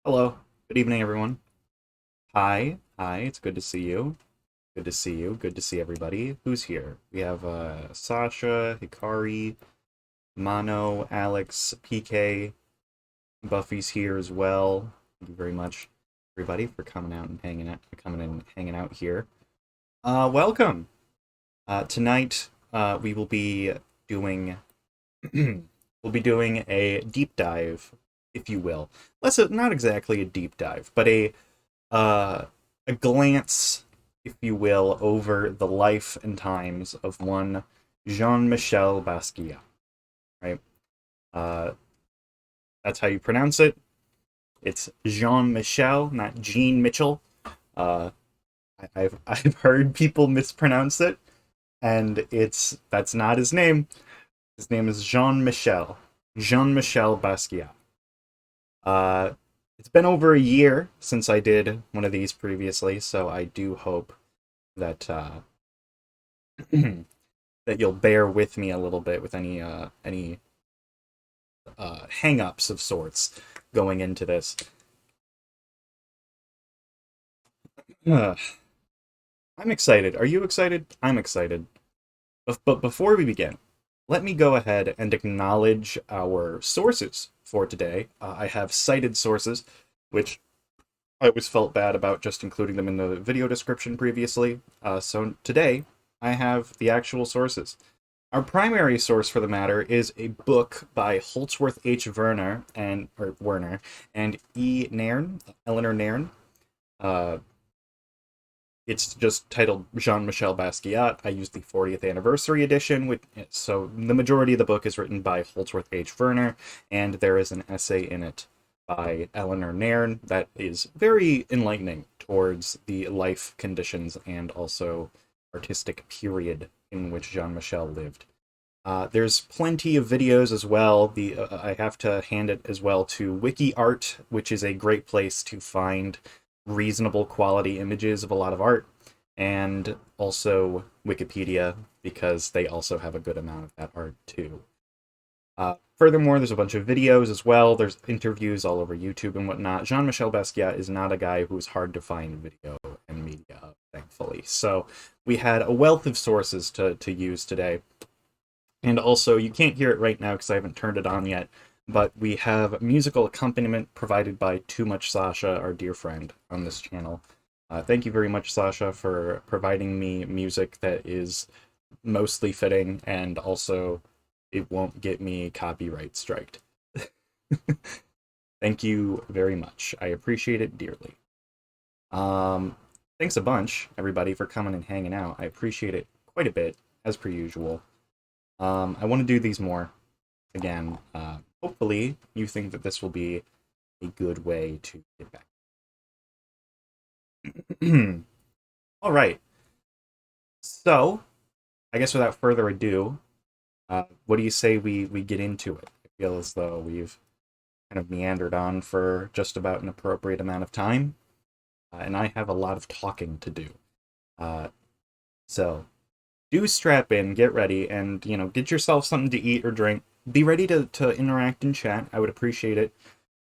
Hello. Good evening, everyone. Hi. Hi. It's good to see you. Good to see you. Good to see everybody. Who's here? We have Sasha, Hikari, Mano, Alex, PK. Buffy's here as well. Thank you very much, everybody, for coming out and hanging out, coming in and hanging out here. Welcome. Tonight, we will be doing we'll be doing a deep dive, if you will. Not exactly a deep dive, but uh, a glance, if you will, over the life and times of one Jean-Michel Basquiat. Right? Uh, that's how you pronounce it. It's Jean-Michel, not Jean Mitchell. Uh, I've heard people mispronounce it, and that's not his name. His name is Jean-Michel. Jean-Michel Basquiat. Uh, it's been over a year since I did one of these previously, so I do hope that that you'll bear with me a little bit with any hang-ups of sorts going into this. I'm excited. Are you excited? I'm excited. But before we begin, let me go ahead and acknowledge our sources for today. I have cited sources, which I always felt bad about just including them in the video description previously. So today, I have the actual sources. Our primary source for the matter is a book by Holzwarth H. Werner and E. Nairne, Eleanor Nairne. Uh, it's just titled Jean-Michel Basquiat. I used the 40th anniversary edition, so the majority of the book is written by Holzwarth H. Werner, and there is an essay in it by Eleanor Nairne that is very enlightening towards the life conditions and also artistic period in which Jean-Michel lived. There's plenty of videos as well. I have to hand it as well to WikiArt, which is a great place to find reasonable quality images of a lot of art, and also Wikipedia, because they also have a good amount of that art too. Furthermore, there's a bunch of videos as well. There's interviews all over YouTube and whatnot. Jean-Michel Basquiat is not a guy who's hard to find video and media of, thankfully. So we had a wealth of sources to use today. And also, you can't hear it right now because I haven't turned it on yet, but we have musical accompaniment provided by TooMuchSascha, our dear friend, on this channel. Thank you very much, Sasha, for providing me music that is mostly fitting, and also it won't get me copyright striked. Thank you very much. I appreciate it dearly. Thanks a bunch, everybody, for coming and hanging out. I appreciate it quite a bit, as per usual. I want to do these more. Again, hopefully you think that this will be a good way to get back. All right. So, I guess without further ado, what do you say we get into it? I feel as though we've kind of meandered on for just about an appropriate amount of time, and I have a lot of talking to do. So, do strap in, get ready, and, get yourself something to eat or drink. Be ready to interact and chat. I would appreciate it.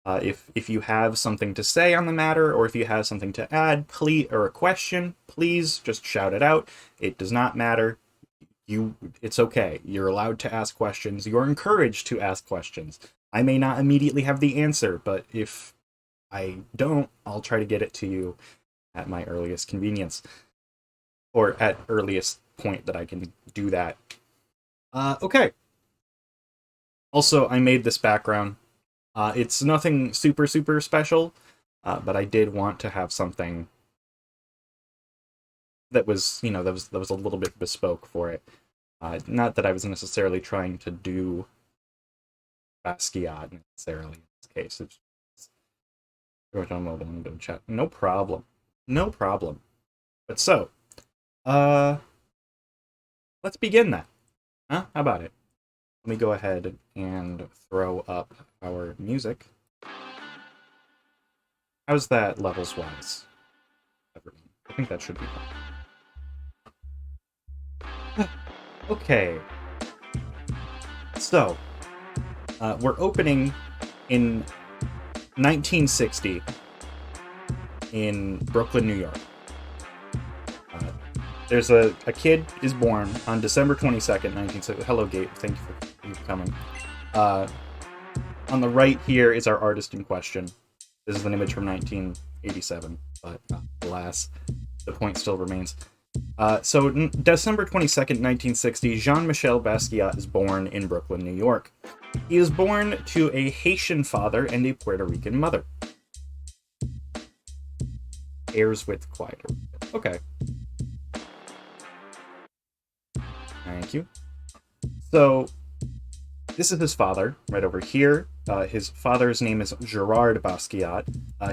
If you have something to say on the matter, or if you have something to add, or a question, please just shout it out. It does not matter. It's okay. You're allowed to ask questions. You're encouraged to ask questions. I may not immediately have the answer, but if I don't, I'll try to get it to you at my earliest convenience, or at earliest point that I can do that. Okay. Also, I made this background. It's nothing super, super special, but I did want to have something that was, that was a little bit bespoke for it. Not that I was necessarily trying to do Basquiat necessarily in this case. It's chat. No problem. No problem. But so, let's begin that. Huh? How about it? Let me go ahead and throw up our music. How's that levels-wise? I think that should be fine. Okay. So, we're opening in 1960 in Brooklyn, New York. There's a kid is born on December 22nd, 1960. Hello, Gabe. Thank you for coming. On the right here is our artist in question. This is an image from 1987, but alas, the point still remains. So December 22nd, 1960, Jean-Michel Basquiat is born in Brooklyn, New York. He is born to a Haitian father and a Puerto Rican mother. Heirs with quieter. Okay. Thank you. So, this is his father, right over here. His father's name is Gerard Basquiat.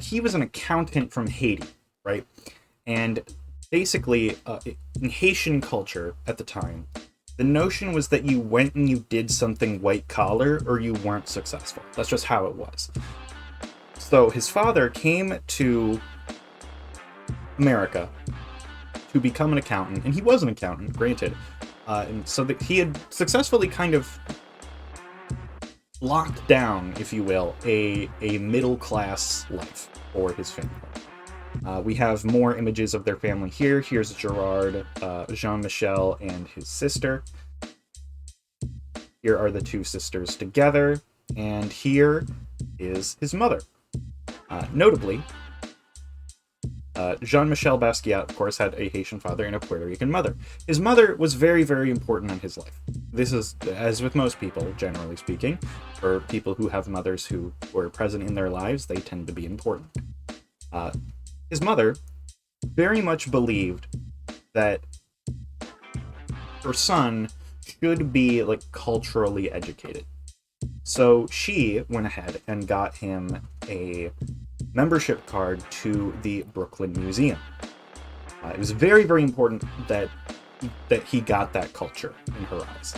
He was an accountant from Haiti, right? And basically, in Haitian culture at the time, the notion was that you went and you did something white-collar or you weren't successful. That's just how it was. So his father came to America to become an accountant, and he was an accountant, granted. And so that he had successfully kind of locked down, if you will, a middle-class life for his family. We have more images of their family here. Here's Gerard, Jean-Michel, and his sister. Here are the two sisters together, and here is his mother. Notably, Jean-Michel Basquiat, of course, had a Haitian father and a Puerto Rican mother. His mother was very, very important in his life. This is, as with most people, generally speaking, for people who have mothers who were present in their lives, they tend to be important. His mother very much believed that her son should be, like, culturally educated. So she went ahead and got him a membership card to the Brooklyn Museum. It was very, very important that he got that culture in her eyes.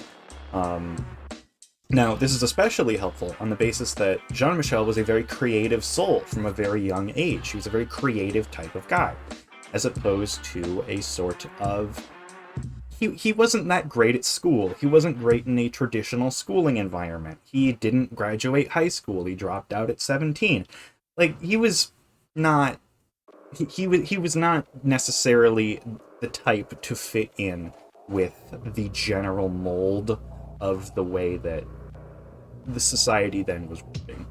Now, this is especially helpful on the basis that Jean-Michel was a very creative soul from a very young age. He was a very creative type of guy, as opposed to a sort of... He wasn't that great at school. He wasn't great in a traditional schooling environment. He didn't graduate high school. He dropped out at 17. Like, he was not... He was not necessarily the type to fit in with the general mold of the way that the society then was working.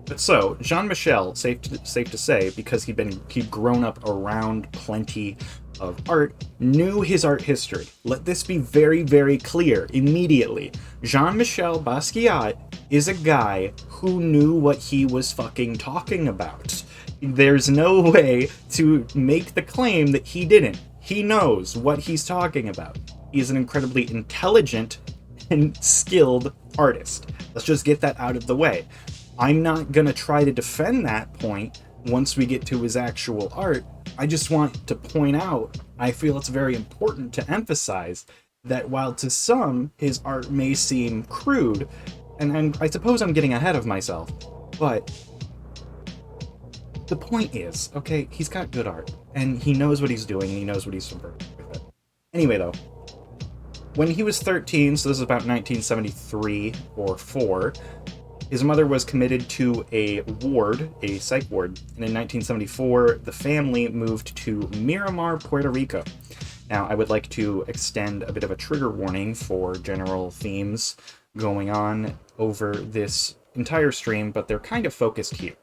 But so, Jean-Michel, safe to say, because he'd grown up around plenty of art, knew his art history. Let this be very, very clear immediately. Jean-Michel Basquiat is a guy who knew what he was fucking talking about. There's no way to make the claim that he didn't. He knows what he's talking about. He's an incredibly intelligent and skilled artist. Let's just get that out of the way. I'm not gonna try to defend that point once we get to his actual art. I just want to point out, I feel it's very important to emphasize that while to some his art may seem crude, and I suppose I'm getting ahead of myself, but the point is, okay, he's got good art, and he knows what he's doing, and he knows what he's subverting with it. Anyway, though, when he was 13, so this is about 1973 or 4, his mother was committed to a ward, a psych ward, and in 1974, the family moved to Miramar, Puerto Rico. Now, I would like to extend a bit of a trigger warning for general themes going on over this entire stream, but they're kind of focused here.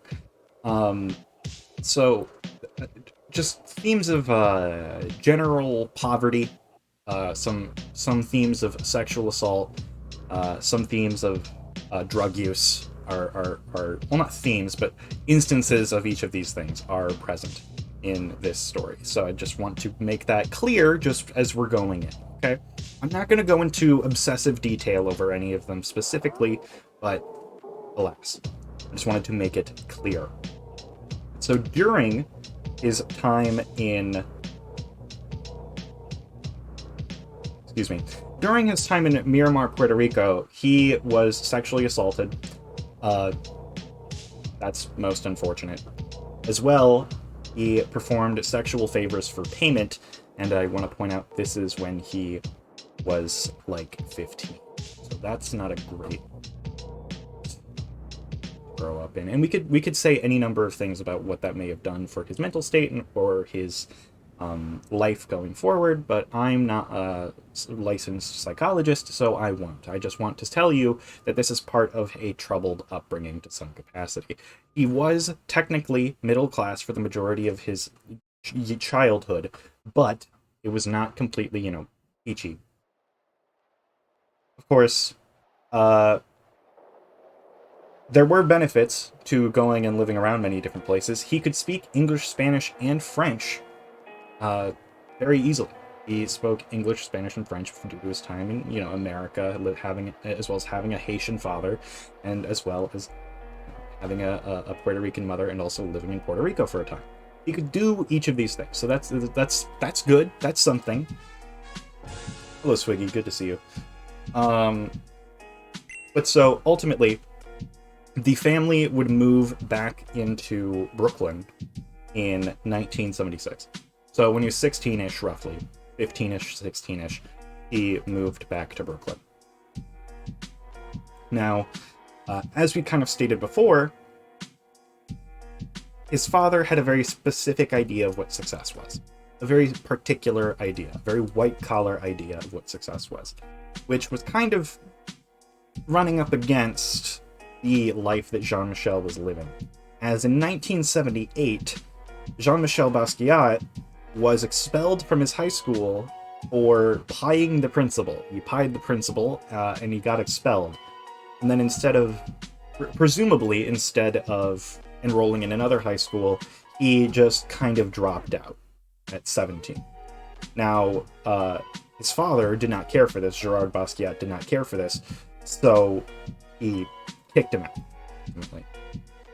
So, just themes of general poverty, some themes of sexual assault, some themes of drug use are well, not themes, but instances of each of these things are present in this story. So I just want to make that clear just as we're going in, okay? I'm not going to go into obsessive detail over any of them specifically, but alas, I just wanted to make it clear. So during his time in... During his time in Miramar, Puerto Rico, he was sexually assaulted. That's most unfortunate. As well, he performed sexual favors for payment, and I want to point out this is when he was like 15. So that's not a great... grow up in. And we could say any number of things about what that may have done for his mental state or his life going forward, but I'm not a licensed psychologist, so I won't. I just want to tell you that this is part of a troubled upbringing to some capacity. He was technically middle class for the majority of his childhood, but it was not completely, peachy. Of course, there were benefits to going and living around many different places. He could speak English, Spanish, and French very easily. He spoke English, Spanish, and French due to his time in, America, as well as having a Haitian father, and as well as having a Puerto Rican mother, and also living in Puerto Rico for a time. He could do each of these things, so that's good. That's something. Hello, Swiggy. Good to see you. But so ultimately, the family would move back into Brooklyn in 1976. So when he was 16-ish, roughly, 15-ish, 16-ish, he moved back to Brooklyn. Now, as we kind of stated before, his father had a very specific idea of what success was. A very particular idea, a very white-collar idea of what success was, which was kind of running up against the life that Jean-Michel was living. As in 1978, Jean-Michel Basquiat was expelled from his high school for pieing the principal. He pied the principal, and he got expelled. And then presumably instead of enrolling in another high school, he just kind of dropped out at 17. Now, his father did not care for this. Gerard Basquiat did not care for this, so he kicked him out.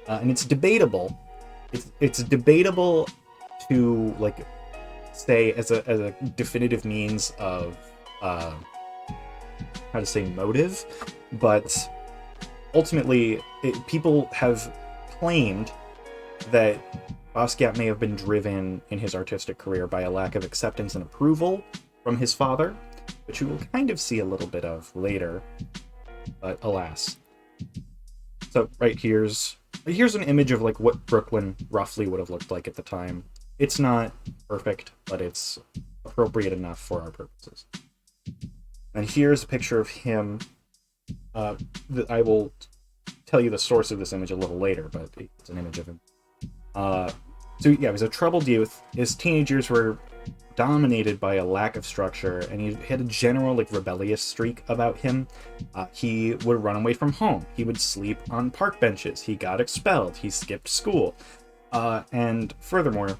And it's debatable. It's debatable to say as a definitive means of motive, but ultimately people have claimed that Basquiat may have been driven in his artistic career by a lack of acceptance and approval from his father, which we will kind of see a little bit of later, but alas. So right here's an image of what Brooklyn roughly would have looked like at the time. It's not perfect, but it's appropriate enough for our purposes. And here's a picture of him. I will tell you the source of this image a little later, but it's an image of him. So yeah, he was a troubled youth. His teenage years were dominated by a lack of structure, and he had a general rebellious streak about him. He would run away from home. He would sleep on park benches. He got expelled. He skipped school. And furthermore,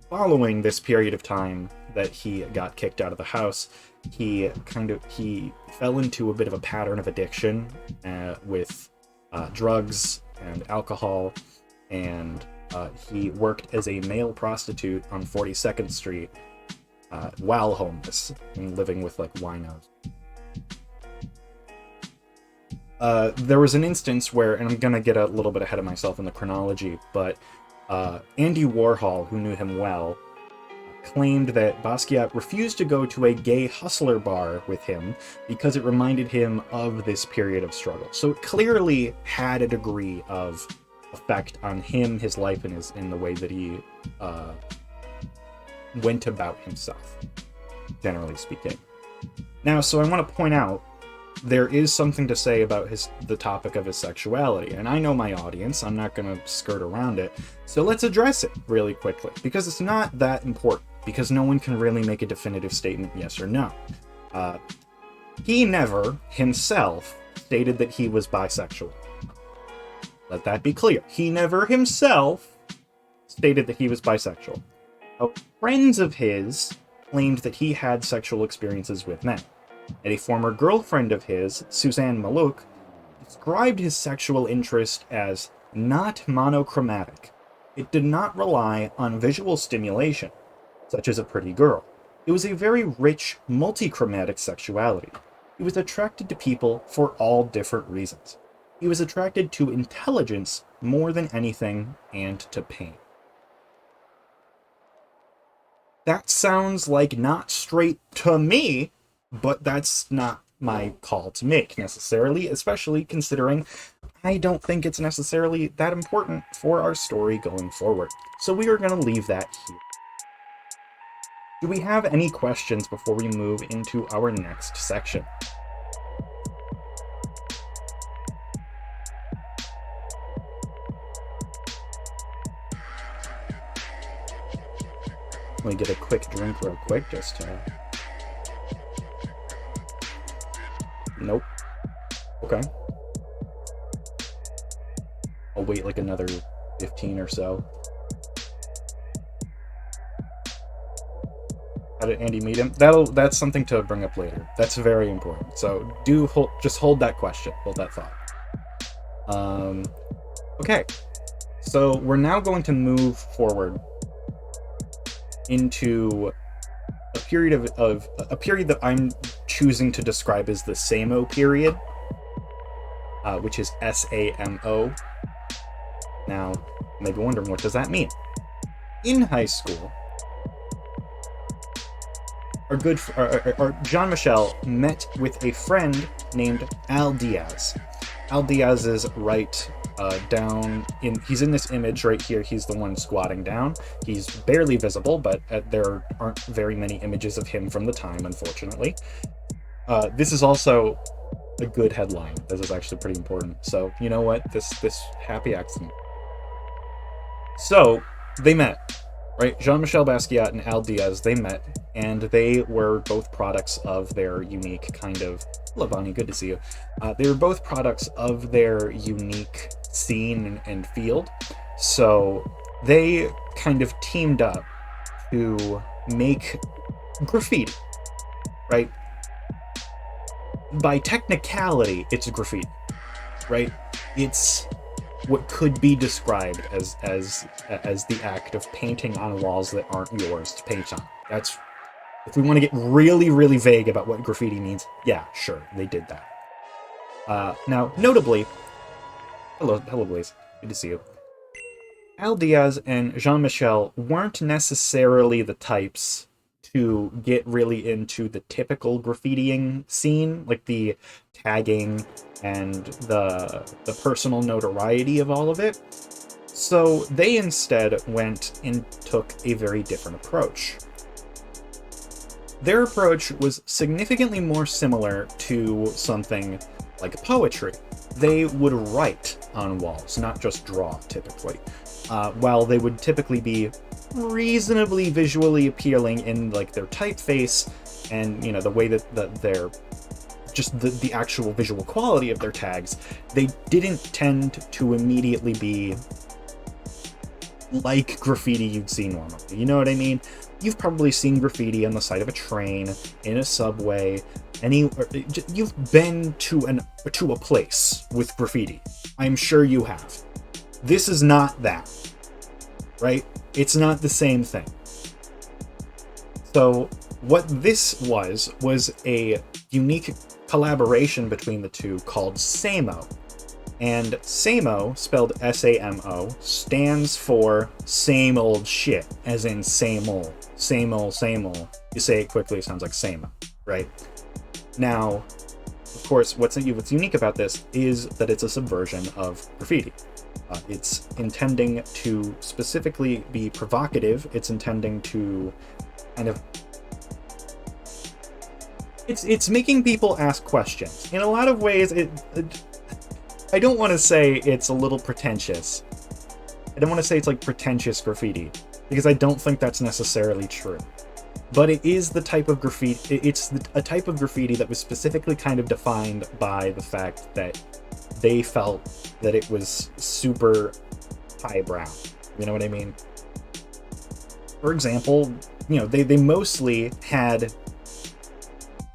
following this period of time that he got kicked out of the house, he fell into a bit of a pattern of addiction with drugs and alcohol, and he worked as a male prostitute on 42nd Street while homeless and living with winos. There was an instance where, and I'm gonna get a little bit ahead of myself in the chronology, but Andy Warhol, who knew him well, claimed that Basquiat refused to go to a gay hustler bar with him because it reminded him of this period of struggle. So it clearly had a degree of effect on him, his life, and in the way that he went about himself, generally speaking. Now, so I want to point out, there is something to say about the topic of his sexuality, and I know my audience, I'm not going to skirt around it, so let's address it really quickly, because it's not that important, because no one can really make a definitive statement, yes or no. He never, himself, stated that he was bisexual. Let that be clear. He never himself stated that he was bisexual. Friends of his claimed that he had sexual experiences with men. And a former girlfriend of his, Suzanne Malouk, described his sexual interest as not monochromatic. It did not rely on visual stimulation, such as a pretty girl. It was a very rich, multichromatic sexuality. He was attracted to people for all different reasons. He was attracted to intelligence more than anything, and to pain. That sounds like not straight to me, but that's not my call to make necessarily, especially considering I don't think it's necessarily that important for our story going forward. So we are going to leave that here. Do we have any questions before we move into our next section? Let me get a quick drink real quick, just to... Nope. Okay. I'll wait like another 15 or so. How did Andy meet him? That's something to bring up later. That's very important. So just hold that question. Hold that thought. Okay. So we're now going to move forward into a period of a period that I'm choosing to describe as the SAMO period, which is SAMO. Now, you may be wondering, what does that mean? In high school, our Jean-Michel met with a friend named Ediz. Ediz is right down in, he's in this image right here. He's the one squatting down. He's barely visible, but there aren't very many images of him from the time, unfortunately. This is also a good headline. This is actually pretty important. So, you know what? This happy accident. So, they met, right? Jean-Michel Basquiat and Ediz, they met, and they were both products of their unique kind of... Hello, Bonnie, good to see you. They were both products of their unique scene and field. So, they kind of teamed up to make graffiti, right? By technicality, it's graffiti, right? It's what could be described as the act of painting on walls that aren't yours to paint on. That's, if we want to get really, really vague about what graffiti means, yeah, sure, they did that. Now, notably, hello, Blaze, good to see you. Ediz and Jean-Michel weren't necessarily the types to get really into the typical graffitiing scene, like the tagging and the personal notoriety of all of it. So they instead went and took a very different approach. Their approach was significantly more similar to something like poetry. They would write on walls, not just draw, typically. While they would typically be reasonably visually appealing in like their typeface and, you know, the way that they're just the actual visual quality of their tags, they didn't tend to immediately be like graffiti you'd see normally. You know what I mean? You've probably seen graffiti on the side of a train, in a subway, you've been to a place with graffiti. I'm sure you have. This is not that, right? It's not the same thing. So what this was a unique collaboration between the two called SAMO. And SAMO, spelled S-A-M-O, stands for same old shit, as in same old. Same old, same old. You say it quickly, it sounds like SAMO, right? Now, of course, what's unique about this is that it's a subversion of graffiti. It's intending to specifically be provocative. It's intending to kind of... It's making people ask questions. In a lot of ways, I don't want to say it's a little pretentious. I don't want to say it's like pretentious graffiti, because I don't think that's necessarily true. But it is the type of graffiti, a type of graffiti that was specifically kind of defined by the fact that they felt that it was super highbrow. You know what I mean? For example, you know, they mostly had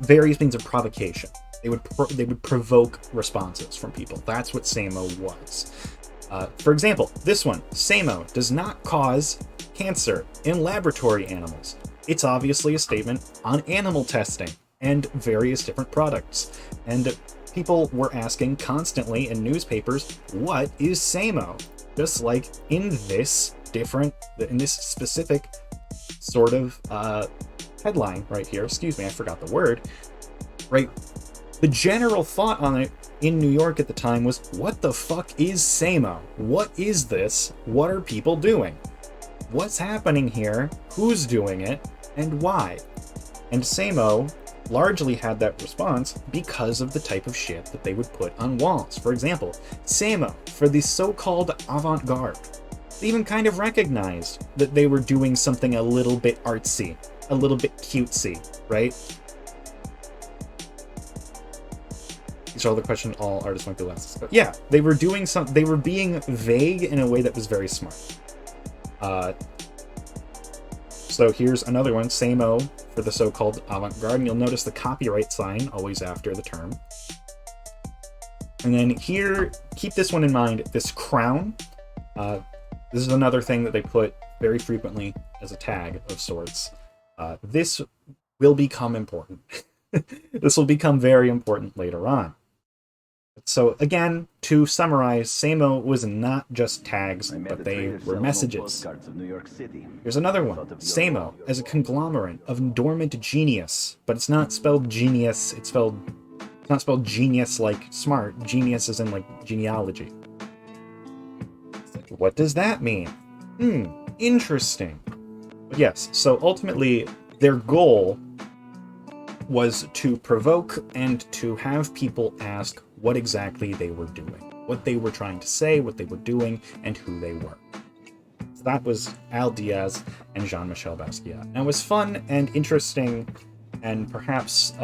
various means of provocation. They would provoke responses from people. That's what SAMO was. For example, this one, SAMO does not cause cancer in laboratory animals. It's obviously a statement on animal testing and various different products. And people were asking constantly in newspapers, what is SAMO? Just like in this specific sort of headline right here. Excuse me, I forgot the word. Right? The general thought on it in New York at the time was, what the fuck is Samo? What is this? What are people doing? What's happening here? Who's doing it? And why? And Samo largely had that response because of the type of shit that they would put on walls. For example, Samo, for the so-called avant-garde, they even kind of recognized that they were doing something a little bit artsy, a little bit cutesy, right? These are all the questions all artists might be asked. But yeah, they were doing they were being vague in a way that was very smart. So here's another one, Samo for the so-called avant-garde, and you'll notice the copyright sign always after the term. And then here, keep this one in mind, this crown. This is another thing that they put very frequently as a tag of sorts. This will become important. This will become very important later on. So again, to summarize, Samo was not just tags, but they were messages. Here's another one, Samo as a conglomerate of dormant genius, but it's not spelled genius, it's not spelled genius like smart, genius is in like genealogy. What does that mean? Interesting. But yes, so ultimately their goal was to provoke and to have people ask what exactly they were doing, what they were trying to say, what they were doing, and who they were. So that was Al Diaz and Jean-Michel Basquiat. Now, it was fun and interesting and perhaps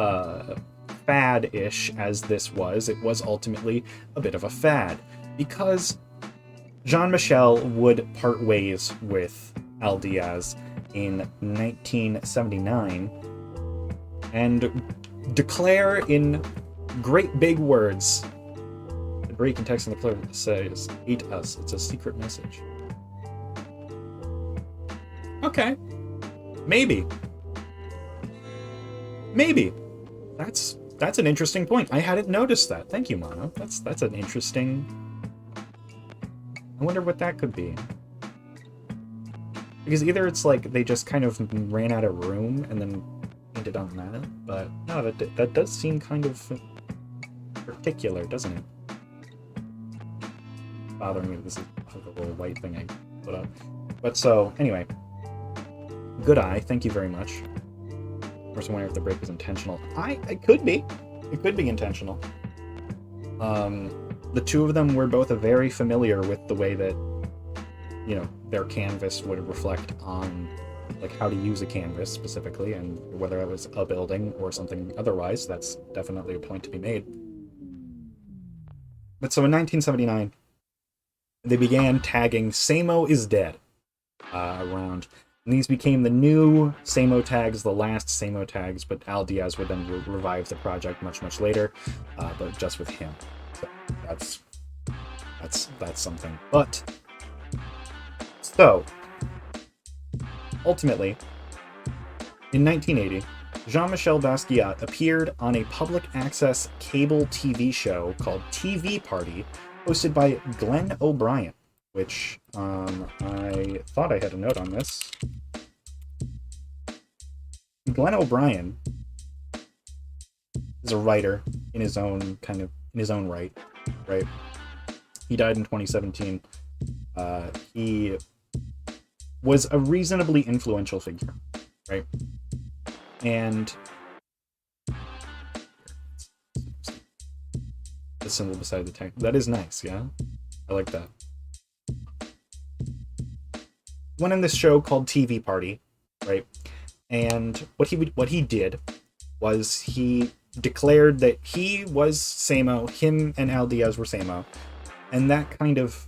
fad-ish as this was. It was ultimately a bit of a fad because Jean-Michel would part ways with Al Diaz in 1979 and declare in great big words, the break in text in the clear says, "Eat us." It's a secret message. Okay. Maybe. That's an interesting point. I hadn't noticed that. Thank you, Mono. That's an interesting... I wonder what that could be. Because either it's like they just kind of ran out of room and then painted on that, but no, that does seem kind of particular, doesn't it? Bothering me. This is a little white thing I put up. But so, anyway. Good eye. Thank you very much. Of course, I wonder if the break was intentional. It could be. It could be intentional. The two of them were both very familiar with the way that, you know, their canvas would reflect on, like, how to use a canvas specifically, and whether it was a building or something otherwise. That's definitely a point to be made. But so in 1979, they began tagging Samo is dead around. And these became the new Samo tags, the last Samo tags, but Al Diaz would then revive the project much, much later, but just with him. So that's something. But, so, ultimately, in 1980, Jean-Michel Basquiat appeared on a public access cable TV show called TV Party, hosted by Glenn O'Brien, which I thought I had a note on this. Glenn O'Brien is a writer in his own right. He died in 2017. He was a reasonably influential figure, right? And the symbol beside the tank. That is nice, yeah? I like that. Went in this show called TV Party, right? And what he did was he declared that he was Samo, him and Al Diaz were Samo, and that kind of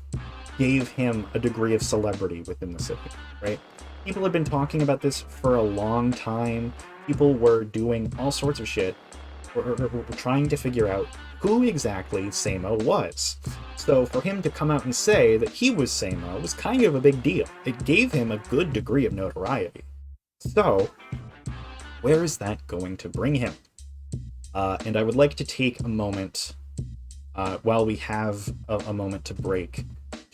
gave him a degree of celebrity within the city, right? People had been talking about this for a long time. People were doing all sorts of shit, or trying to figure out who exactly Samo was. So for him to come out and say that he was Samo was kind of a big deal. It gave him a good degree of notoriety. So, where is that going to bring him? And I would like to take a moment, while we have a moment to break,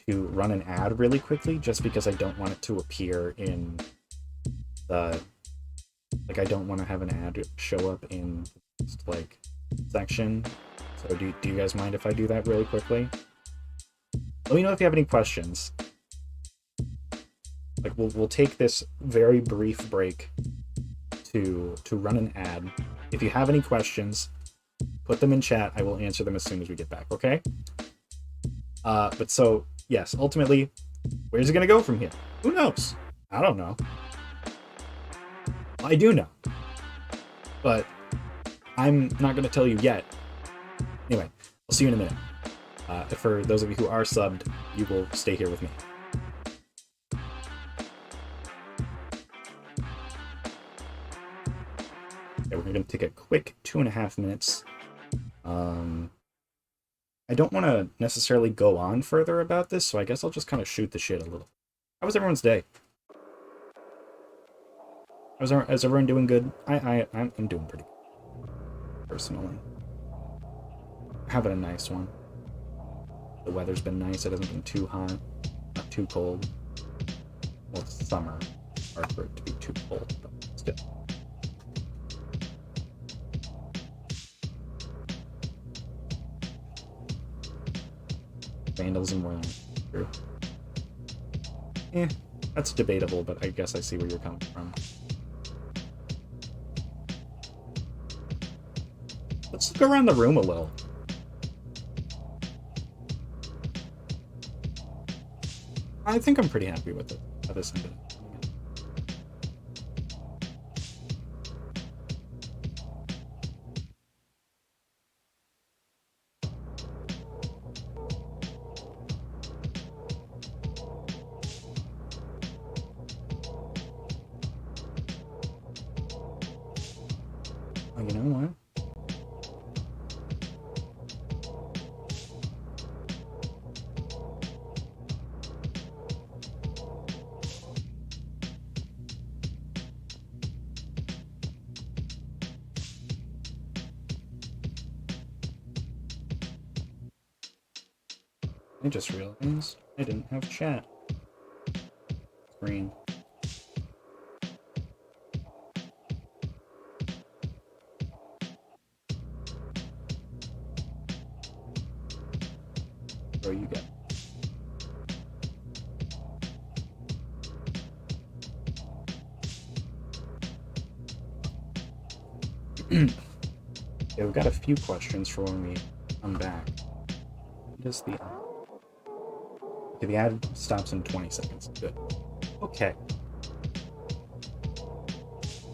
to run an ad really quickly, just because I don't want it to appear in the... Like, I don't want to have an ad show up in, just like, section. So do you guys mind if I do that really quickly? Let me know if you have any questions. Like we'll take this very brief break to run an ad. If you have any questions, put them in chat. I will answer them as soon as we get back, okay? But so, yes, ultimately, where's it going to go from here? Who knows? I don't know. I do know. But I'm not going to tell you yet. Anyway, I'll see you in a minute. For those of you who are subbed, you will stay here with me. Okay, we're going to take a quick 2.5 minutes. I don't want to necessarily go on further about this, so I guess I'll just kind of shoot the shit a little. How was everyone's day? Is everyone doing good? I'm doing pretty good, personally. Having a nice one. The weather's been nice. It hasn't been too hot, not too cold. Well, it's summer. Hard for it to be too cold, but still. Vandalism more than true. That's debatable, but I guess I see where you're coming from. Let's look around the room a little. I think I'm pretty happy with it at this end of it. You know what? I just realized I didn't have chat screen. Where you go? Yeah, we've got a few questions for when we come back. Just the okay, the ad stops in 20 seconds. Good. Okay.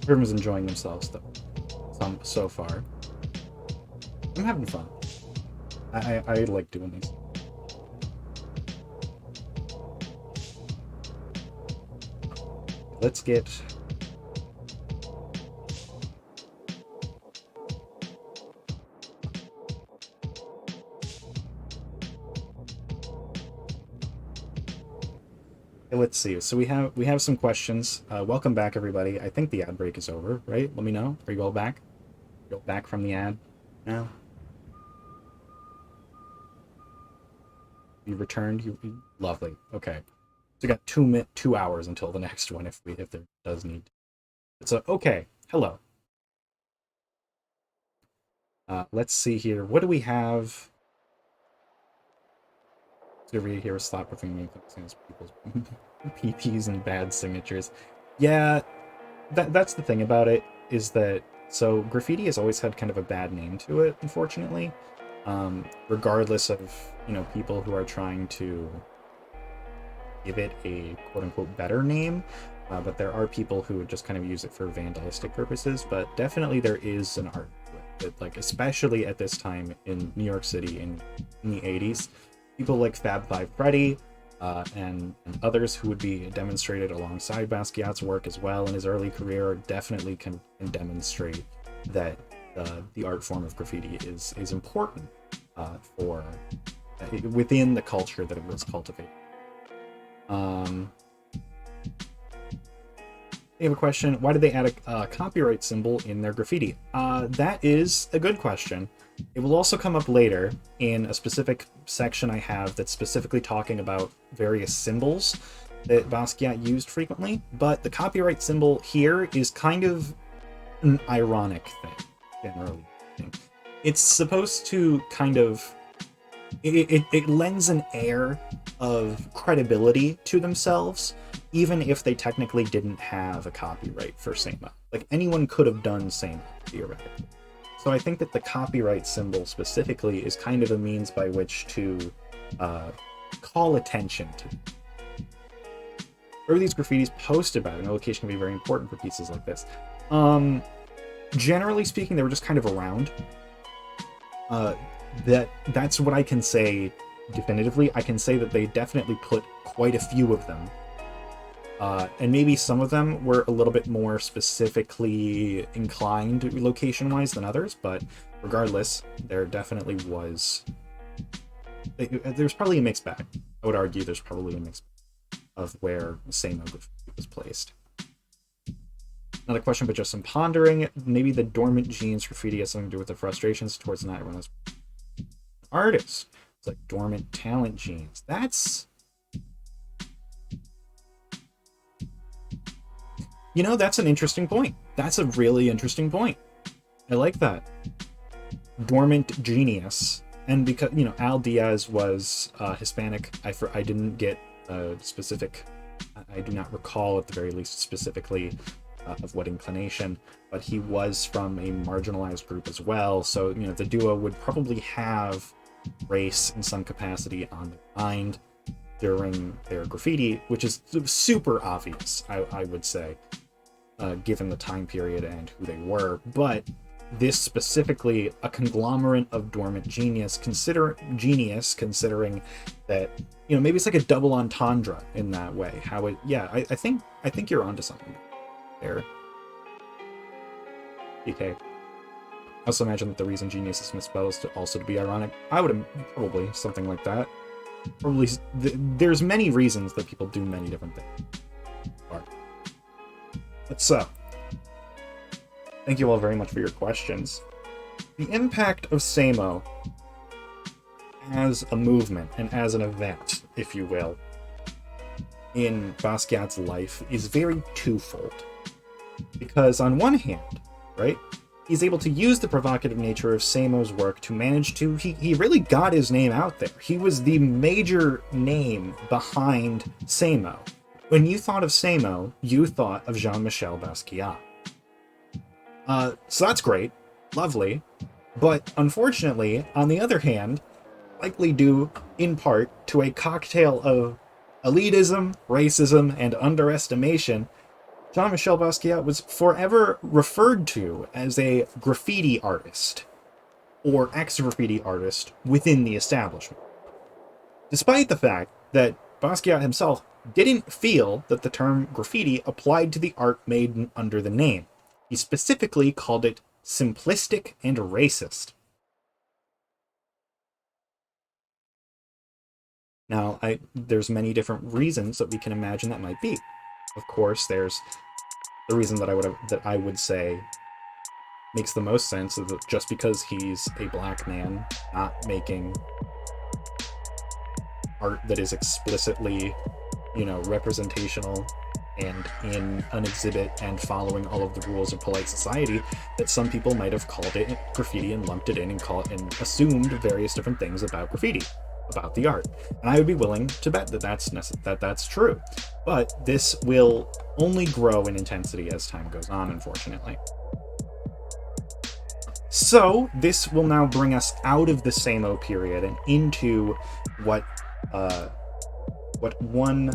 Everyone's enjoying themselves though. So far. I'm having fun. I like doing these. Let's get let's see. So we have some questions. Welcome back, everybody. I think the ad break is over, right? Let me know. Are you all back? You're all back from the ad now? You returned? You lovely. Okay. So we got 2 hours until the next one if there does need to. So okay. Hello. Let's see here. What do we have? Over here, slap between people's PPs and bad signatures. Yeah, that's the thing about it, is that so graffiti has always had kind of a bad name to it, unfortunately. Regardless of, you know, people who are trying to give it a quote-unquote better name, but there are people who would just kind of use it for vandalistic purposes. But definitely there is an art to it, like especially at this time in New York City in the 80s. People like Fab Five Freddy and others who would be demonstrated alongside Basquiat's work as well in his early career definitely can demonstrate that the art form of graffiti is important for within the culture that it was cultivated. They have a question. Why did they add a copyright symbol in their graffiti? That is a good question. It will also come up later in a specific section I have that's specifically talking about various symbols that Basquiat used frequently, but the copyright symbol here is kind of an ironic thing, generally. it's supposed to kind of it lends an air of credibility to themselves, even if they technically didn't have a copyright for Samo. Like, anyone could have done Samo, theoretically. So I think that the copyright symbol specifically is kind of a means by which to call attention to. Where these graffitis posted about it, and the location can be very important for pieces like this. Generally speaking, they were just kind of around. That's what I can say definitively. I can say that they definitely put quite a few of them. And maybe some of them were a little bit more specifically inclined location-wise than others, but regardless, there definitely was... There's probably a mixed bag. I would argue there's probably a mixed bag of where Samo was placed. Another question, but just some pondering. Maybe the dormant genes graffiti has something to do with the frustrations towards not everyone else. Artists. It's like dormant talent genes. That's... You know, that's an interesting point. That's a really interesting point. I like that. Dormant genius. And because, you know, Al Diaz was Hispanic, I didn't get a specific... I do not recall, at the very least, specifically of what inclination, but he was from a marginalized group as well. So, you know, the duo would probably have race in some capacity on their mind during their graffiti, which is super obvious, I would say, given the time period and who they were. But this specifically, a conglomerate of dormant genius, considering that, you know, maybe it's like a double entendre in that way. How it, yeah, I think you're onto something there. DK. I also imagine that the reason genius is misspelled is to be ironic. I would probably something like that. Probably there's many reasons that people do many different things. But so, thank you all very much for your questions. The impact of Samo as a movement and as an event, if you will, in Basquiat's life is very twofold. Because on one hand, right, he's able to use the provocative nature of Samo's work to manage to... He really got his name out there. He was the major name behind Samo. When you thought of Samo, you thought of Jean-Michel Basquiat. So that's great. Lovely. But unfortunately, on the other hand, likely due in part to a cocktail of elitism, racism, and underestimation, Jean-Michel Basquiat was forever referred to as a graffiti artist, or ex-graffiti artist within the establishment. Despite the fact that Basquiat himself didn't feel that the term graffiti applied to the art made under the name. He specifically called it simplistic and racist. Now, there's many different reasons that we can imagine that might be. Of course, there's the reason that I would say makes the most sense is that just because he's a black man not making art that is explicitly, you know, representational and in an exhibit and following all of the rules of polite society, that some people might have called it graffiti and lumped it in and assumed various different things about graffiti, about the art. And I would be willing to bet that that's true. But this will only grow in intensity as time goes on, unfortunately. So this will now bring us out of the Samo period and into what one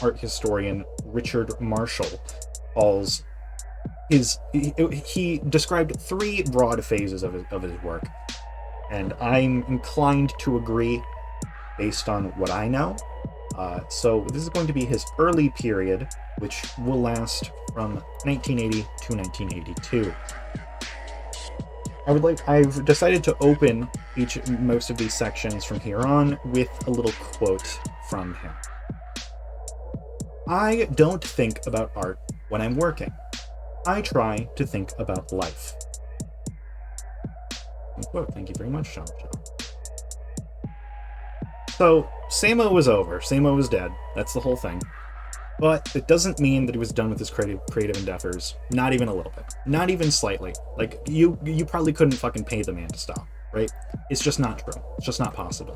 art historian, Richard Marshall, calls he described three broad phases of his work, and I'm inclined to agree based on what I know. So this is going to be his early period, which will last from 1980 to 1982. I've decided to open most of these sections from here on with a little quote from him. "I don't think about art when I'm working. I try to think about life." Unquote. Thank you very much, Jean-Michel. So, Samo was over. Samo was dead. That's the whole thing. But it doesn't mean that he was done with his creative endeavors. Not even a little bit. Not even slightly. Like, you probably couldn't fucking pay the man to stop, right? It's just not true. It's just not possible.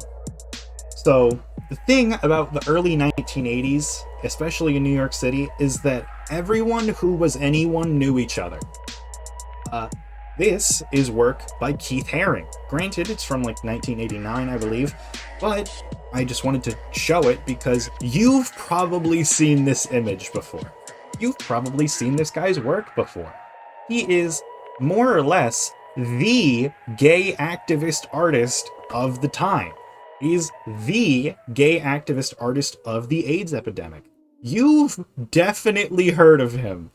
So, the thing about the early 1980s, especially in New York City, is that everyone who was anyone knew each other. This is work by Keith Haring. Granted, it's from like 1989, I believe, but I just wanted to show it because you've probably seen this image before. You've probably seen this guy's work before. He is more or less the gay activist artist of the time. He's the gay activist artist of the AIDS epidemic. You've definitely heard of him.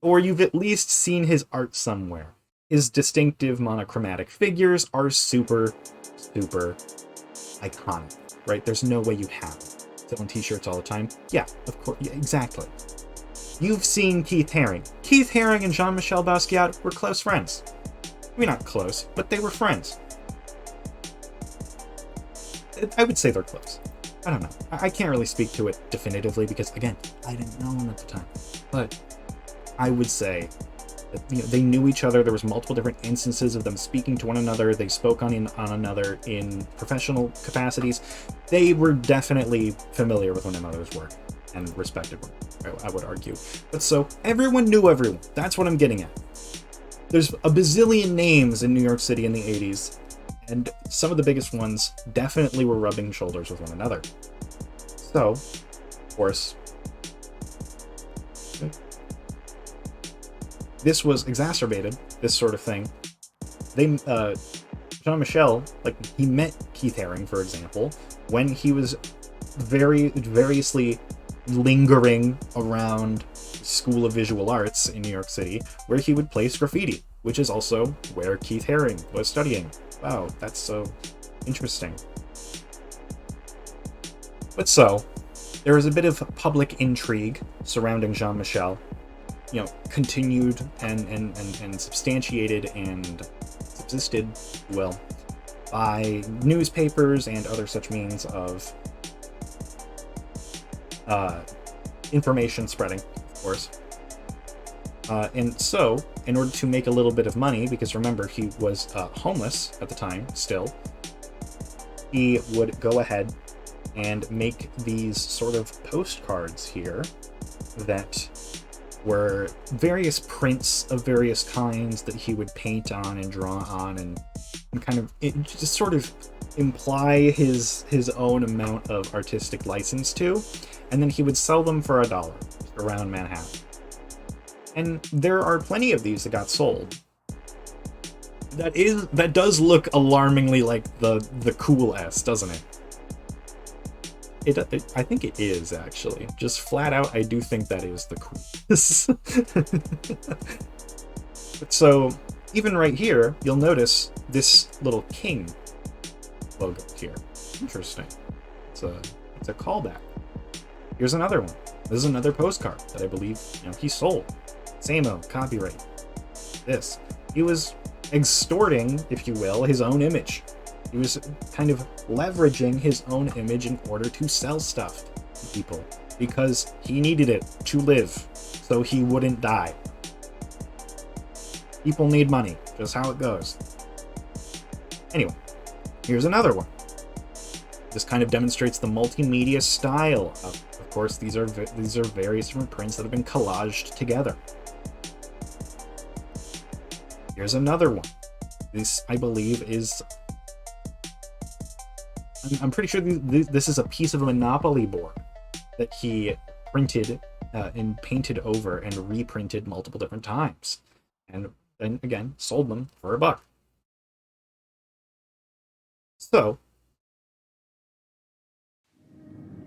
Or you've at least seen his art somewhere. His distinctive monochromatic figures are super, super iconic, right? There's no way you haven't. Selling t-shirts all the time? Yeah, of course, yeah, exactly. You've seen Keith Haring. Keith Haring and Jean-Michel Basquiat were close friends. I mean, not close, but they were friends. I would say they're close. I don't know. I can't really speak to it definitively because, again, I didn't know them at the time. But I would say that, you know, they knew each other. There was multiple different instances of them speaking to one another. They spoke on another in professional capacities. They were definitely familiar with one another's work and respected work, I would argue. But so everyone knew everyone. That's what I'm getting at. There's a bazillion names in New York City in the 80s. And some of the biggest ones definitely were rubbing shoulders with one another. So, of course, this was exacerbated, this sort of thing. Jean-Michel, like, he met Keith Haring, for example, when he was variously lingering around School of Visual Arts in New York City, where he would place graffiti, which is also where Keith Haring was studying. Wow, that's so interesting. But so, there was a bit of public intrigue surrounding Jean-Michel, you know, continued and substantiated and subsisted, well, by newspapers and other such means of information spreading, of course. And so, in order to make a little bit of money, because remember, he was homeless at the time, still, he would go ahead and make these sort of postcards here that were various prints of various kinds that he would paint on and draw on and kind of just sort of imply his own amount of artistic license to, and then he would sell them for $1 around Manhattan. And there are plenty of these that got sold. That does look alarmingly like the cool S, doesn't it? I think it is, actually. Just flat out, I do think that is the coolest. So, even right here, you'll notice this little king logo here. Interesting. It's a callback. Here's another one. This is another postcard that I believe, you know, he sold. Samo, copyright. This. He was extorting, if you will, his own image. He was kind of leveraging his own image in order to sell stuff to people because he needed it to live so he wouldn't die. People need money, just how it goes. Anyway, here's another one. This kind of demonstrates the multimedia style. Of course, these are various different prints that have been collaged together. Here's another one. This, I believe, is... I'm pretty sure this is a piece of a Monopoly board that he printed and painted over and reprinted multiple different times. And then, again, sold them for $1. So,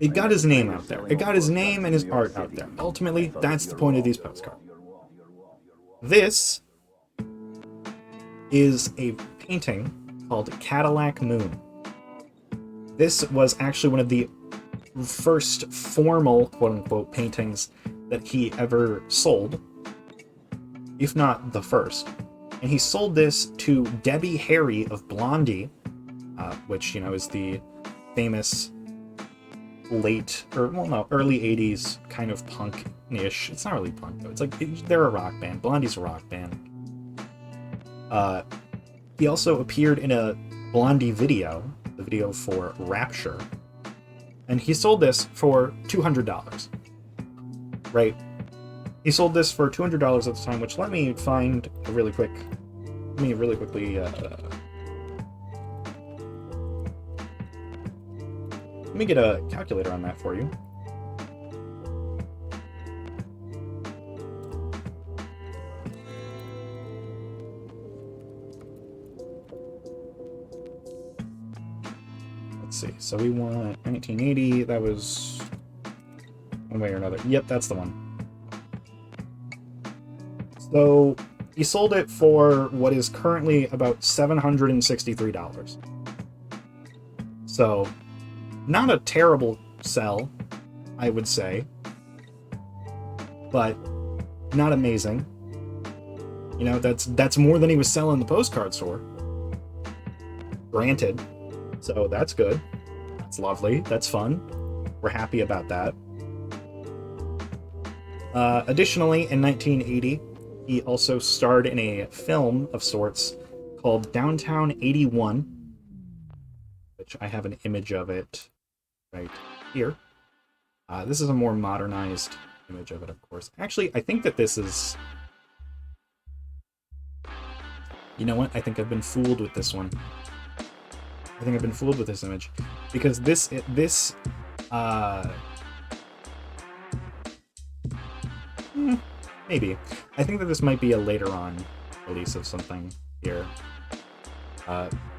it got his name out there. It got his name and his art out there. Ultimately, that's the point of these postcards. This is a painting called Cadillac Moon. This was actually one of the first formal, quote-unquote, paintings that he ever sold, if not the first. And he sold this to Debbie Harry of Blondie, which, you know, is the famous late, or well, no, early 80s kind of punk-ish. It's not really punk, though. It's like, they're a rock band. Blondie's a rock band. He also appeared in a Blondie video, the video for Rapture, and he sold this for $200. Right? He sold this for $200 at the time, which let me find a really quick. Let me really quickly. Let me get a calculator on that for you. Let's see. So we want 1980. That was one way or another. Yep, that's the one. So he sold it for what is currently about $763. So not a terrible sell, I would say, but not amazing. You know, that's more than he was selling the postcards for. Granted. So that's good. That's lovely. That's fun. We're happy about that. Additionally, in 1980, he also starred in a film of sorts called Downtown 81, which I have an image of it right here. This is a more modernized image of it, of course. Actually, I think that this is... You know what? I think I've been fooled with this one. I think I've been fooled with this image. Because maybe. I think that this might be a later on release of something here.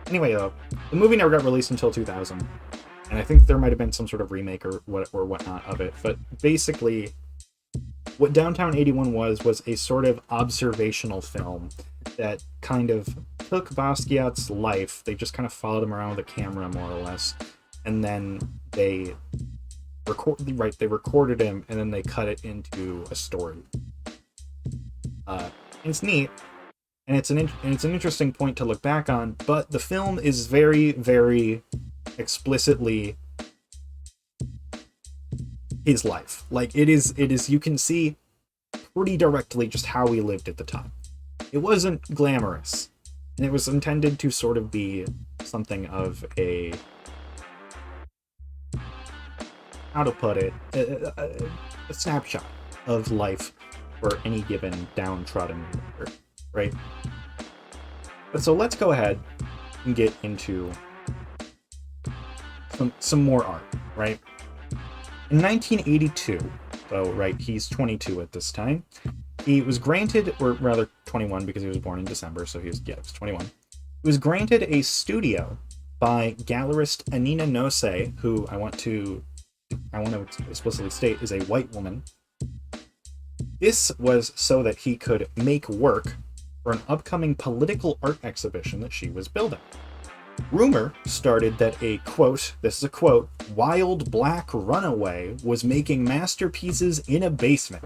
Anyway, though, the movie never got released until 2000. And I think there might have been some sort of remake or whatnot of it. But basically, what Downtown 81 was a sort of observational film that kind of took Basquiat's life. They just kind of followed him around with a camera, more or less. And then they recorded him, and then they cut it into a story. It's neat, and it's an interesting point to look back on. But the film is very, very explicitly his life. Like it is. You can see pretty directly just how he lived at the time. It wasn't glamorous, and it was intended to sort of be something of a, how to put it, a snapshot of life for any given downtrodden worker, right? But so let's go ahead and get into some more art, right? In 1982, so right, he's 22 at this time, he was granted, or rather 21 because he was born in December, so he was 21. He was granted a studio by gallerist Anina Nose, who I want to explicitly state is a white woman. This was so that he could make work for an upcoming political art exhibition that she was building. Rumor started that a, quote, this is a quote, wild black runaway was making masterpieces in a basement,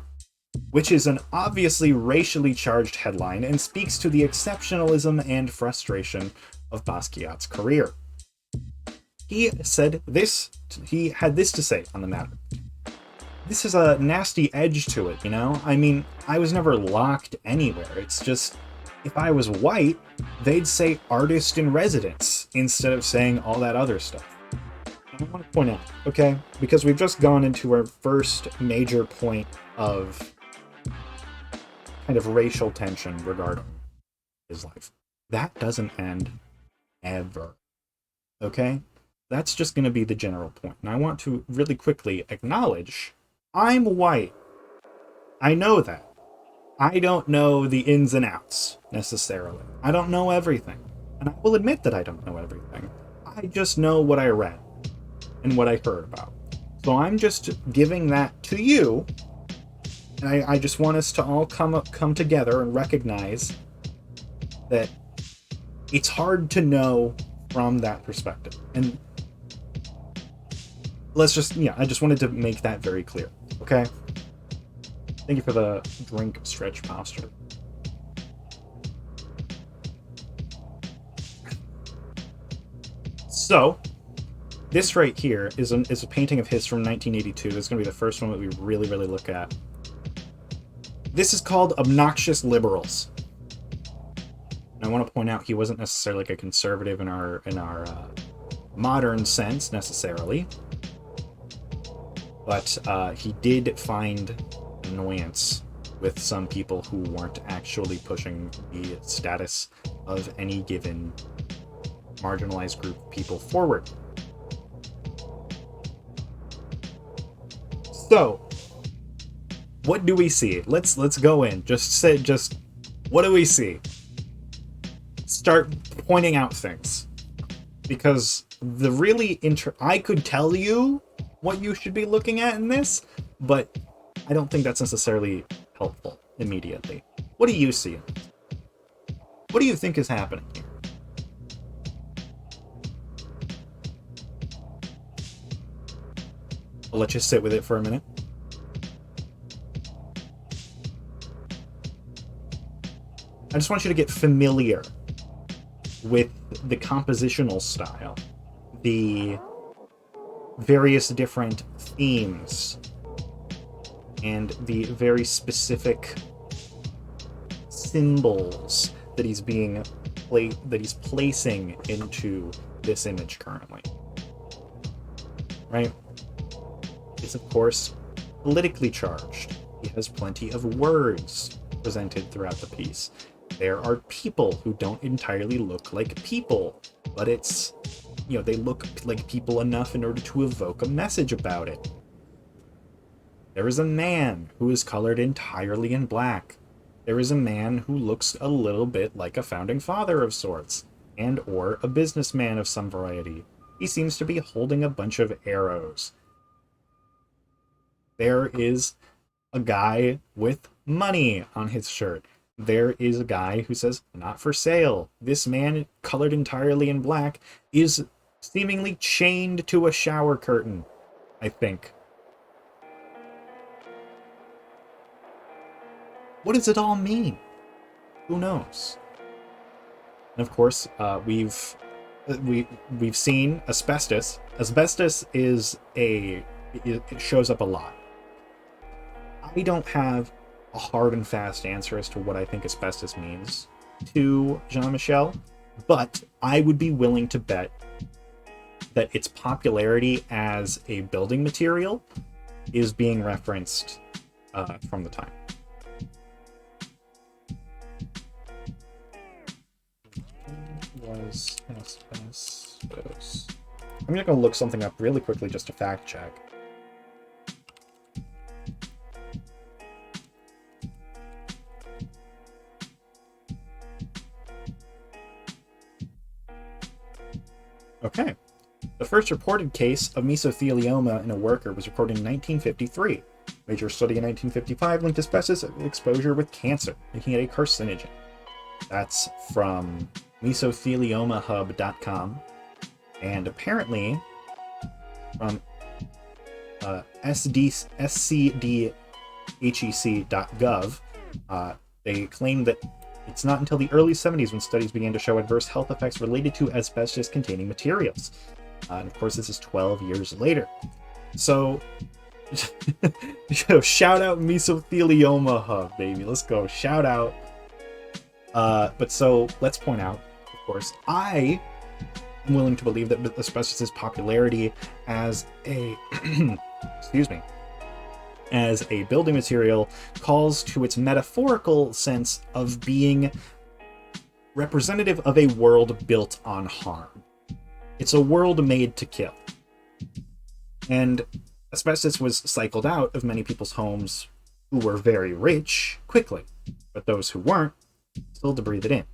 which is an obviously racially charged headline and speaks to the exceptionalism and frustration of Basquiat's career. He had this to say on the matter. This is a nasty edge to it, you know? I mean, I was never locked anywhere. It's just, if I was white, they'd say artist in residence instead of saying all that other stuff. I want to point out, okay? Because we've just gone into our first major point of kind of racial tension regarding his life. That doesn't end ever, okay? That's just going to be the general point. And I want to really quickly acknowledge I'm white. I know that. I don't know the ins and outs, necessarily. I don't know everything. And I will admit that I don't know everything. I just know what I read and what I heard about. So I'm just giving that to you. And I just want us to all come together and recognize that it's hard to know from that perspective. And let's just, I just wanted to make that very clear. Okay? Thank you for the drink stretch posture. So, This right here is a painting of his from 1982. This is going to be the first one that we really, really look at. This is called Obnoxious Liberals. And I want to point out he wasn't necessarily like a conservative in our modern sense necessarily, but he did find annoyance with some people who weren't actually pushing the status of any given marginalized group of people forward. So, what do we see? Let's go in. Just what do we see? Start pointing out things, because the really I could tell you what you should be looking at in this, but I don't think that's necessarily helpful immediately. What do you see? What do you think is happening here? I'll let you sit with it for a minute. I just want you to get familiar with the compositional style, the various different themes, and the very specific symbols that he's placing into this image currently. Right? It's of course politically charged. He has plenty of words presented throughout the piece. There are people who don't entirely look like people, but it's, they look like people enough in order to evoke a message about it. There is a man who is colored entirely in black. There is a man who looks a little bit like a founding father of sorts, and or a businessman of some variety. He seems to be holding a bunch of arrows. There is a guy with money on his shirt. There is a guy who says, "Not for sale." This man, colored entirely in black, is seemingly chained to a shower curtain, I think. What does it all mean? Who knows? And of course, we've seen asbestos. Asbestos it shows up a lot. I don't have a hard and fast answer as to what I think asbestos means to Jean-Michel, but I would be willing to bet that its popularity as a building material is being referenced from the time. Was asbestos? I'm just going to look something up really quickly just to fact check. Okay. The first reported case of mesothelioma in a worker was recorded in 1953. Major study in 1955 linked asbestos exposure with cancer, making it a carcinogen. That's from mesotheliomahub.com. And apparently from scdhec.gov, they claim that it's not until the early 70s when studies began to show adverse health effects related to asbestos-containing materials. And of course, this is 12 years later. So, shout out Mesothelioma Hub, baby. Let's go. Shout out. But so, let's point out, of course, I am willing to believe that asbestos' popularity as a excuse me, as a building material calls to its metaphorical sense of being representative of a world built on harm. It's a world made to kill. And asbestos was cycled out of many people's homes who were very rich quickly, but those who weren't still to breathe it in.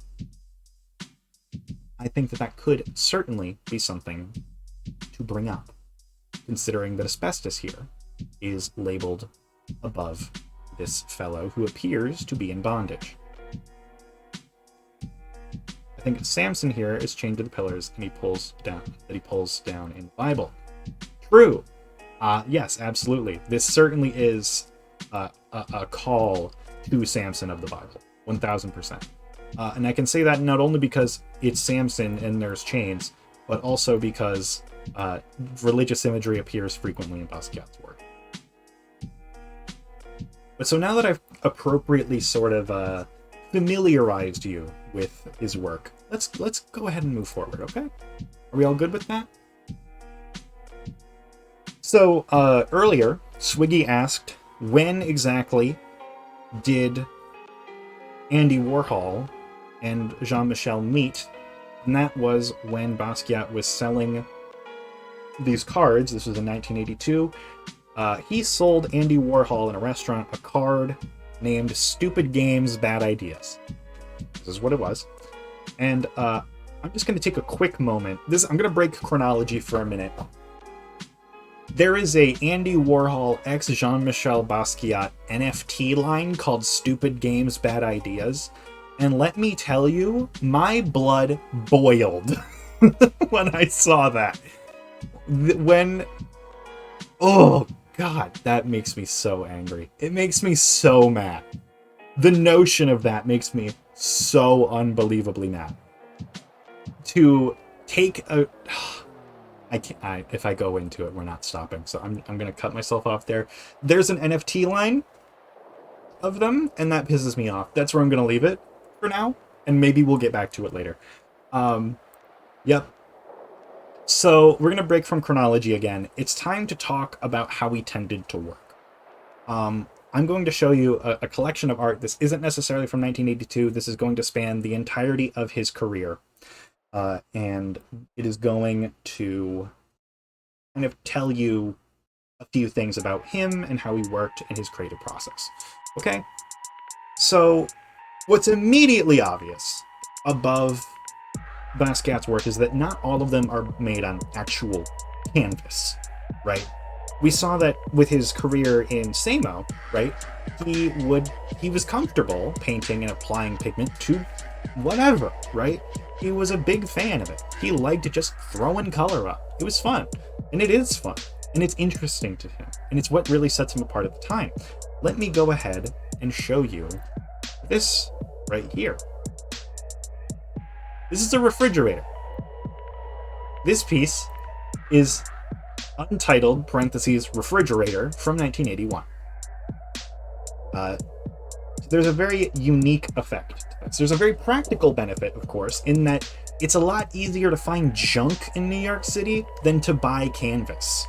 I think that could certainly be something to bring up, considering that asbestos here is labeled above this fellow who appears to be in bondage. I think Samson here is chained to the pillars and he pulls down in the Bible. True. Yes, absolutely. This certainly is a call to Samson of the Bible. 1000%. And I can say that not only because it's Samson and there's chains, but also because religious imagery appears frequently in Basquiat's work. But so now that I've appropriately sort of familiarized you with his work, let's go ahead and move forward, okay? Are we all good with that? So earlier, Swiggy asked, when exactly did Andy Warhol and Jean-Michel meet? And that was when Basquiat was selling these cards. This was in 1982. He sold Andy Warhol in a restaurant a card named Stupid Games, Bad Ideas. This is what it was. And I'm just going to take a quick moment. I'm going to break chronology for a minute. There is a Andy Warhol x Jean-Michel Basquiat NFT line called Stupid Games, Bad Ideas. And let me tell you, my blood boiled when I saw that. Oh God, that makes me so angry. It makes me so mad. The notion of that makes me so unbelievably mad. To take a... if I go into it, we're not stopping. So I'm going to cut myself off there. There's an NFT line of them, and that pisses me off. That's where I'm going to leave it for now, and maybe we'll get back to it later. Yep. So we're going to break from chronology again. It's time to talk about how he tended to work. I'm going to show you a collection of art. This isn't necessarily from 1982. This is going to span the entirety of his career. And it is going to kind of tell you a few things about him and how he worked and his creative process. Okay? So, what's immediately obvious above Basquiat's work is that not all of them are made on actual canvas, right? We saw that with his career in Samo, right? He was comfortable painting and applying pigment to whatever, right? He was a big fan of it. He liked just throwing color up. It was fun. And it is fun. And it's interesting to him. And it's what really sets him apart at the time. Let me go ahead and show you this right here. This is a refrigerator. This piece is untitled, parentheses, refrigerator from 1981. There's a very unique effect to this. There's a very practical benefit, of course, in that it's a lot easier to find junk in New York City than to buy canvas,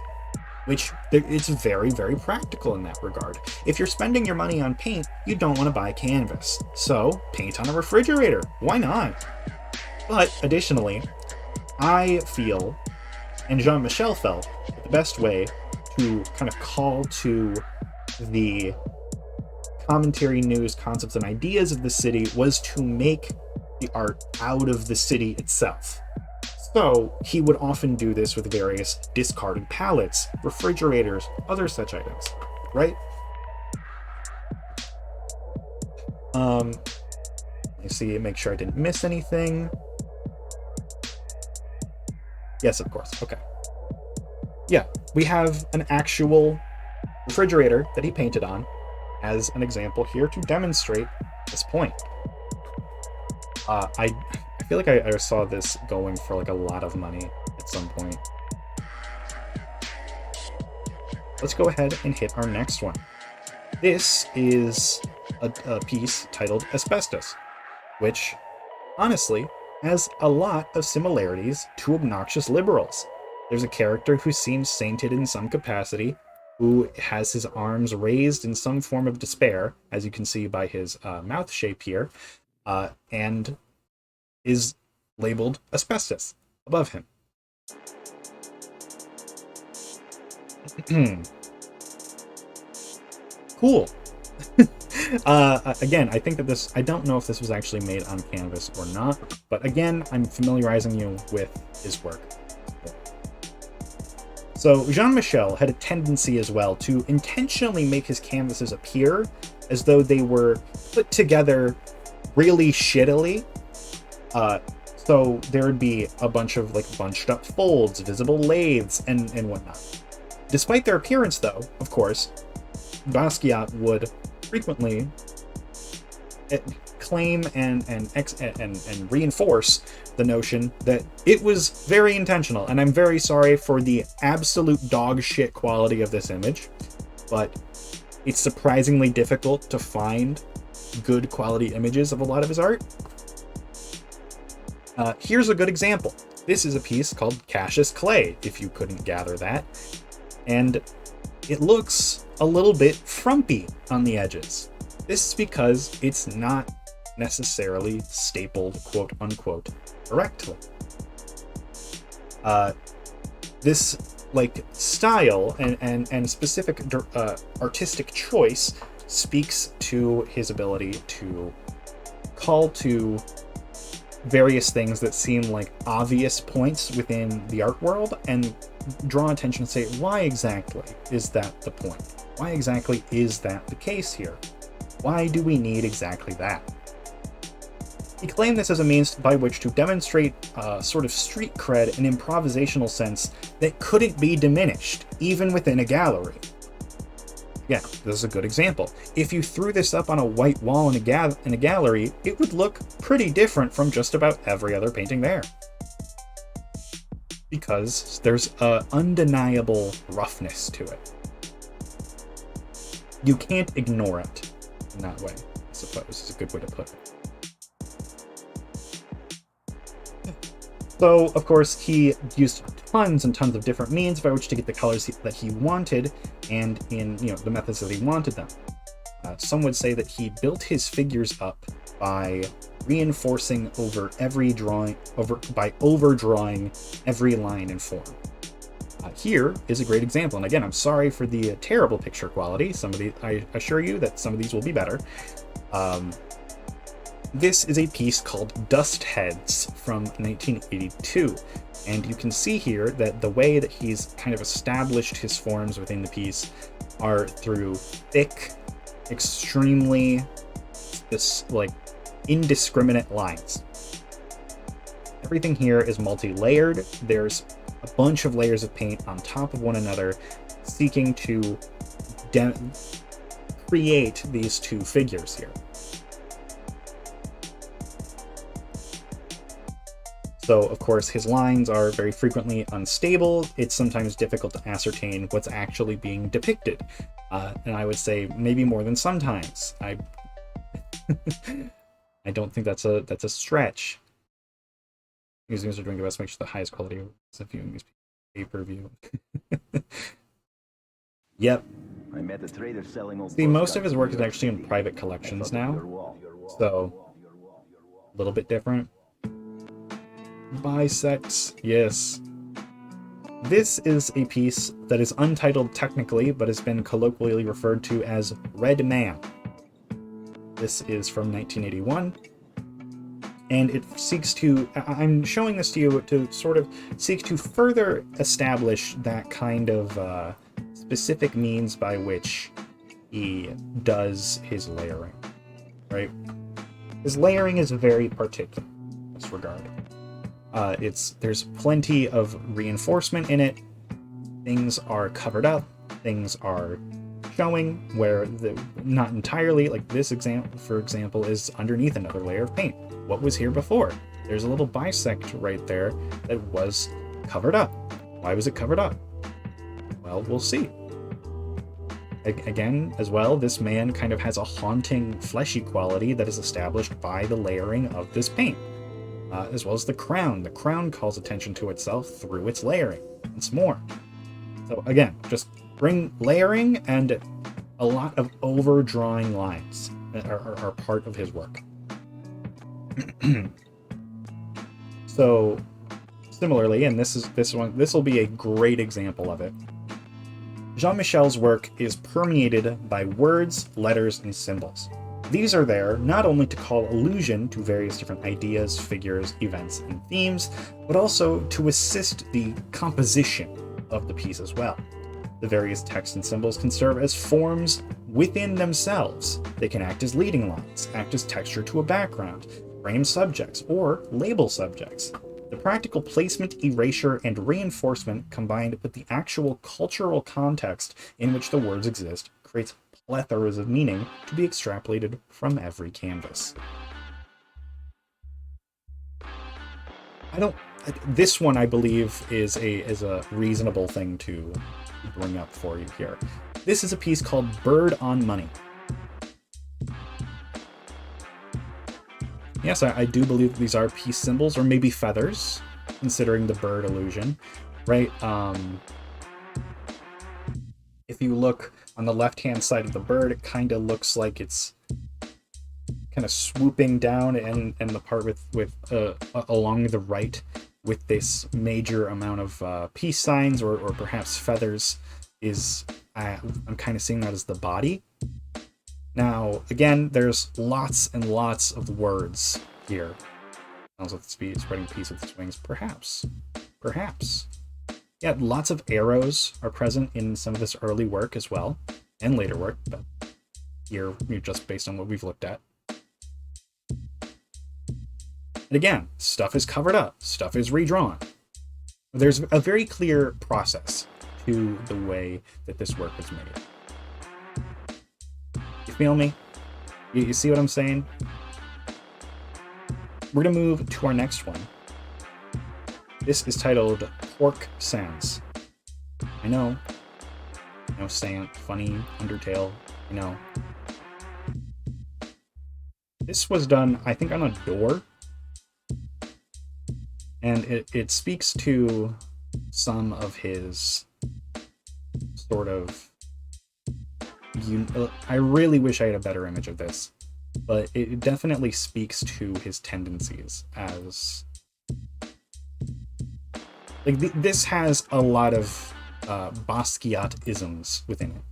which it's very, very practical in that regard. If you're spending your money on paint, you don't want to buy canvas. So paint on a refrigerator. Why not? But additionally, I feel, and Jean-Michel felt, that the best way to kind of call to the commentary, news, concepts, and ideas of the city was to make the art out of the city itself. So he would often do this with various discarded palettes, refrigerators, other such items, right? Let me see, make sure I didn't miss anything. Yes, of course, okay. Yeah, we have an actual refrigerator that he painted on as an example here to demonstrate this point. I feel like I saw this going for like a lot of money at some point. Let's go ahead and hit our next one. This is a piece titled Asbestos, which honestly has a lot of similarities to Obnoxious Liberals. There's a character who seems sainted in some capacity, who has his arms raised in some form of despair, as you can see by his mouth shape here, and is labeled Asbestos above him. Cool. Again, I think that this, I don't know if this was actually made on canvas or not, but again, I'm familiarizing you with his work. So Jean-Michel had a tendency as well to intentionally make his canvases appear as though they were put together really shittily. So there would be a bunch of like bunched up folds, visible lathes, and whatnot. Despite their appearance though, of course, Basquiat would frequently claim and reinforce the notion that it was very intentional. And I'm very sorry for the absolute dog shit quality of this image, but it's surprisingly difficult to find good quality images of a lot of his art. Here's a good example. This is a piece called Cassius Clay, if you couldn't gather that. And it looks a little bit frumpy on the edges. This is because it's not necessarily stapled, quote unquote, correctly. This like style and specific artistic choice speaks to his ability to call to various things that seem like obvious points within the art world and draw attention and say, why exactly is that the point? Why exactly is that the case here? Why do we need exactly that? He claimed this as a means by which to demonstrate sort of street cred and improvisational sense that couldn't be diminished, even within a gallery. Yeah, this is a good example. If you threw this up on a white wall in a gallery, it would look pretty different from just about every other painting there. Because there's an undeniable roughness to it. You can't ignore it in that way, I suppose, is a good way to put it. So, of course, he used tons and tons of different means by which to get the colors that he wanted, and in the methods that he wanted them. Some would say that he built his figures up by reinforcing over every drawing, by overdrawing every line and form. Here is a great example, and again, I'm sorry for the terrible picture quality. I assure you that some of these will be better. This is a piece called Dust Heads from 1982, and you can see here that the way that he's kind of established his forms within the piece are through thick, extremely indiscriminate lines. Everything here is multi-layered. There's a bunch of layers of paint on top of one another, seeking to create these two figures here. So, of course, his lines are very frequently unstable. It's sometimes difficult to ascertain what's actually being depicted. And I would say maybe more than sometimes. I don't think that's a stretch. Museums are doing their best to make sure the highest quality of viewing is pay-per-view. Yep. I met a trader selling old. See, most of his work is actually in private collections now. So, a little bit different. Bisects, yes. This is a piece that is untitled technically, but has been colloquially referred to as Red Man. This is from 1981, and it seeks to, I'm showing this to you to sort of seek to further establish that kind of specific means by which he does his layering, right? His layering is very particular in this regard. There's plenty of reinforcement in it. Things are covered up. Things are showing where not entirely, like this example, for example, is underneath another layer of paint. What was here before? There's a little bisect right there that was covered up. Why was it covered up? Well, we'll see. Again, as well, this man kind of has a haunting, fleshy quality that is established by the layering of this paint. As well as the crown. The crown calls attention to itself through its layering. Once more. So again, just bring layering and a lot of overdrawing lines are part of his work. So similarly, and this will be a great example of it. Jean-Michel's work is permeated by words, letters, and symbols. These are there not only to call allusion to various different ideas, figures, events, and themes, but also to assist the composition of the piece as well. The various texts and symbols can serve as forms within themselves. They can act as leading lines, act as texture to a background, frame subjects, or label subjects. The practical placement, erasure, and reinforcement combined with the actual cultural context in which the words exist creates plethoras of meaning to be extrapolated from every canvas. This one, I believe, is a reasonable thing to bring up for you here. This is a piece called Bird on Money. Yes, I do believe these are peace symbols, or maybe feathers, considering the bird illusion, right? If you look on the left-hand side of the bird, it kind of looks like it's kind of swooping down, and the part with along the right with this major amount of peace signs or perhaps feathers is, I'm kind of seeing that as the body. Now, again, there's lots and lots of words here. Sounds like the speed spreading peace with its wings. Perhaps. Yeah, lots of arrows are present in some of this early work as well, and later work, but here, just based on what we've looked at. And again, stuff is covered up, stuff is redrawn. There's a very clear process to the way that this work was made. You feel me? You see what I'm saying? We're going to move to our next one. This is titled Pork Sans. I know, saying funny, Undertale, This was done, I think, on a door. And it speaks to some of his sort of... I really wish I had a better image of this, but it definitely speaks to his tendencies as... this has a lot of Basquiat-isms within it,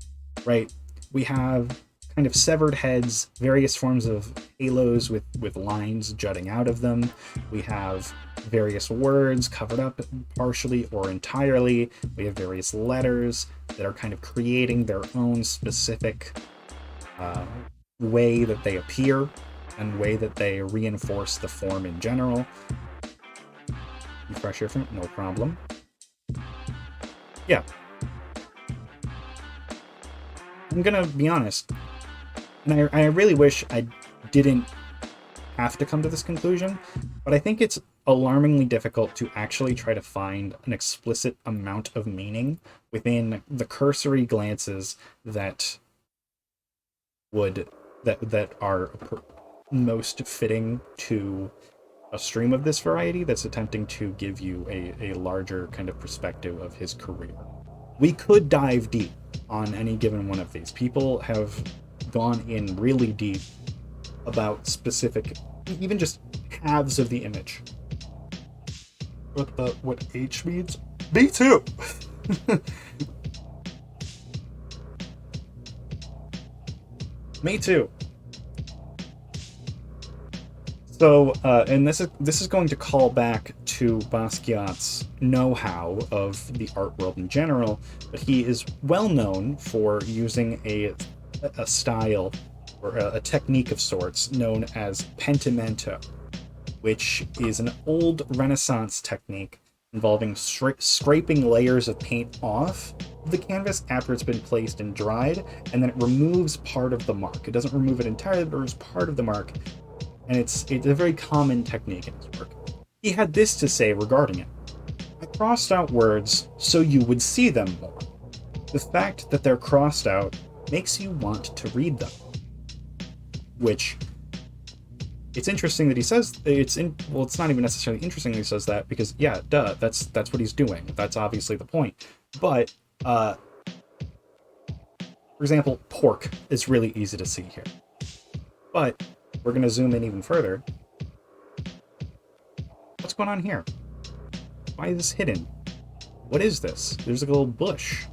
right? We have kind of severed heads, various forms of halos with lines jutting out of them. We have various words covered up partially or entirely. We have various letters that are kind of creating their own specific way that they appear and way that they reinforce the form in general. Fresh here from it, no problem. Yeah. I'm gonna be honest, and I really wish I didn't have to come to this conclusion, but I think it's alarmingly difficult to actually try to find an explicit amount of meaning within the cursory glances that are most fitting to a stream of this variety that's attempting to give you a larger kind of perspective of his career. We could dive deep on any given one of these. People have gone in really deep about specific, even just halves of the image. What H means? Me too! Me too. So, and this is going to call back to Basquiat's know-how of the art world in general, but he is well known for using a style or a technique of sorts known as pentimento, which is an old Renaissance technique involving scraping layers of paint off the canvas after it's been placed and dried, and then it removes part of the mark. It doesn't remove it entirely, but it removes part of the mark, and it's a very common technique in his work. He had this to say regarding it: I crossed out words so you would see them more. The fact that they're crossed out makes you want to read them. Which, it's interesting that he says, it's not even necessarily interesting that he says that, because, yeah, duh, that's what he's doing. That's obviously the point. But, for example, pork is really easy to see here. But we're going to zoom in even further. What's going on here? Why is this hidden? What is this? There's like a little bush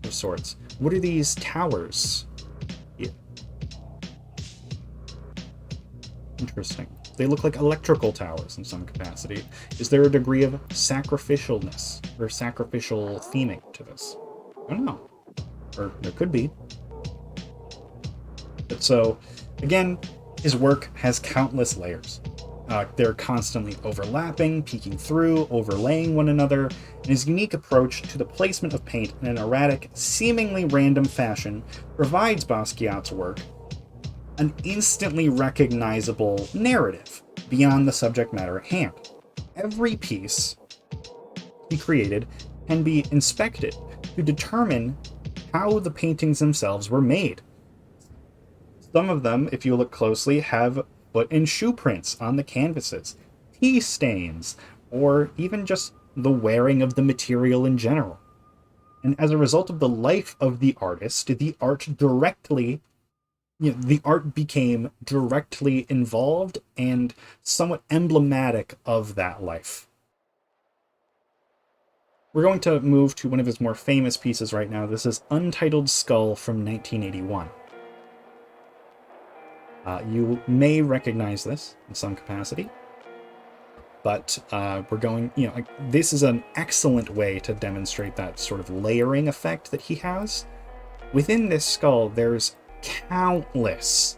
of sorts. What are these towers here? Interesting. They look like electrical towers in some capacity. Is there a degree of sacrificialness or sacrificial theming to this? I don't know. Or there could be. But so, again, his work has countless layers. They're constantly overlapping, peeking through, overlaying one another, and his unique approach to the placement of paint in an erratic, seemingly random fashion provides Basquiat's work an instantly recognizable narrative beyond the subject matter at hand. Every piece he created can be inspected to determine how the paintings themselves were made. Some of them, if you look closely, have foot and shoe prints on the canvases, tea stains, or even just the wearing of the material in general. And as a result of the life of the artist, the art became directly involved and somewhat emblematic of that life. We're going to move to one of his more famous pieces right now. This is Untitled Skull from 1981. You may recognize this in some capacity, but we're going, this is an excellent way to demonstrate that sort of layering effect that he has. Within this skull, there's countless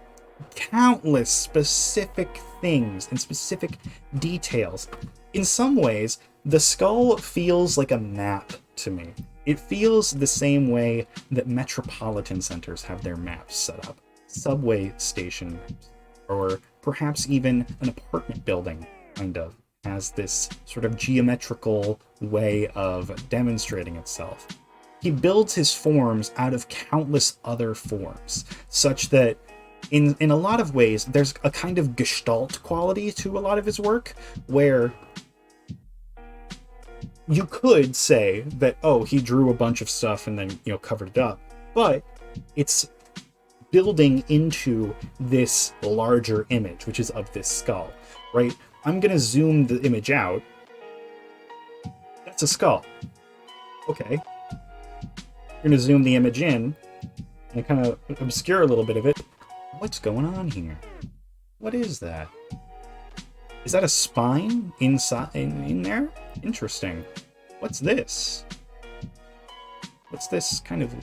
specific things and specific details. In some ways, the skull feels like a map to me. It feels the same way that metropolitan centers have their maps set up. Subway station maps, or perhaps even an apartment building kind of has this sort of geometrical way of demonstrating itself. He builds his forms out of countless other forms, such that in a lot of ways there's a kind of gestalt quality to a lot of his work, where you could say that, oh, he drew a bunch of stuff and then, covered it up, but it's building into this larger image, which is of this skull, right? I'm gonna zoom the image out. That's a skull. Okay. We're gonna zoom the image in and kind of obscure a little bit of it. What's going on here? What is that? Is that a spine inside in there? Interesting. What's this? What's this kind of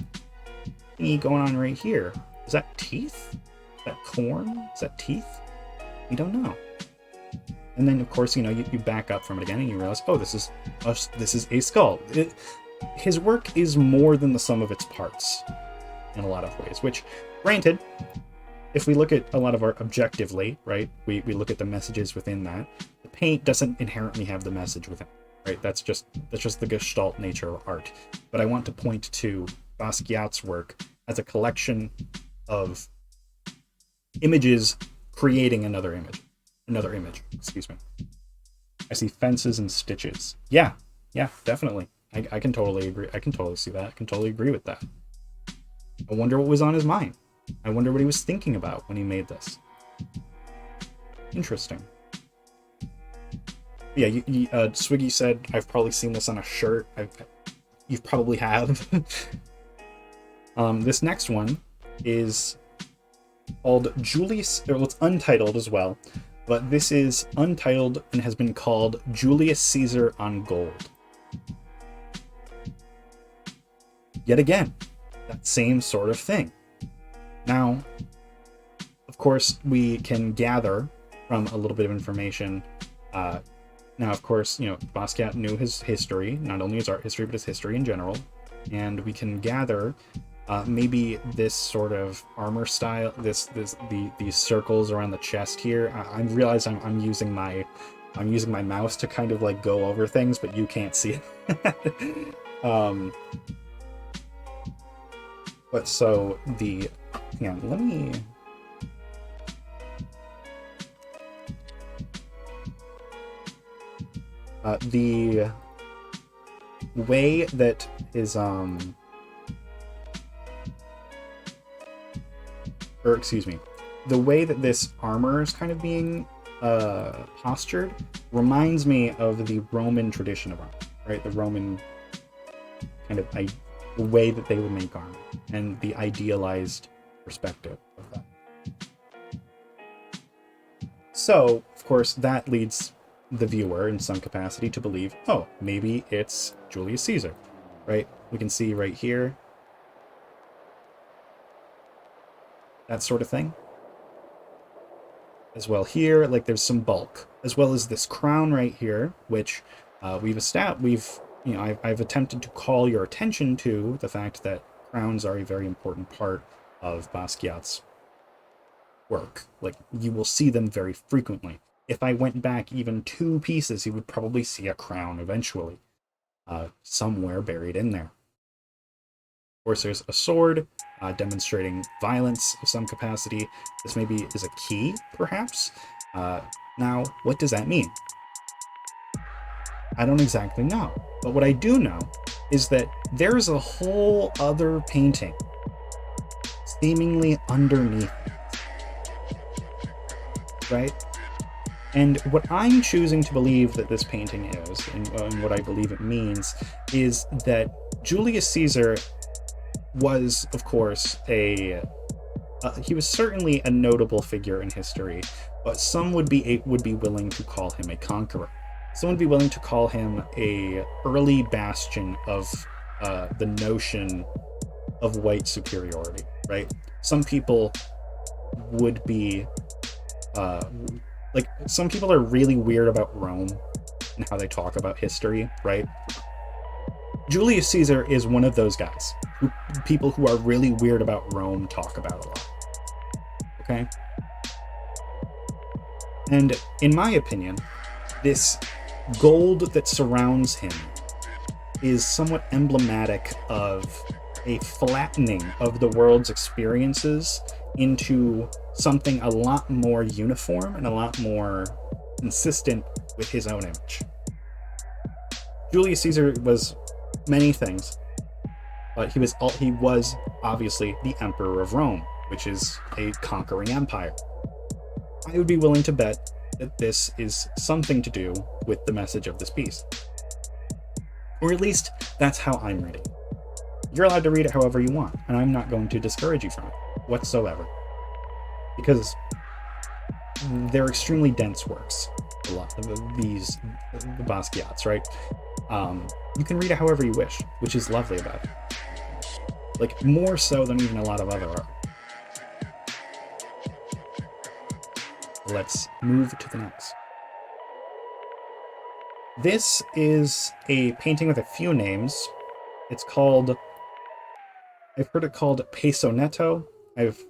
thingy going on right here? Is that teeth? Is that corn? Is that teeth? We don't know. And then, of course, you back up from it again and you realize, oh, this is a skull. His work is more than the sum of its parts in a lot of ways, which, granted, if we look at a lot of art objectively, right, we look at the messages within that, the paint doesn't inherently have the message within it, right? That's just the gestalt nature of art. But I want to point to Basquiat's work as a collection of images creating another image, excuse me. I see fences and stitches. Yeah, definitely. I can totally agree. I can totally see that. I can totally agree with that. I wonder what was on his mind. I wonder what he was thinking about when he made this. Interesting. Yeah, Swiggy said, I've probably seen this on a shirt. You probably have. This next one is called Julius, well, it's untitled as well, but this is untitled and has been called Julius Caesar on Gold. Yet again, that same sort of thing. Now, of course, we can gather from a little bit of information. Now, of course, Basquiat knew his history, not only his art history, but his history in general. And we can gather maybe this sort of armor style, these circles around the chest here. I realize I'm using my mouse to kind of like go over things, but you can't see it. But so let me. The way that his the way that this armor is kind of being postured reminds me of the Roman tradition of armor, right? The Roman kind of the way that they would make armor and the idealized perspective of that. So, of course, that leads the viewer in some capacity to believe, oh, maybe it's Julius Caesar, right? We can see right here, that sort of thing. as well here. Like there's some bulk, as well as this crown right here, which I've attempted to call your attention to the fact that crowns are a very important part of Basquiat's work. Like you will see them very frequently. If I went back even 2 pieces, you would probably see a crown eventually, somewhere buried in there. Of course, there's a sword, demonstrating violence of some capacity. This maybe is a key, perhaps. Now, what does that mean? I don't exactly know. But what I do know is that there's a whole other painting seemingly underneath, right? And what I'm choosing to believe that this painting is, and what I believe it means, is that Julius Caesar was, of course, he was certainly a notable figure in history, but some would be willing to call him a conqueror. Some would be willing to call him a early bastion of the notion of white superiority, right? Some people would be some people are really weird about Rome and how they talk about history, right? Julius Caesar is one of those guys. People who are really weird about Rome talk about a lot. Okay? And in my opinion, this gold that surrounds him is somewhat emblematic of a flattening of the world's experiences into something a lot more uniform and a lot more consistent with his own image. Julius Caesar was many things, but he was obviously the Emperor of Rome, which is a conquering empire. I would be willing to bet that this is something to do with the message of this piece. Or at least, that's how I'm reading. You're allowed to read it however you want, and I'm not going to discourage you from it whatsoever. Because they're extremely dense works, a lot of the Basquiats, right? You can read it however you wish, which is lovely about it. Like, more so than even a lot of other art. Let's move to the next. This is a painting with a few names. It's called, I've heard it called Peso Netto. I've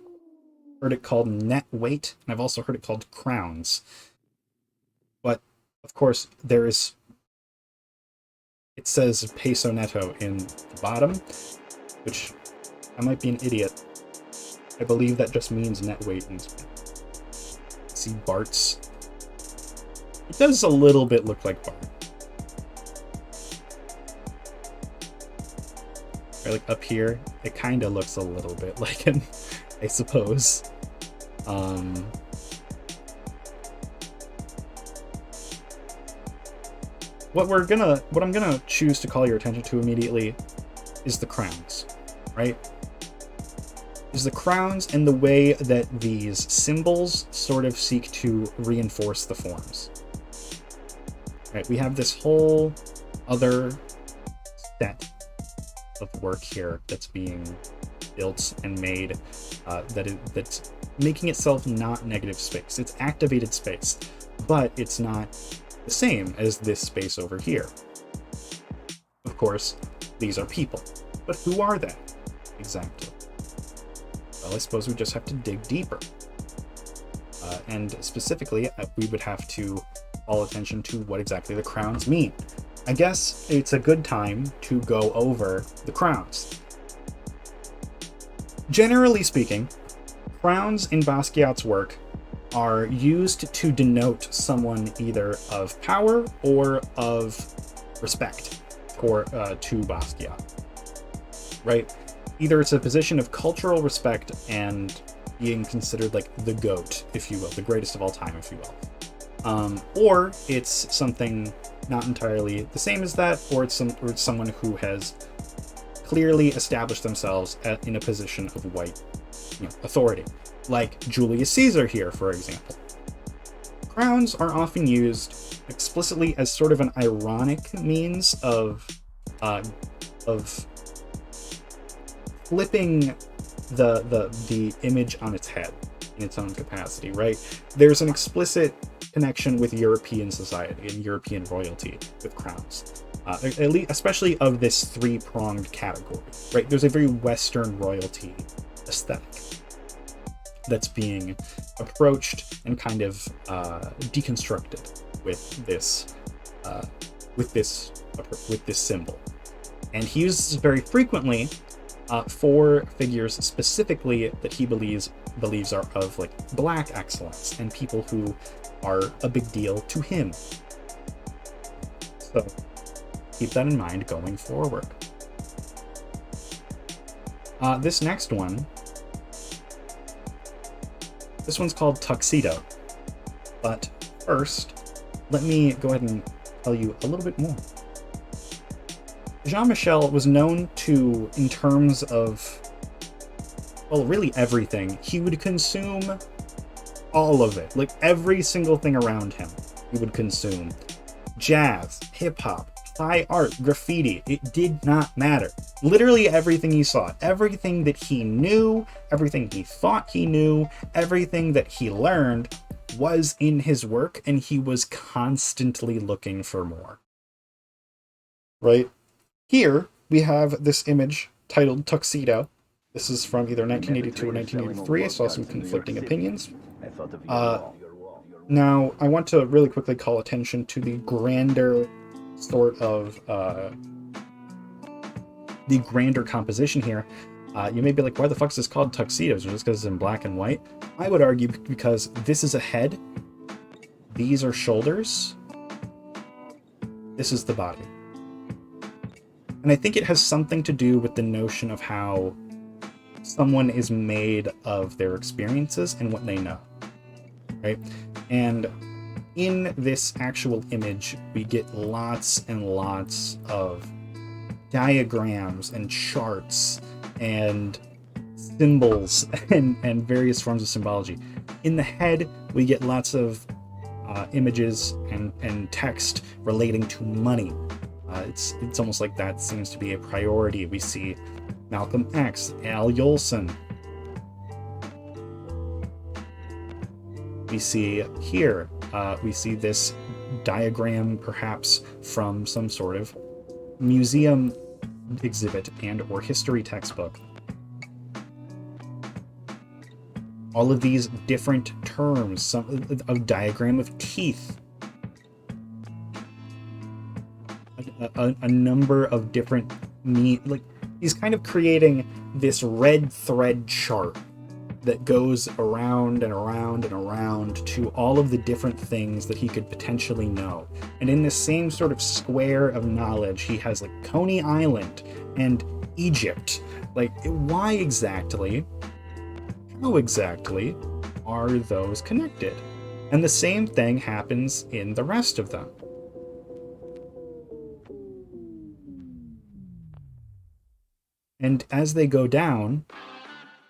heard it called Net Weight, and I've also heard it called Crowns. But, of course, it says Peso Netto in the bottom, which I might be an idiot. I believe that just means net weight in Spanish. See Bart's. It does a little bit look like Bart. Or like up here, it kind of looks a little bit like him, I suppose. What I'm gonna choose to call your attention to immediately is the crowns, right? Is the crowns and the way that these symbols sort of seek to reinforce the forms. Right, we have this whole other set of work here that's being built and made that's making itself not negative space. It's activated space, but it's not the same as this space over here. Of course, these are people, but who are they exactly? Well, I suppose we just have to dig deeper. And specifically, we would have to call attention to what exactly the crowns mean. I guess it's a good time to go over the crowns. Generally speaking, crowns in Basquiat's work are used to denote someone either of power or of respect to Basquiat, right? Either it's a position of cultural respect and being considered like the GOAT, if you will, the greatest of all time, if you will. Or it's something not entirely the same as that, or it's someone who has clearly established themselves in a position of white authority, like Julius Caesar here, for example. Crowns are often used explicitly as sort of an ironic means of flipping the image on its head, in its own capacity, right? There's an explicit connection with European society and European royalty with crowns, at least, especially of this three-pronged category, right? There's a very Western royalty aesthetic that's being approached and kind of deconstructed with this symbol, and he uses very frequently for figures specifically that he believes are of like black excellence and people who are a big deal to him. So keep that in mind going forward. This next one, this one's called Tuxedo, but first let me go ahead and tell you a little bit more. Jean-Michel was known to, in terms of, well, really everything. He would consume all of it, like every single thing around him he would consume. Jazz, hip-hop, high art, graffiti, it did not matter. Literally everything he saw, everything that he knew, everything he thought he knew, everything that he learned was in his work, and he was constantly looking for more. Right? Here, we have this image titled Tuxedo. This is from either 1982 or 1983. I saw some conflicting opinions. Now, I want to really quickly call attention to the grander sort of, the grander composition here. You may be like, why the fuck is this called Tuxedos? Just because it's in black and white? I would argue because this is a head, these are shoulders, this is the body. And I think it has something to do with the notion of how someone is made of their experiences and what they know, right? And in this actual image, we get lots and lots of diagrams and charts and symbols and various forms of symbology. In the head, we get lots of images and text relating to money. It's almost like that seems to be a priority. We see Malcolm X, Al Jolson. We see here, we see this diagram perhaps from some sort of museum exhibit and or history textbook. All of these different terms, a diagram of teeth, a number of different like he's kind of creating this red thread chart that goes around and around and around to all of the different things that he could potentially know. And in this same sort of square of knowledge, he has like Coney Island and Egypt. Like, why exactly, how exactly are those connected? And the same thing happens in the rest of them. And as they go down,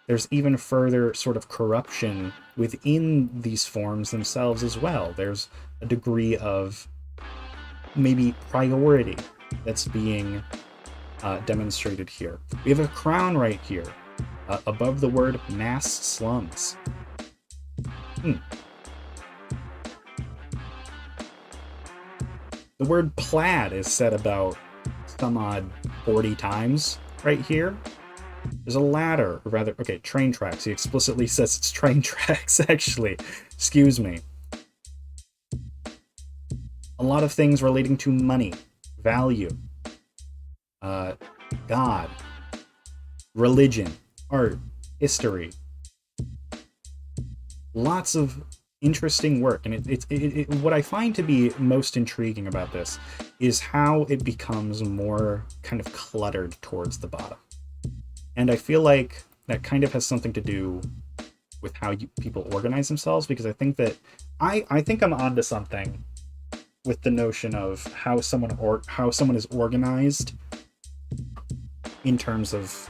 there's even further sort of corruption within these forms themselves as well. There's a degree of maybe priority that's being demonstrated here. We have a crown right here, above the word mass slums. The word plaid is said about some odd 40 times right here. There's a ladder, or rather, okay, train tracks. He explicitly says it's train tracks, actually. Excuse me. A lot of things relating to money, value, God, religion, art, history. Lots of interesting work, and what I find to be most intriguing about this is how it becomes more kind of cluttered towards the bottom. And I feel like that kind of has something to do with how people organize themselves, because I think that I think I'm onto something with the notion of how someone is organized in terms of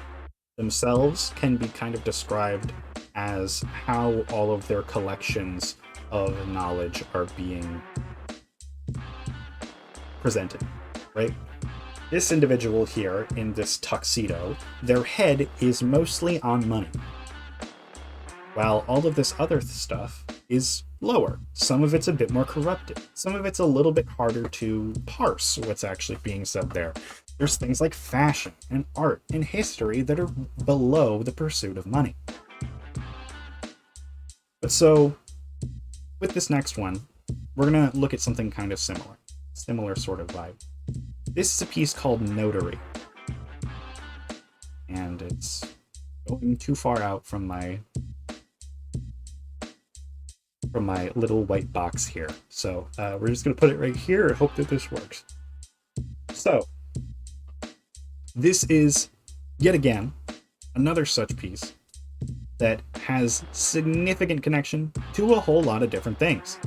themselves can be kind of described as how all of their collections of knowledge are being presented, right? This individual here in this tuxedo, their head is mostly on money. while all of this other stuff is lower. Some of it's a bit more corrupted. Some of it's a little bit harder to parse what's actually being said there. There's things like fashion and art and history that are below the pursuit of money. But so, with this next one, we're going to look at something kind of similar sort of vibe. This is a piece called Notary. And it's going too far out from my little white box here. So we're just going to put it right here and hope that this works. So this is, yet again, another such piece that has significant connection to a whole lot of different things.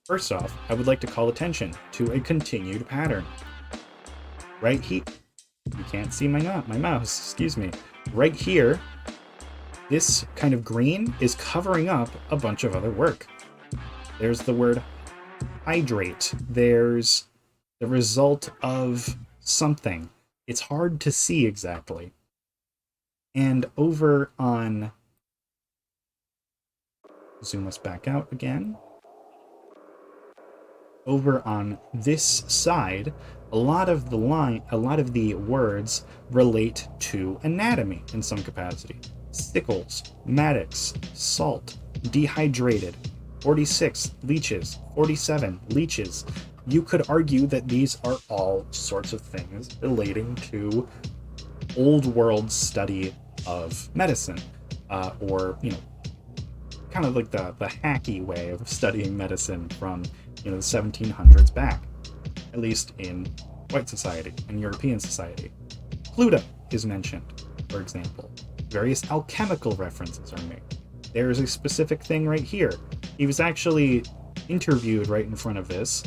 First off, I would like to call attention to a continued pattern. Right here, you can't see my mouse, excuse me. Right here, this kind of green is covering up a bunch of other work. There's the word hydrate. There's the result of something. It's hard to see exactly. And over on, zoom us back out again. Over on this side, a lot of the words relate to anatomy in some capacity. Sickles, mattocks, salt, dehydrated, 46 leeches, 47 leeches. You could argue that these are all sorts of things relating to old world study of medicine, or, you know, kind of like the hacky way of studying medicine from, you know, the 1700s back, at least in white society and European society. Pluto is mentioned, for example. Various alchemical references are made. There's a specific thing right here. He was actually interviewed right in front of this.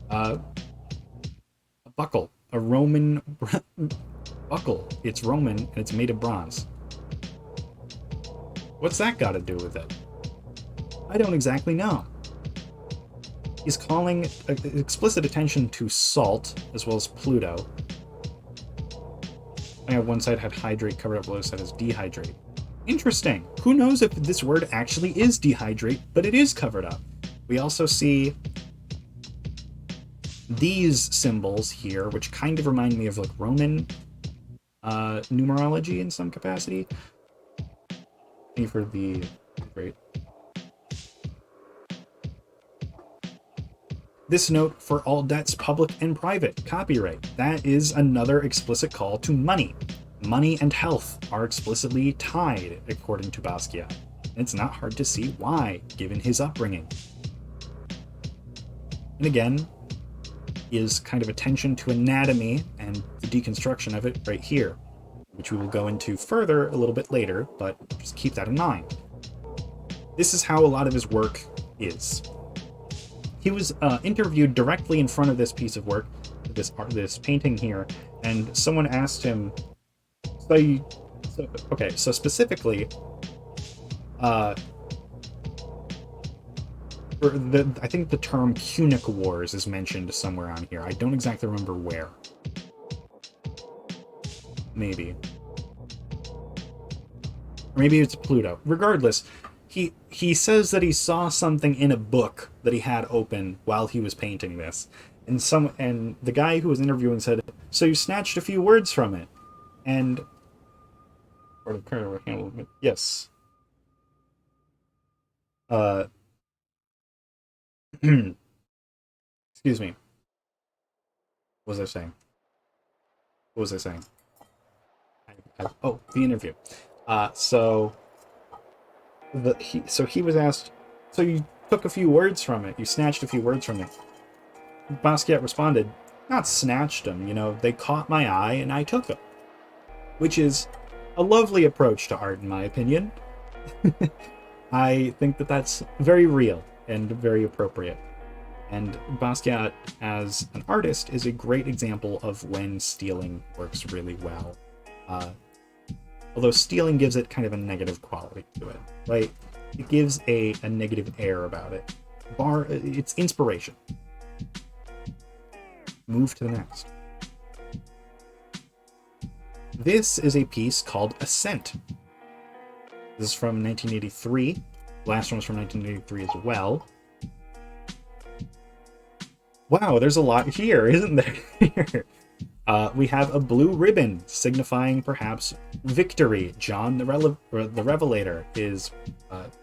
A buckle, a Roman buckle. It's Roman and it's made of bronze. What's that got to do with it? I don't exactly know. He's calling explicit attention to salt as well as Pluto. I have one side had hydrate covered up, the other side has dehydrate. Interesting. Who knows if this word actually is dehydrate, but it is covered up. We also see these symbols here, which kind of remind me of like Roman numerology in some capacity. For the great. This note for all debts, public and private, copyright. That is another explicit call to money. Money and health are explicitly tied, according to Basquiat. It's not hard to see why, given his upbringing. And again, is kind of attention to anatomy and the deconstruction of it right here, which we will go into further a little bit later, but just keep that in mind. This is how a lot of his work is. He was interviewed directly in front of this piece of work, this painting here, and someone asked him, so specifically, I think the term Punic Wars is mentioned somewhere on here. I don't exactly remember where. Maybe. Or maybe it's Pluto. Regardless, he says that he saw something in a book that he had open while he was painting this. And the guy who was interviewing said, "So you snatched a few words from it." And yes. Excuse me. What was I saying? The interview. So he was asked, "So you took a few words from it? You snatched a few words from it?" Basquiat responded, "Not snatched them, they caught my eye and I took them." Which is a lovely approach to art, in my opinion. I think that that's very real and very appropriate. And Basquiat, as an artist, is a great example of when stealing works really well. Although stealing gives it kind of a negative quality to it, right? It gives a negative air about it. It's inspiration. Move to the next. This is a piece called Ascent. This is from 1983 The last one was from 1983 as well. Wow, there's a lot here, isn't there? We have a blue ribbon signifying perhaps victory. John the Revelator is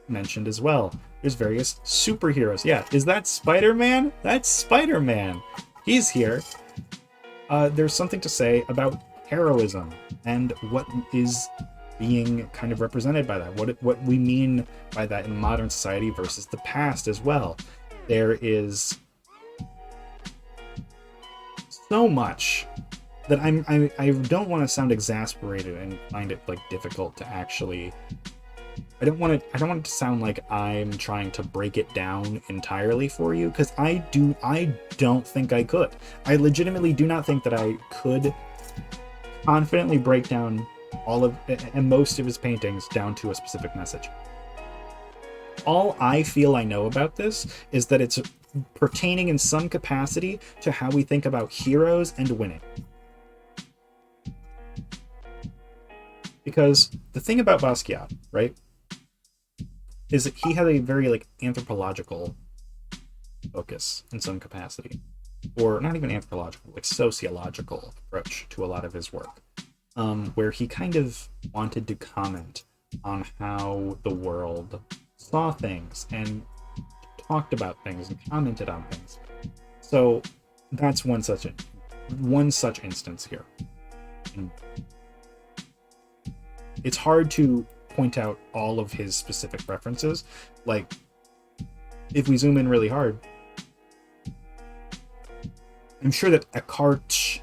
mentioned as well. There's various superheroes. Yeah, is that Spider-Man? That's Spider-Man. He's here. There's something to say about heroism and what is being kind of represented by that. What we mean by that in modern society versus the past as well. There is so much that I don't want to sound exasperated and find it like difficult to actually. I don't want it to sound like I'm trying to break it down entirely for you, because I don't think I could. I legitimately do not think that I could confidently break down all of and most of his paintings down to a specific message. All I feel I know about this is that it's pertaining in some capacity to how we think about heroes and winning. Because the thing about Basquiat, right, is that he had a very like anthropological focus in some capacity, or not even anthropological, like sociological approach to a lot of his work, where he kind of wanted to comment on how the world saw things and talked about things and commented on things. So that's one such instance here. And it's hard to point out all of his specific references. Like, if we zoom in really hard, I'm sure that Eckhart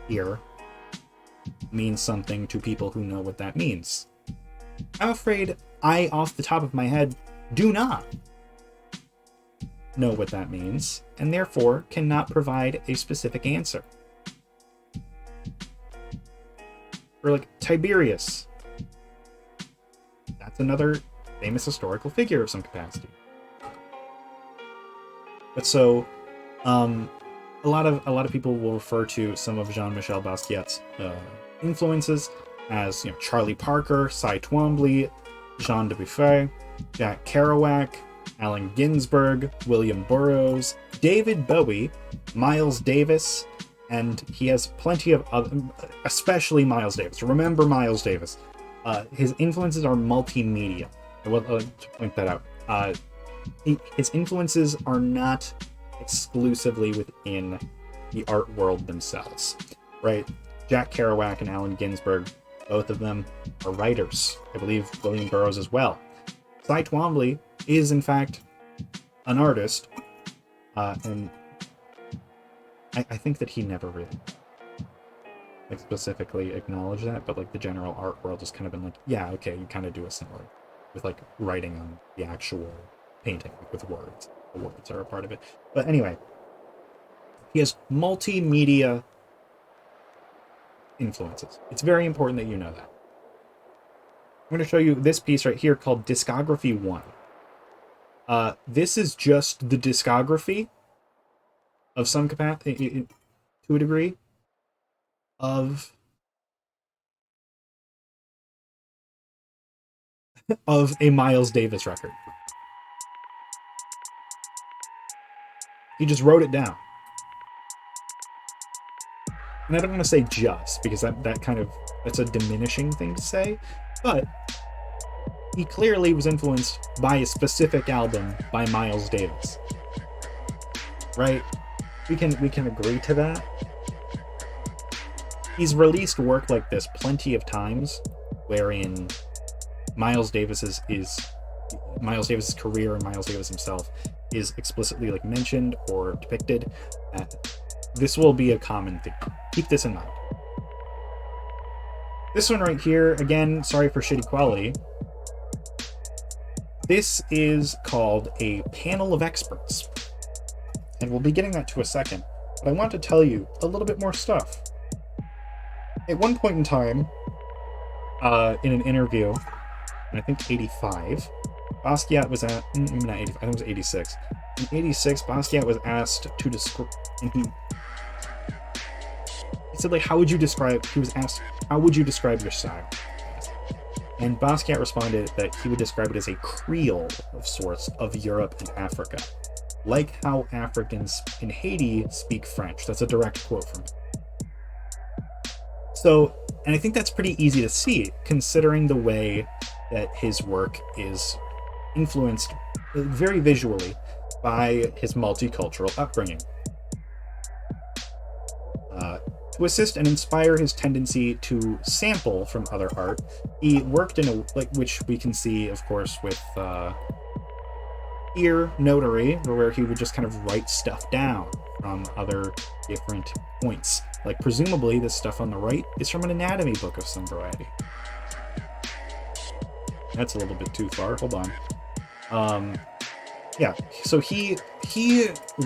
here means something to people who know what that means. I'm afraid I, off the top of my head, do not know what that means, and therefore cannot provide a specific answer. Or like Tiberius. That's another famous historical figure of some capacity. But so, a lot of people will refer to some of Jean-Michel Basquiat's influences as, you know, Charlie Parker, Cy Twombly, Jean Dubuffet, Jack Kerouac, Allen Ginsberg, William Burroughs, David Bowie, Miles Davis, and he has plenty of other, especially Miles Davis. Remember Miles Davis. His influences are multimedia. I want to point that out. His influences are not exclusively within the art world themselves, right? Jack Kerouac and Allen Ginsberg, both of them are writers. I believe William Burroughs as well. Cy Twombly is, in fact, an artist, and I think that he never really like specifically acknowledged that, but like the general art world has kind of been like, yeah, okay, you kind of do a similar with like writing on the actual painting, like with words. The words are a part of it. But anyway, he has multimedia influences. It's very important that you know that. I'm going to show you this piece right here called Discography 1. This is just the discography of some capacity, to a degree, of a Miles Davis record. He just wrote it down. And I don't want to say just, because that's a diminishing thing to say, but he clearly was influenced by a specific album by Miles Davis. Right? We can agree to that. He's released work like this plenty of times, wherein Miles Davis's career and Miles Davis himself is explicitly like mentioned or depicted. This will be a common theme. Keep this in mind. This one right here, again, sorry for shitty quality. This is called a panel of experts. And we'll be getting that to a second. But I want to tell you a little bit more stuff. At one point in time, in an interview, in I think 85, Basquiat was at, not 85, I think it was 86. In 86, Basquiat was asked to describe, and he said, like, he was asked, how would you describe your style? And Basquiat responded that he would describe it as a creole of sorts of Europe and Africa, like how Africans in Haiti speak French. That's a direct quote from him. So, and I think that's pretty easy to see, considering the way that his work is influenced very visually by his multicultural upbringing. To assist and inspire his tendency to sample from other art, he worked in a, which we can see, of course, with ear notary, where he would just kind of write stuff down from other different points. Like, presumably, this stuff on the right is from an anatomy book of some variety. That's a little bit too far. Hold on. Yeah, so he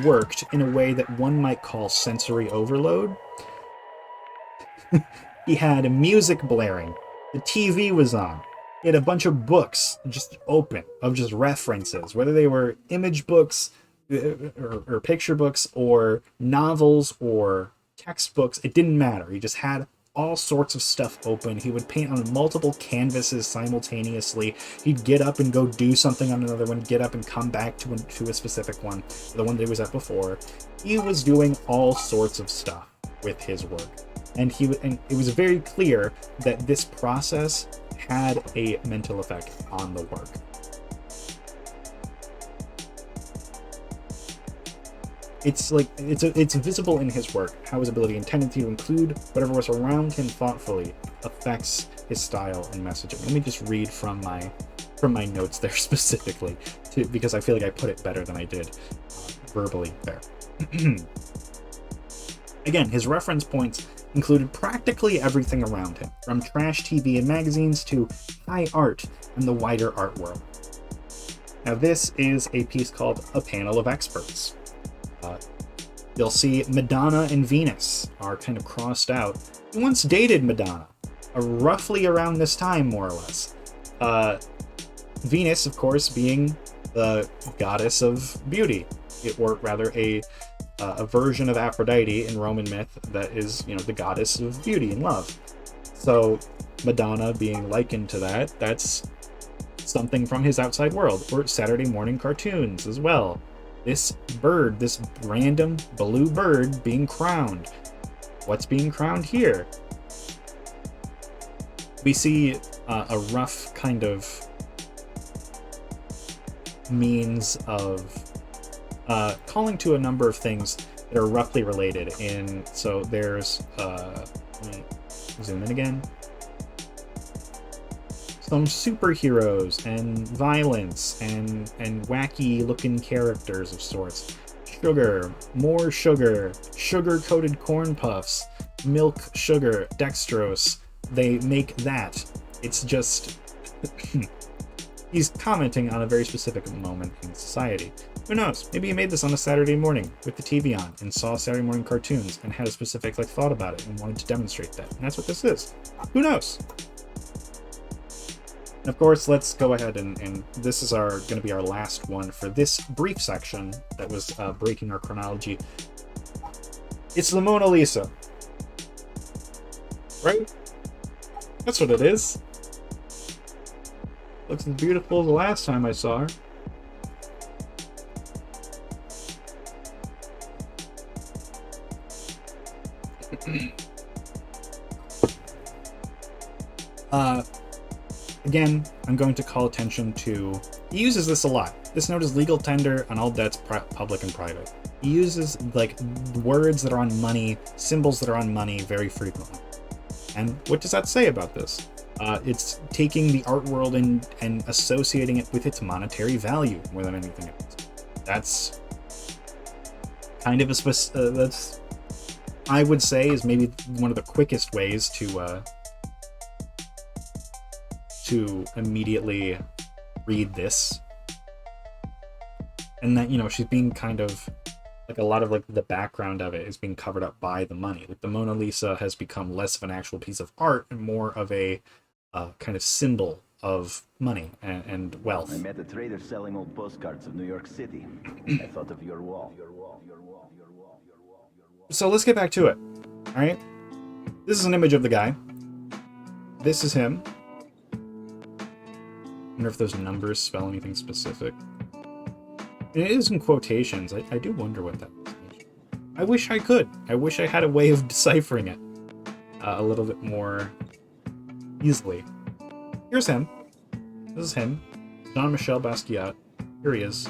worked in a way that one might call sensory overload. He had music blaring. The TV was on. He had a bunch of books just open of just references, whether they were image books or picture books or novels or textbooks. It didn't matter. He just had all sorts of stuff open. He would paint on multiple canvases simultaneously. He'd get up and go do something on another one, get up and come back to a specific one, the one that he was at before. He was doing all sorts of stuff with his work. And it was very clear that this process had a mental effect on the work. It's visible in his work how his ability and tendency to include whatever was around him thoughtfully affects his style and messaging. Let me just read from my notes there specifically, because I feel like I put it better than I did verbally there. Again, his reference points included practically everything around him, from trash TV and magazines to high art and the wider art world. Now, this is a piece called A Panel of Experts. You'll see Madonna and Venus are kind of crossed out. He once dated Madonna, roughly around this time, more or less. Venus, of course, being the goddess of beauty, or rather a version of Aphrodite in Roman myth that is, the goddess of beauty and love. So Madonna being likened to that, that's something from his outside world, or Saturday morning cartoons as well. This bird, this random blue bird being crowned. What's being crowned here? We see a rough kind of means of calling to a number of things that are roughly related. So there's, let me zoom in again. Some superheroes and violence and wacky looking characters of sorts. Sugar, more sugar, sugar-coated corn puffs, milk, sugar, dextrose. They make that. It's just... He's commenting on a very specific moment in society. Who knows? Maybe he made this on a Saturday morning with the TV on and saw Saturday morning cartoons and had a specific thought about it and wanted to demonstrate that. And that's what this is. Who knows? And of course, let's go ahead and this is going to be our last one for this brief section that was breaking our chronology. It's the Mona Lisa. Right? That's what it is. Looks as beautiful as the last time I saw her. Again, I'm going to call attention to... He uses this a lot. This note is legal tender on all debts, public and private. He uses, words that are on money, symbols that are on money very frequently. And what does that say about this? It's taking the art world and associating it with its monetary value more than anything else. That's kind of that's, I would say, is maybe one of the quickest ways to immediately read this. And that, she's being kind of, a lot of, the background of it is being covered up by the money. The Mona Lisa has become less of an actual piece of art and more of a kind of symbol of money and wealth. I met a trader selling old postcards of New York City. I thought of your wall. So let's get back to it. All right. This is an image of the guy. This is him. wonder if those numbers spell anything specific. And it is in quotations. I do wonder what that is. I wish I could. I wish I had a way of deciphering it a little bit more easily. Here's him. This is him. Jean-Michel Basquiat. Here he is.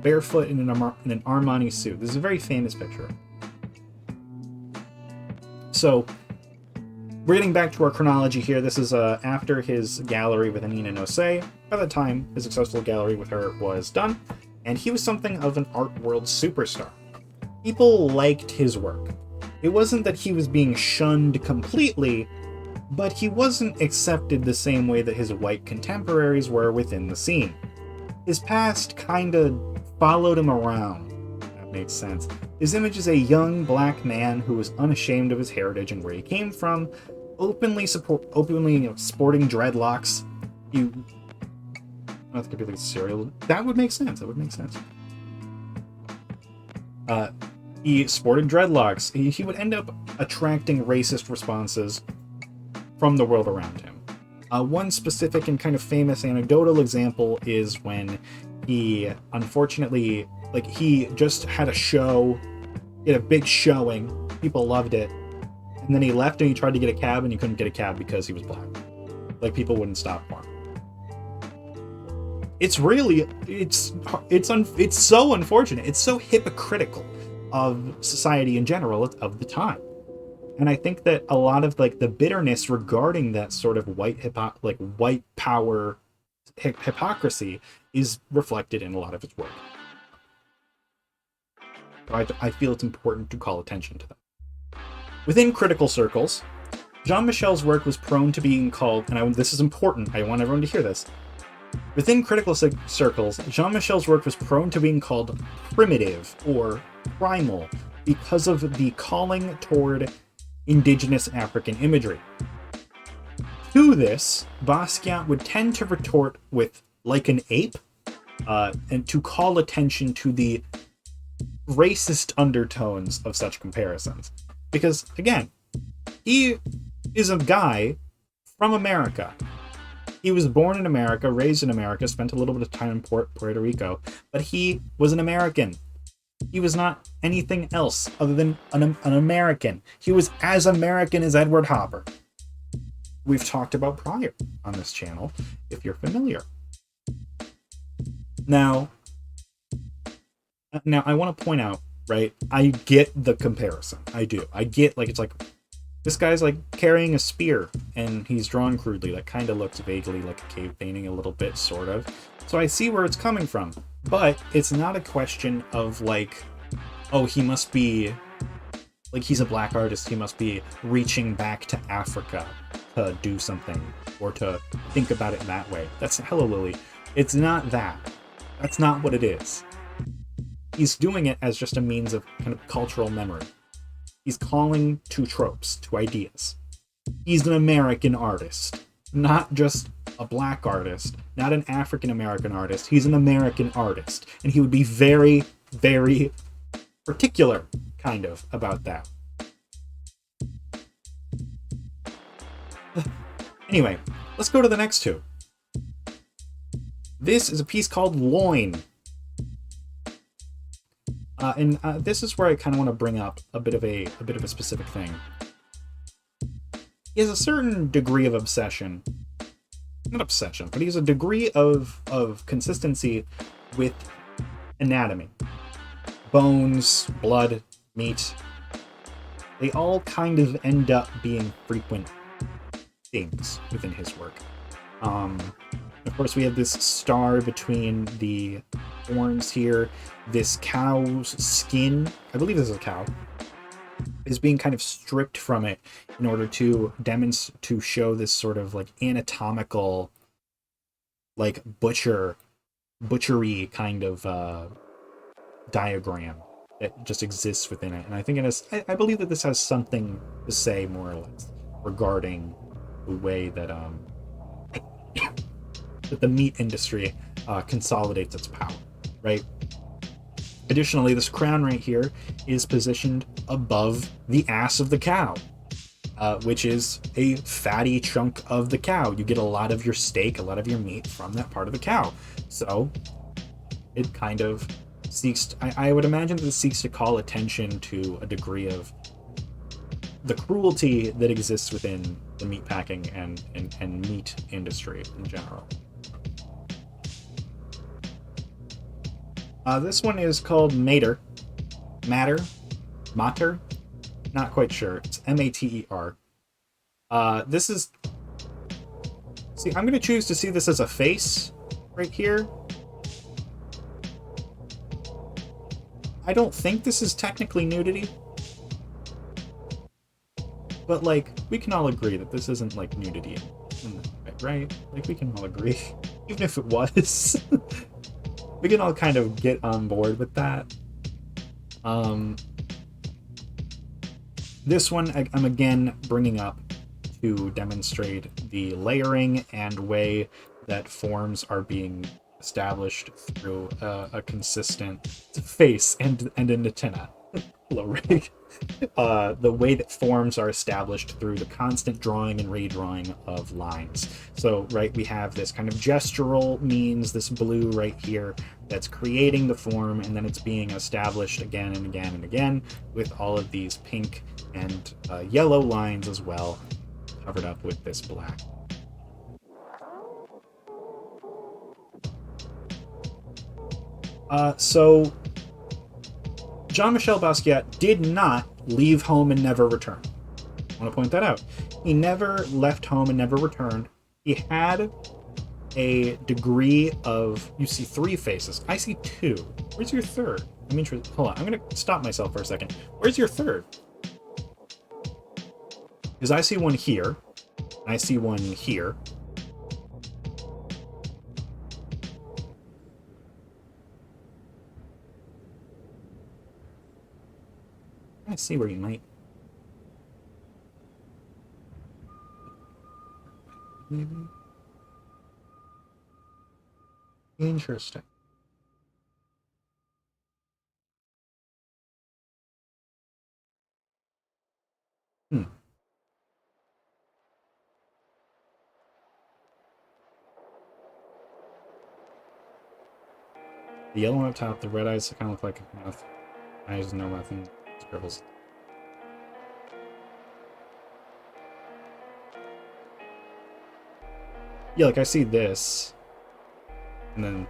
Barefoot in an Armani suit. This is a very famous picture. So, we're getting back to our chronology here. This is after his gallery with Anina Nosei. By the time his successful gallery with her was done, and he was something of an art world superstar. People liked his work. It wasn't that he was being shunned completely, but he wasn't accepted the same way that his white contemporaries were within the scene. His past kinda followed him around. That makes sense. His image is a young black man who was unashamed of his heritage and where he came from, openly sporting dreadlocks. Not to be like serial. That would make sense. He sported dreadlocks. He would end up attracting racist responses from the world around him. One specific and kind of famous anecdotal example is when he, unfortunately, he just had a show, he had a big showing, people loved it, and then he left and he tried to get a cab and he couldn't get a cab because he was black. People wouldn't stop for him. It's so unfortunate. It's so hypocritical of society in general of the time. And I think that a lot of the bitterness regarding that sort of white power hypocrisy is reflected in a lot of his work. I feel it's important to call attention to that. Within critical circles, Jean-Michel's work was prone to being called, and this is important, I want everyone to hear this. Within critical circles, Jean-Michel's work was prone to being called primitive or primal because of the calling toward indigenous African imagery. To this, Basquiat would tend to retort with like an ape, and to call attention to the racist undertones of such comparisons. Because, again, he is a guy from America. He was born in America, raised in America, spent a little bit of time in Puerto Rico, but he was an American. He was not anything else other than an American. He was as American as Edward Hopper. We've talked about prior on this channel, if you're familiar. Now I want to point out, right? I get the comparison. I do. I get, this guy's carrying a spear and he's drawn crudely. That kind of looks vaguely like a cave painting a little bit, sort of. So I see where it's coming from. But it's not a question of oh, he must be, he's a black artist. He must be reaching back to Africa to do something or to think about it that way. Hello, Lily. It's not that. That's not what it is. He's doing it as just a means of kind of cultural memory. He's calling to tropes, to ideas. He's an American artist, not just a black artist, not an African American artist. He's an American artist, and he would be very, very particular, kind of, about that. Anyway, let's go to the next two. This is a piece called Loin. And this is where I kind of want to bring up a bit of a specific thing. He has a certain degree of obsession. Not obsession, but he has a degree of consistency with anatomy. Bones, blood, meat. They all kind of end up being frequent things within his work. Of course, we have this star between the horns here. This cow's skin, I believe this is a cow, is being kind of stripped from it in order to show this sort of anatomical, butchery kind of diagram that just exists within it. And I think I believe that this has something to say, more or less, regarding the way that that the meat industry consolidates its power, right? Additionally, this crown right here is positioned above the ass of the cow. which is a fatty chunk of the cow. You get a lot of your steak, a lot of your meat from that part of the cow. So it kind of seeks, I would imagine that it seeks to call attention to a degree of the cruelty that exists within the meatpacking and meat industry in general. This one is called Mater. Mater? Not quite sure. It's Mater. This is... See, I'm going to choose to see this as a face right here. I don't think this is technically nudity. But, like, we can all agree that this isn't, like, nudity. Right? Like, we can all agree. Even if it was. We can all kind of get on board with that. This one I'm again bringing up to demonstrate the layering and way that forms are being established through a consistent face and an antenna. Hello, Ray. The way that forms are established through the constant drawing and redrawing of lines. So, right, we have this kind of gestural means, this blue right here, that's creating the form, and then it's being established again and again and again with all of these pink and yellow lines as well, covered up with this black. So Jean-Michel Basquiat did not leave home and never return. I want to point that out. He never left home and never returned. He had a degree of... You see 3 faces. I see 2. Where's your third? I'm interested. Hold on. I'm going to stop myself for a second. Where's your third? Because I see one here. I see one here. I see where you might. Maybe. Interesting. The yellow one up top, the red eyes kind of look like mouth. Eyes, no mouth, and scribbles. Yeah, like I see this, and then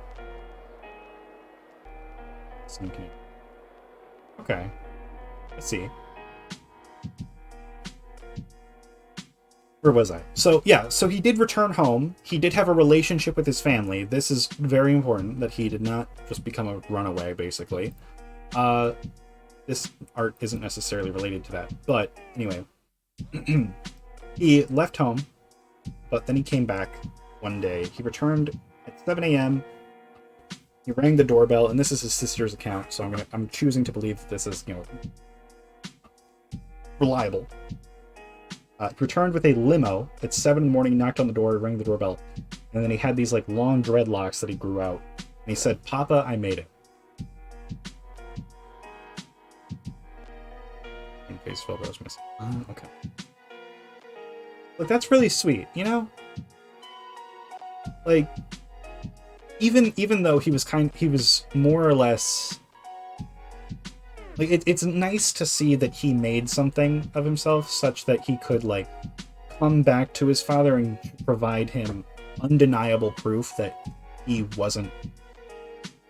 okay, let's see. Where was I? So yeah, so he did return home. He did have a relationship with his family. This is very important, that he did not just become a runaway, basically. This art isn't necessarily related to that, but anyway. He left home, but then he came back one day. He returned at 7 a.m. He rang the doorbell, and this is his sister's account, so I'm choosing to believe that this is, reliable. He returned with a limo at 7 in the morning, knocked on the door, rang the doorbell, and then he had these like long dreadlocks that he grew out. And he said, "Papa, I made it." And face Svoboda was missing. Okay. Look, that's really sweet, Like, even though he was more or less like, it's nice to see that he made something of himself such that he could, like, come back to his father and provide him undeniable proof that he wasn't,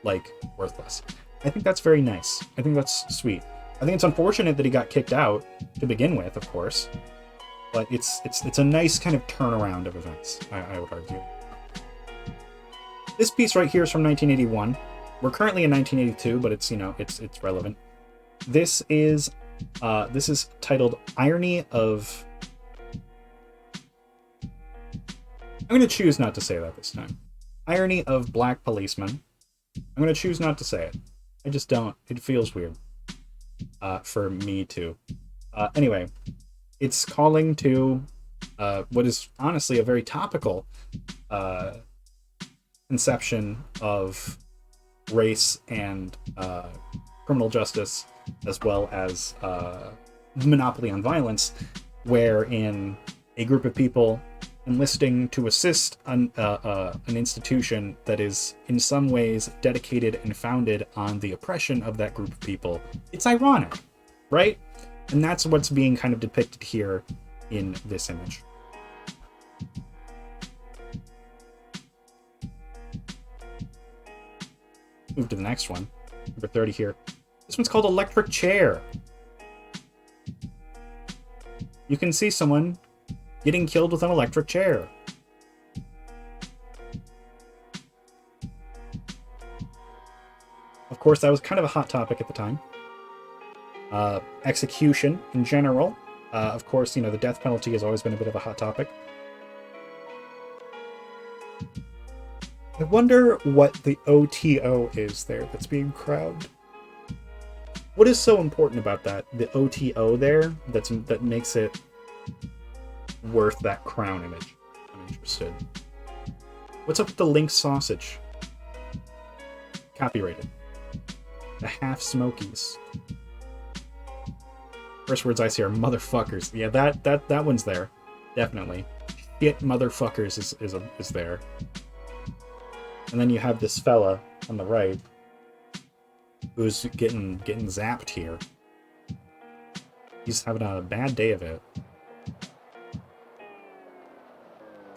like, worthless. I think that's very nice. I think that's sweet. I think it's unfortunate that he got kicked out to begin with, of course, but it's a nice kind of turnaround of events, I would argue. This piece right here is from 1981. We're currently in 1982, but it's relevant. This is titled Irony of... I'm going to choose not to say that this time. Irony of Black Policeman. I'm going to choose not to say it. I just don't. It feels weird for me to. Anyway, it's calling to what is honestly a very topical conception of race and criminal justice, as well as monopoly on violence, wherein a group of people enlisting to assist an institution that is in some ways dedicated and founded on the oppression of that group of people. It's ironic, right? And that's what's being kind of depicted here in this image. Move to the next one, number 30 here. This one's called Electric Chair. You can see someone getting killed with an electric chair. Of course, that was kind of a hot topic at the time. Execution in general. Of course, you know, the death penalty has always been a bit of a hot topic. I wonder what the OTO is there that's being crowned. What is so important about that? The OTO there that makes it worth that crown image. I'm interested. What's up with the Link sausage? Copyrighted. The Half Smokies. First words I see are motherfuckers. Yeah, that one's there. Definitely. Shit motherfuckers is there. And then you have this fella on the right who's getting zapped here. He's having a bad day of it. I'm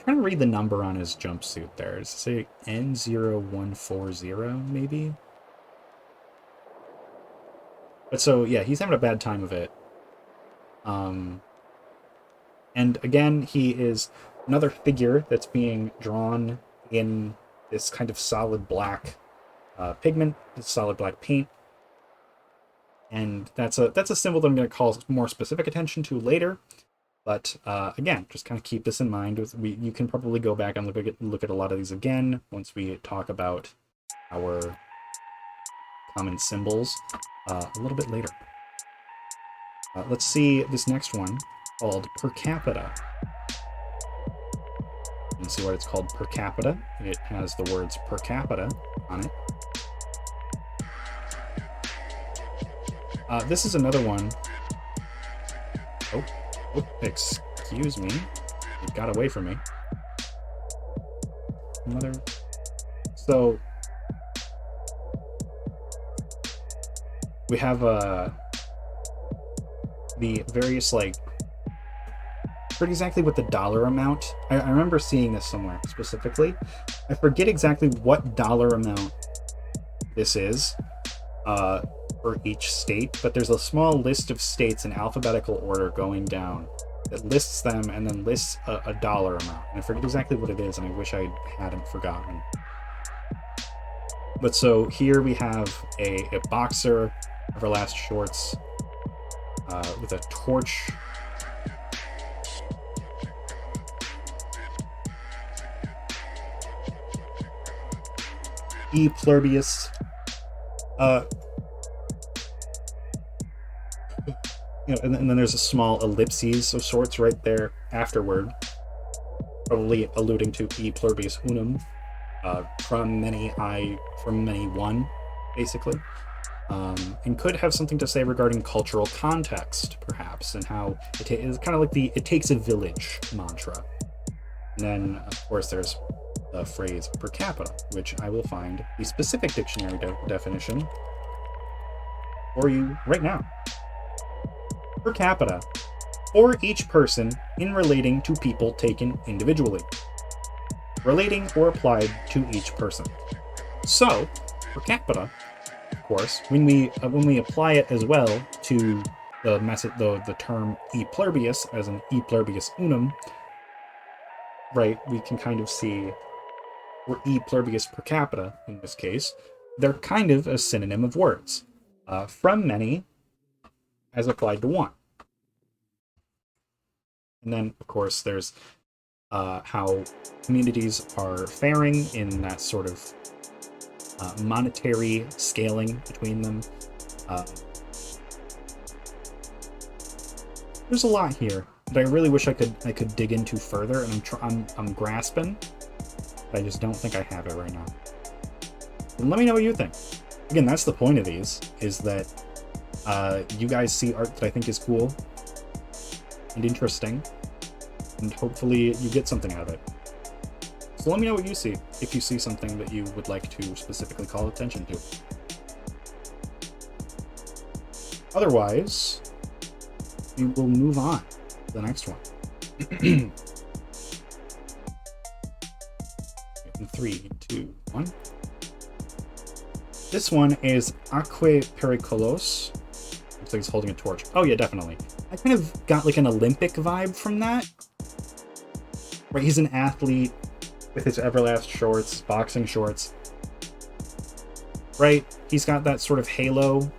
trying to read the number on his jumpsuit there. Does it say N0140 maybe? But so yeah, he's having a bad time of it. And again, he is another figure that's being drawn in this kind of solid black pigment, this solid black paint. And that's a symbol that I'm going to call more specific attention to later. But again, just kind of keep this in mind. You can probably go back and look at a lot of these again once we talk about our common symbols a little bit later. Let's see this next one called per capita. You can see what it's called, per capita. It has the words per capita on it. This is another one. Oh, excuse me. It got away from me. So we have the various, like, forget exactly what the dollar amount. I remember seeing this somewhere specifically. I forget exactly what dollar amount this is for each state, but there's a small list of states in alphabetical order going down that lists them and then lists a dollar amount. And I forget exactly what it is, and I wish I hadn't forgotten. But so here we have a boxer, Everlast shorts, with a torch. E pluribus. And then there's a small ellipses of sorts right there afterward, probably alluding to E pluribus unum, from many one, basically. And could have something to say regarding cultural context, perhaps, and how it is kind of like the "it takes a village" mantra. And then, of course, there's the phrase per capita, which I will find the specific dictionary definition for you right now. Per capita, or each person in relating to people taken individually, relating or applied to each person. So, per capita, of course, when we apply it as well to the term e pluribus as an e pluribus unum, right? We can kind of see, or e pluribus per capita in this case, they're kind of a synonym of words. From many as applied to one. And then, of course, there's how communities are faring in that sort of monetary scaling between them. There's a lot here that I really wish I could dig into further, and I'm grasping, but I just don't think I have it right now. And let me know what you think. Again, that's the point of these, is that you guys see art that I think is cool, and interesting, and hopefully you get something out of it. So let me know what you see, if you see something that you would like to specifically call attention to. Otherwise, we will move on to the next one. In 3, 2, 1. This one is Aquae Pericolos. Looks like he's holding a torch. Oh yeah, definitely. I kind of got like an Olympic vibe from that. Right, he's an athlete with his Everlast shorts, boxing shorts. Right, he's got that sort of halo.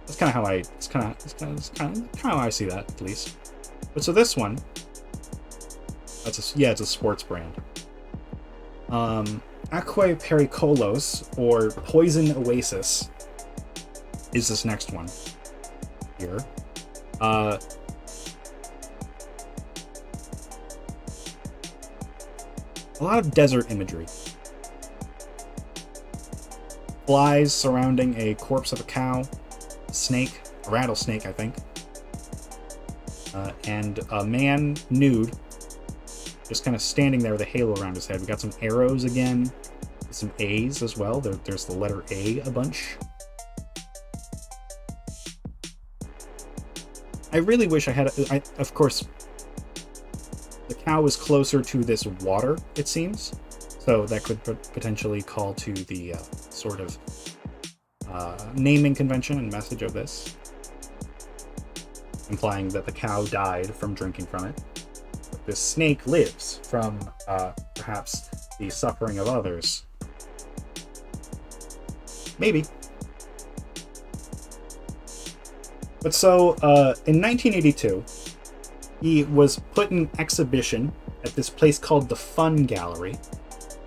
That's kind of how it's kind of how I see that, at least. But so this one, it's a sports brand. Aquae Pericolos, or Poison Oasis, is this next one here. A lot of desert imagery. Flies surrounding a corpse of a cow, a snake, a rattlesnake, I think, and a man nude, just kind of standing there with a halo around his head. We got some arrows again, some A's as well. There's the letter A a bunch. I really wish I had, of course, the cow is closer to this water, it seems. So that could potentially call to the sort of naming convention and message of this, implying that the cow died from drinking from it. But this snake lives from perhaps the suffering of others. Maybe. But so, in 1982, he was put in exhibition at this place called the Fun Gallery,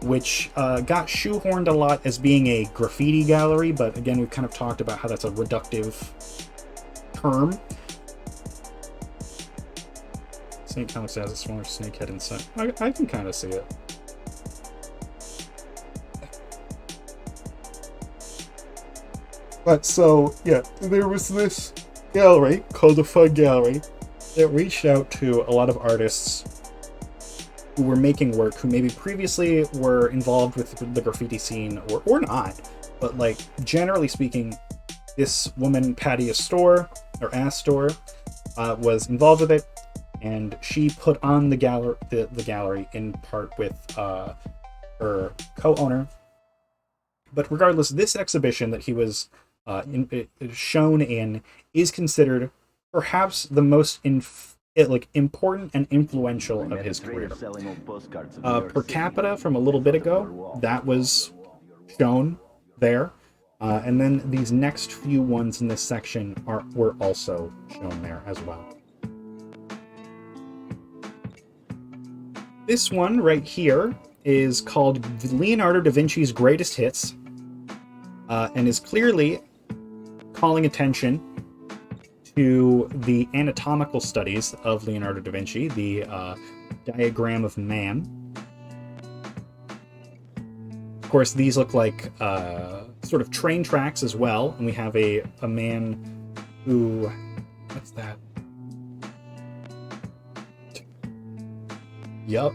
which got shoehorned a lot as being a graffiti gallery, but again, we've kind of talked about how that's a reductive term. St. Thomas has a smaller snake head inside. I can kind of see it. But so, yeah, there was this gallery called the Fun Gallery that reached out to a lot of artists who were making work, who maybe previously were involved with the graffiti scene or not, but like generally speaking, this woman Patty Astor was involved with it, and she put on the gallery in part with her co-owner. But regardless, this exhibition that he was shown in is considered perhaps the most important and influential of his career. Per capita, from a little bit ago, that was shown there, and then these next few ones in this section were also shown there as well. This one right here is called Leonardo da Vinci's Greatest Hits, and is clearly calling attention to the anatomical studies of Leonardo da Vinci, the diagram of man. Of course, these look like sort of train tracks as well, and we have a man who... What's that? Yup.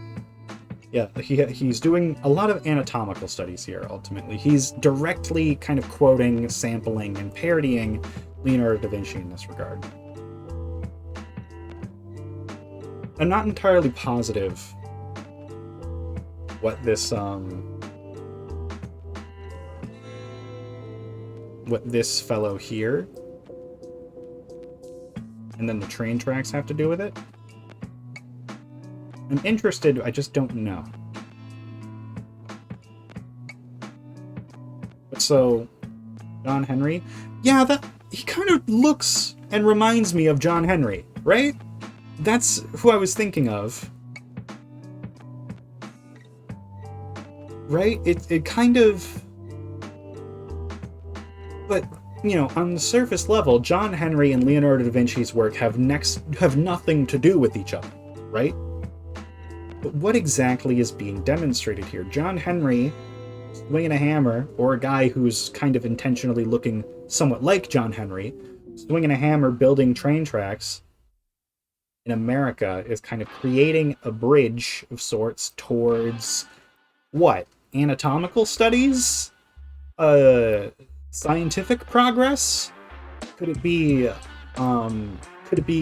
Yeah, he's doing a lot of anatomical studies here, ultimately. He's directly kind of quoting, sampling, and parodying Leonardo da Vinci in this regard. I'm not entirely positive what this fellow here and then the train tracks have to do with it. I'm interested, I just don't know. But so, John Henry, yeah, he kind of looks and reminds me of John Henry, right? That's who I was thinking of. Right? It kind of... But, you know, on the surface level, John Henry and Leonardo da Vinci's work have nothing to do with each other, right? But what exactly is being demonstrated here? John Henry swinging a hammer, or a guy who's kind of intentionally looking somewhat like John Henry, swinging a hammer, building train tracks in America, is kind of creating a bridge of sorts towards what? Anatomical studies? Scientific progress? Could it be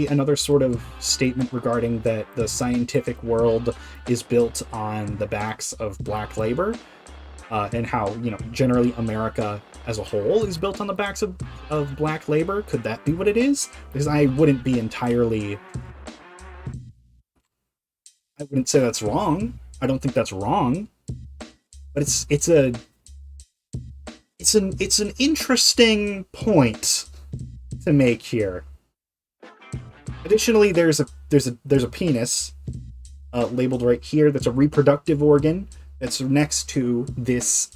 another sort of statement regarding that the scientific world is built on the backs of black labor, and how, generally America as a whole is built on the backs of black labor? Could that be what it is? Because I wouldn't say that's wrong. I don't think that's wrong, but it's an interesting point to make here. Additionally, there's a penis labeled right here. That's a reproductive organ that's next to these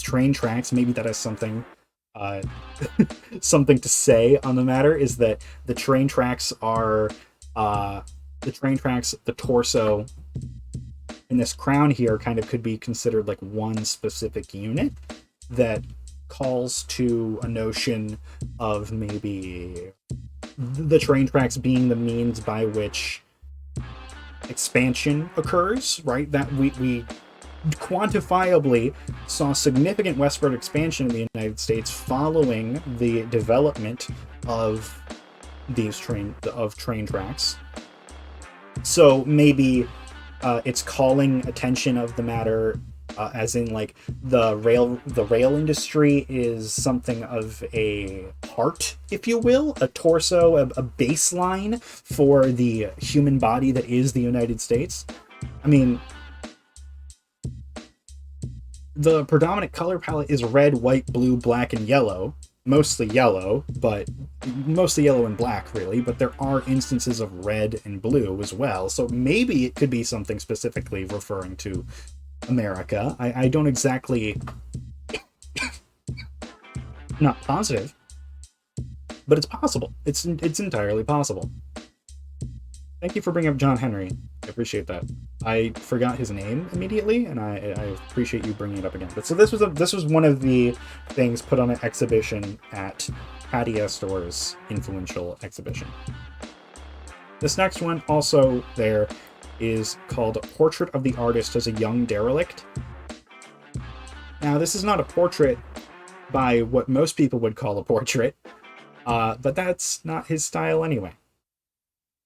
train tracks. Maybe that has something something to say on the matter. Is that the train tracks are the torso, and this crown here kind of could be considered like one specific unit that calls to a notion of maybe the train tracks being the means by which expansion occurs, right? That we quantifiably saw significant westward expansion in the United States following the development of these train tracks. So maybe it's calling attention of the matter, as in like the rail industry is something of a heart, if you will, a torso, a baseline for the human body that is the United States. I mean, the predominant color palette is red, white, blue, black, and yellow. Mostly yellow and black, really, but there are instances of red and blue as well. So maybe it could be something specifically referring to America. I don't exactly... not positive, but it's possible. It's entirely possible. Thank you for bringing up John Henry. I appreciate that. I forgot his name immediately, and I appreciate you bringing it up again. But so this was one of the things put on an exhibition at Patty Estor's influential exhibition. This next one, also there, is called Portrait of the Artist as a Young Derelict. Now, this is not a portrait by what most people would call a portrait, but that's not his style anyway.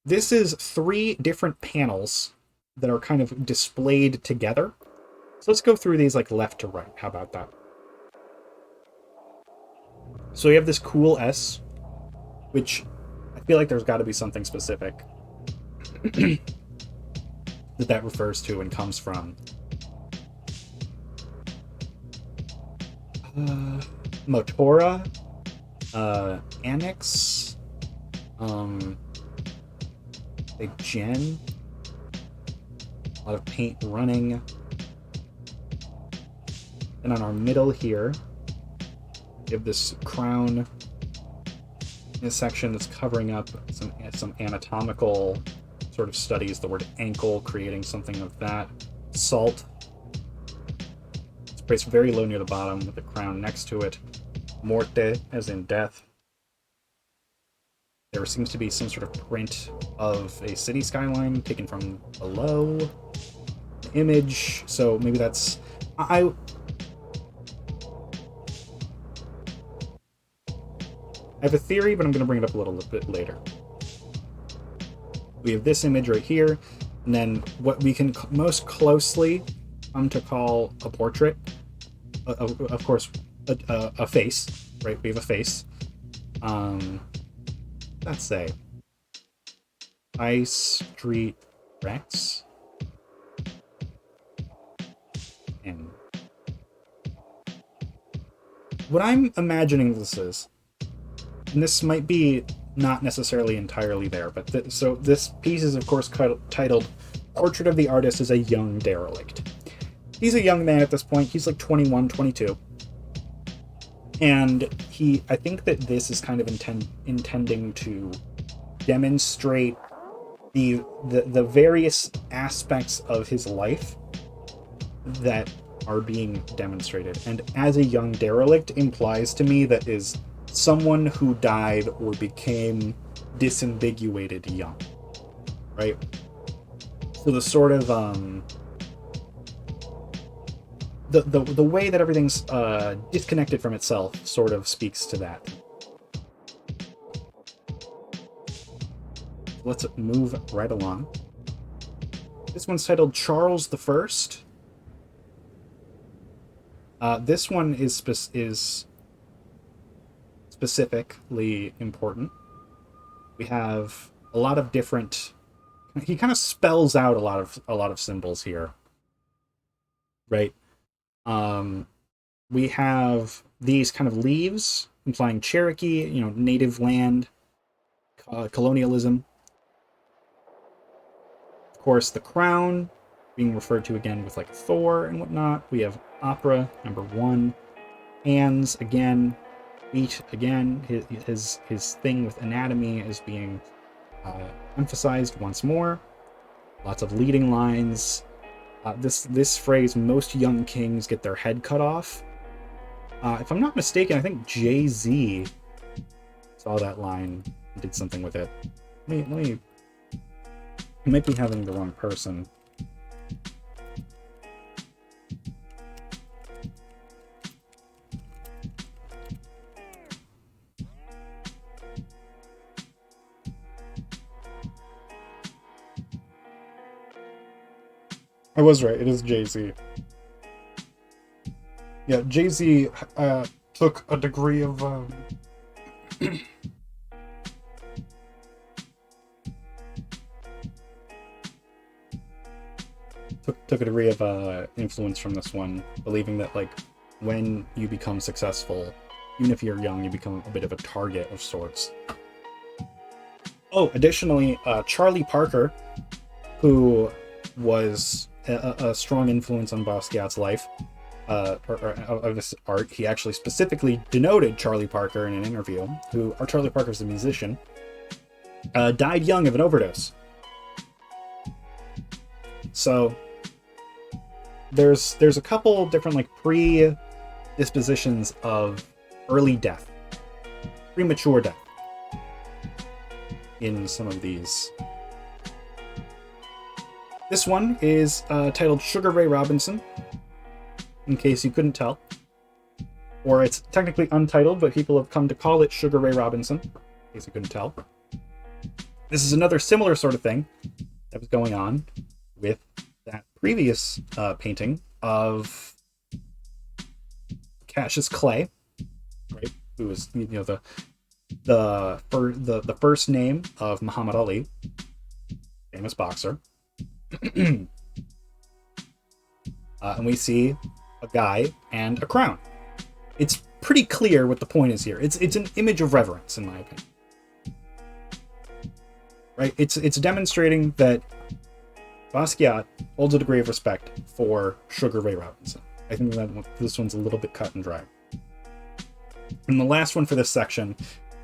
This is 3 different panels that are kind of displayed together. So let's go through these like left to right. How about that? So you have this cool S, which I feel like there's got to be something specific that refers to and comes from. Motora, Annex, Big Gen, a lot of paint running. And on our middle here, we have this crown in a section that's covering up some anatomical sort of studies. The word ankle, creating something of that. Salt. It's placed very low near the bottom with the crown next to it. Morte, as in death. There seems to be some sort of print of a city skyline taken from below the image. So maybe that's... I have a theory, but I'm going to bring it up a little bit later. We have this image right here, and then what we can most closely come to call a portrait, of course, a face, right? We have a face. Let's say High Street Rex, and what I'm imagining this is, and this might be not necessarily entirely there, but so this piece is of course titled Portrait of the Artist as a Young Derelict. He's a young man at this point. He's like 21, 22. And I think that this is kind of intending to demonstrate the various aspects of his life that are being demonstrated. And as a young derelict implies to me that is someone who died or became disambiguated young, right? So the sort of the way that everything's disconnected from itself sort of speaks to that. Let's move right along. This one's titled Charles the First. This one is specifically important. We have a lot of different. He kind of spells out a lot of symbols here, right? We have these kind of leaves implying Cherokee, native land, colonialism. Of course, the crown being referred to again with like Thor and whatnot. We have opera number 1, hands again, feet again. His thing with anatomy is being emphasized once more. Lots of leading lines. This phrase, most young kings get their head cut off. If I'm not mistaken, I think Jay-Z saw that line and did something with it. Let me I might be having the wrong person. I was right, it is Jay-Z. Yeah, Jay-Z took a degree of took a degree of influence from this one, believing that like when you become successful, even if you're young, you become a bit of a target of sorts. Oh, additionally, Charlie Parker, who was a strong influence on Basquiat's life, or of his art. He actually specifically denoted Charlie Parker in an interview, Charlie Parker's a musician, died young of an overdose. So there's a couple different like predispositions of early death, premature death in some of these. This one is titled Sugar Ray Robinson, in case you couldn't tell. Or it's technically untitled, but people have come to call it Sugar Ray Robinson, in case you couldn't tell. This is another similar sort of thing that was going on with that previous painting of Cassius Clay, right? Who was the first name of Muhammad Ali, famous boxer. And we see a guy and a crown. It's pretty clear what the point is here. It's an image of reverence, in my opinion. Right? It's demonstrating that Basquiat holds a degree of respect for Sugar Ray Robinson. I think that this one's a little bit cut and dry. And the last one for this section,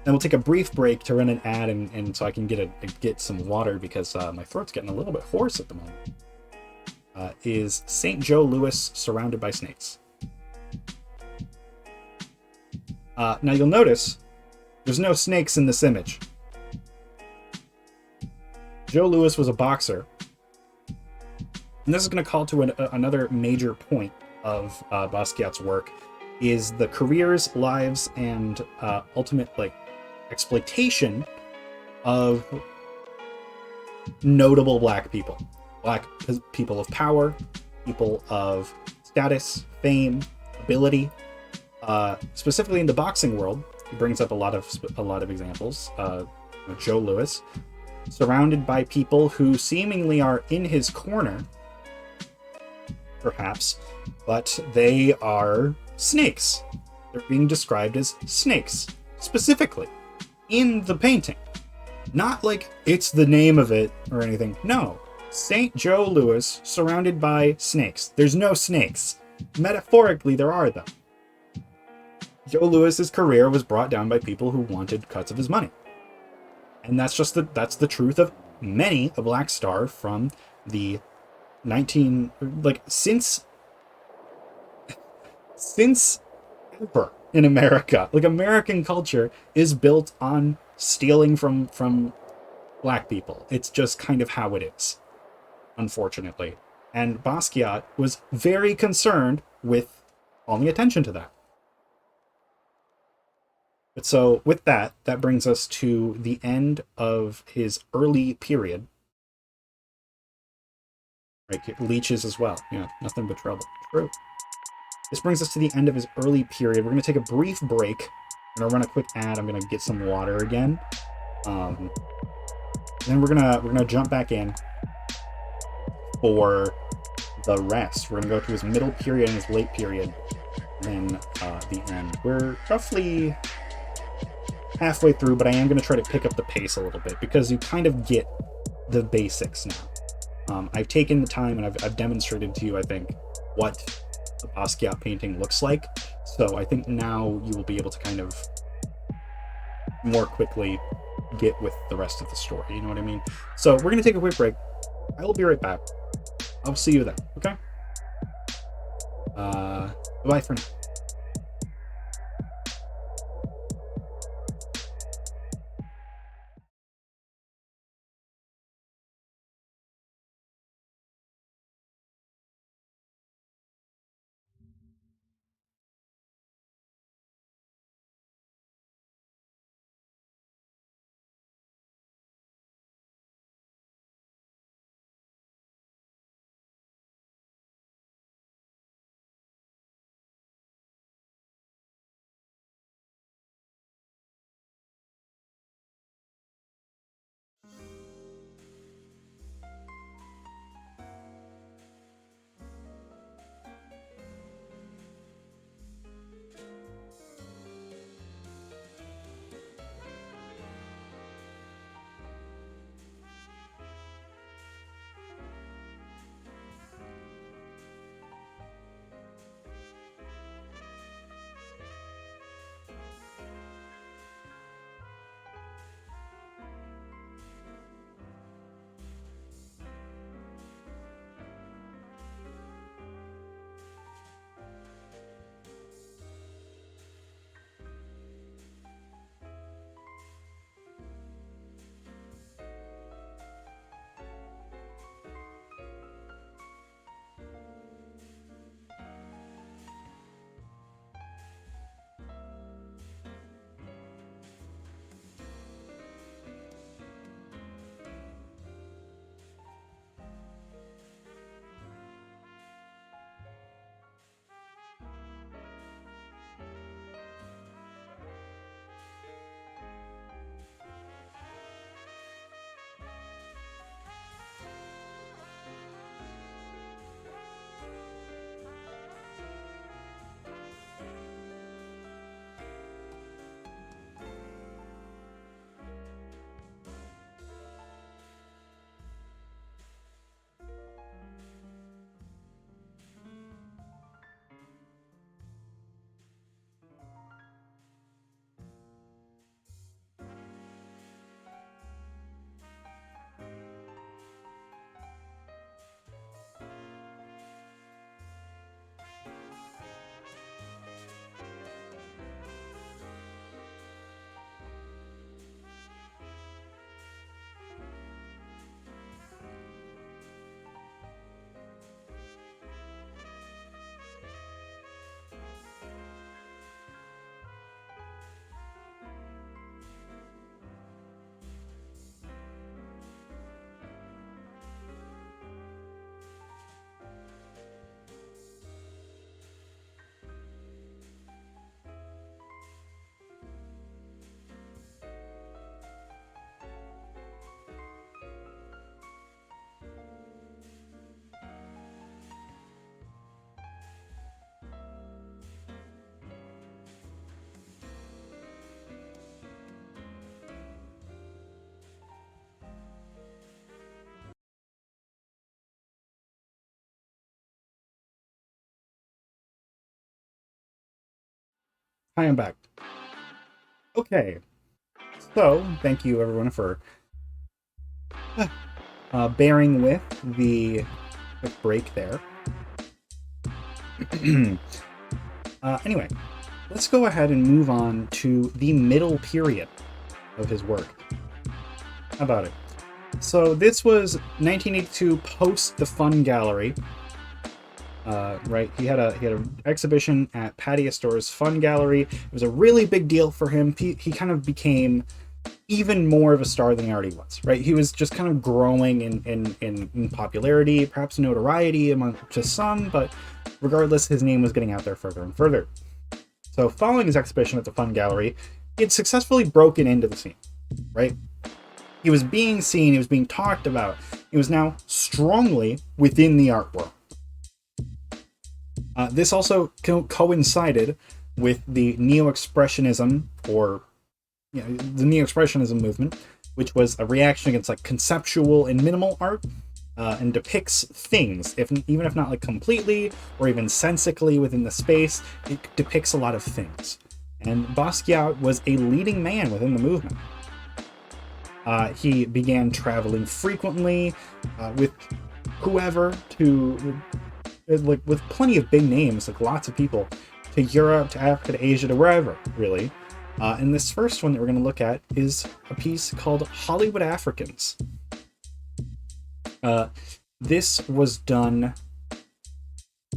and we'll take a brief break to run an ad, and so I can get some water because my throat's getting a little bit hoarse at the moment. Is St. Joe Louis surrounded by snakes? Now you'll notice there's no snakes in this image. Joe Louis was a boxer. And this is going to call to another major point of Basquiat's work, is the careers, lives, and ultimate exploitation of notable black people of power, people of status, fame, ability. Specifically in the boxing world, he brings up a lot of examples. Joe Louis, surrounded by people who seemingly are in his corner, perhaps, but they are snakes. They're being described as snakes, specifically, in the painting. Not like it's the name of it or anything. No. St. Joe Louis surrounded by snakes. There's no snakes. Metaphorically, there are, though. Joe Louis's career was brought down by people who wanted cuts of his money. And that's the truth of many a black star from the since since ever in America. Like, American culture is built on stealing from black people. It's just kind of how it is, unfortunately. And Basquiat was very concerned with calling attention to that. But so, with that, that brings us to the end of his early period. Right, leeches as well. Yeah, nothing but trouble. True. This brings us to the end of his early period. We're going to take a brief break. I'm going to run a quick ad. I'm going to get some water again. Then we're gonna jump back in for the rest. We're gonna go to his middle period and his late period, and then the end. We're roughly halfway through, but I am gonna try to pick up the pace a little bit because you kind of get the basics now. I've taken the time and I've demonstrated to you, I think, what a Basquiat painting looks like. So I think now you will be able to kind of more quickly get with the rest of the story, you know what I mean? So we're gonna take a quick break. I will be right back. I'll see you then, okay? Bye for now. Hi, I'm back. Okay, so thank you everyone for bearing with the quick break there. Anyway, let's go ahead and move on to the middle period of his work. How about it? So this was 1982 post the Fun Gallery. Right, he had an exhibition at Patty Astore's Fun Gallery. It was a really big deal for him. He kind of became even more of a star than he already was. Right, he was just kind of growing in popularity, perhaps notoriety among to some, but regardless, his name was getting out there further and further. So, following his exhibition at the Fun Gallery, he had successfully broken into the scene. Right. He was being seen, he was being talked about. He was now strongly within the art world. This also coincided with the Neo-Expressionism, or the Neo-Expressionism movement, which was a reaction against like conceptual and minimal art, and depicts things, even if not like completely or even sensically within the space. It depicts a lot of things, and Basquiat was a leading man within the movement. He began traveling frequently with whoever with plenty of big names, like lots of people, to Europe, to Africa, to Asia, to wherever, really. And this first one that we're going to look at is a piece called Hollywood Africans. This was done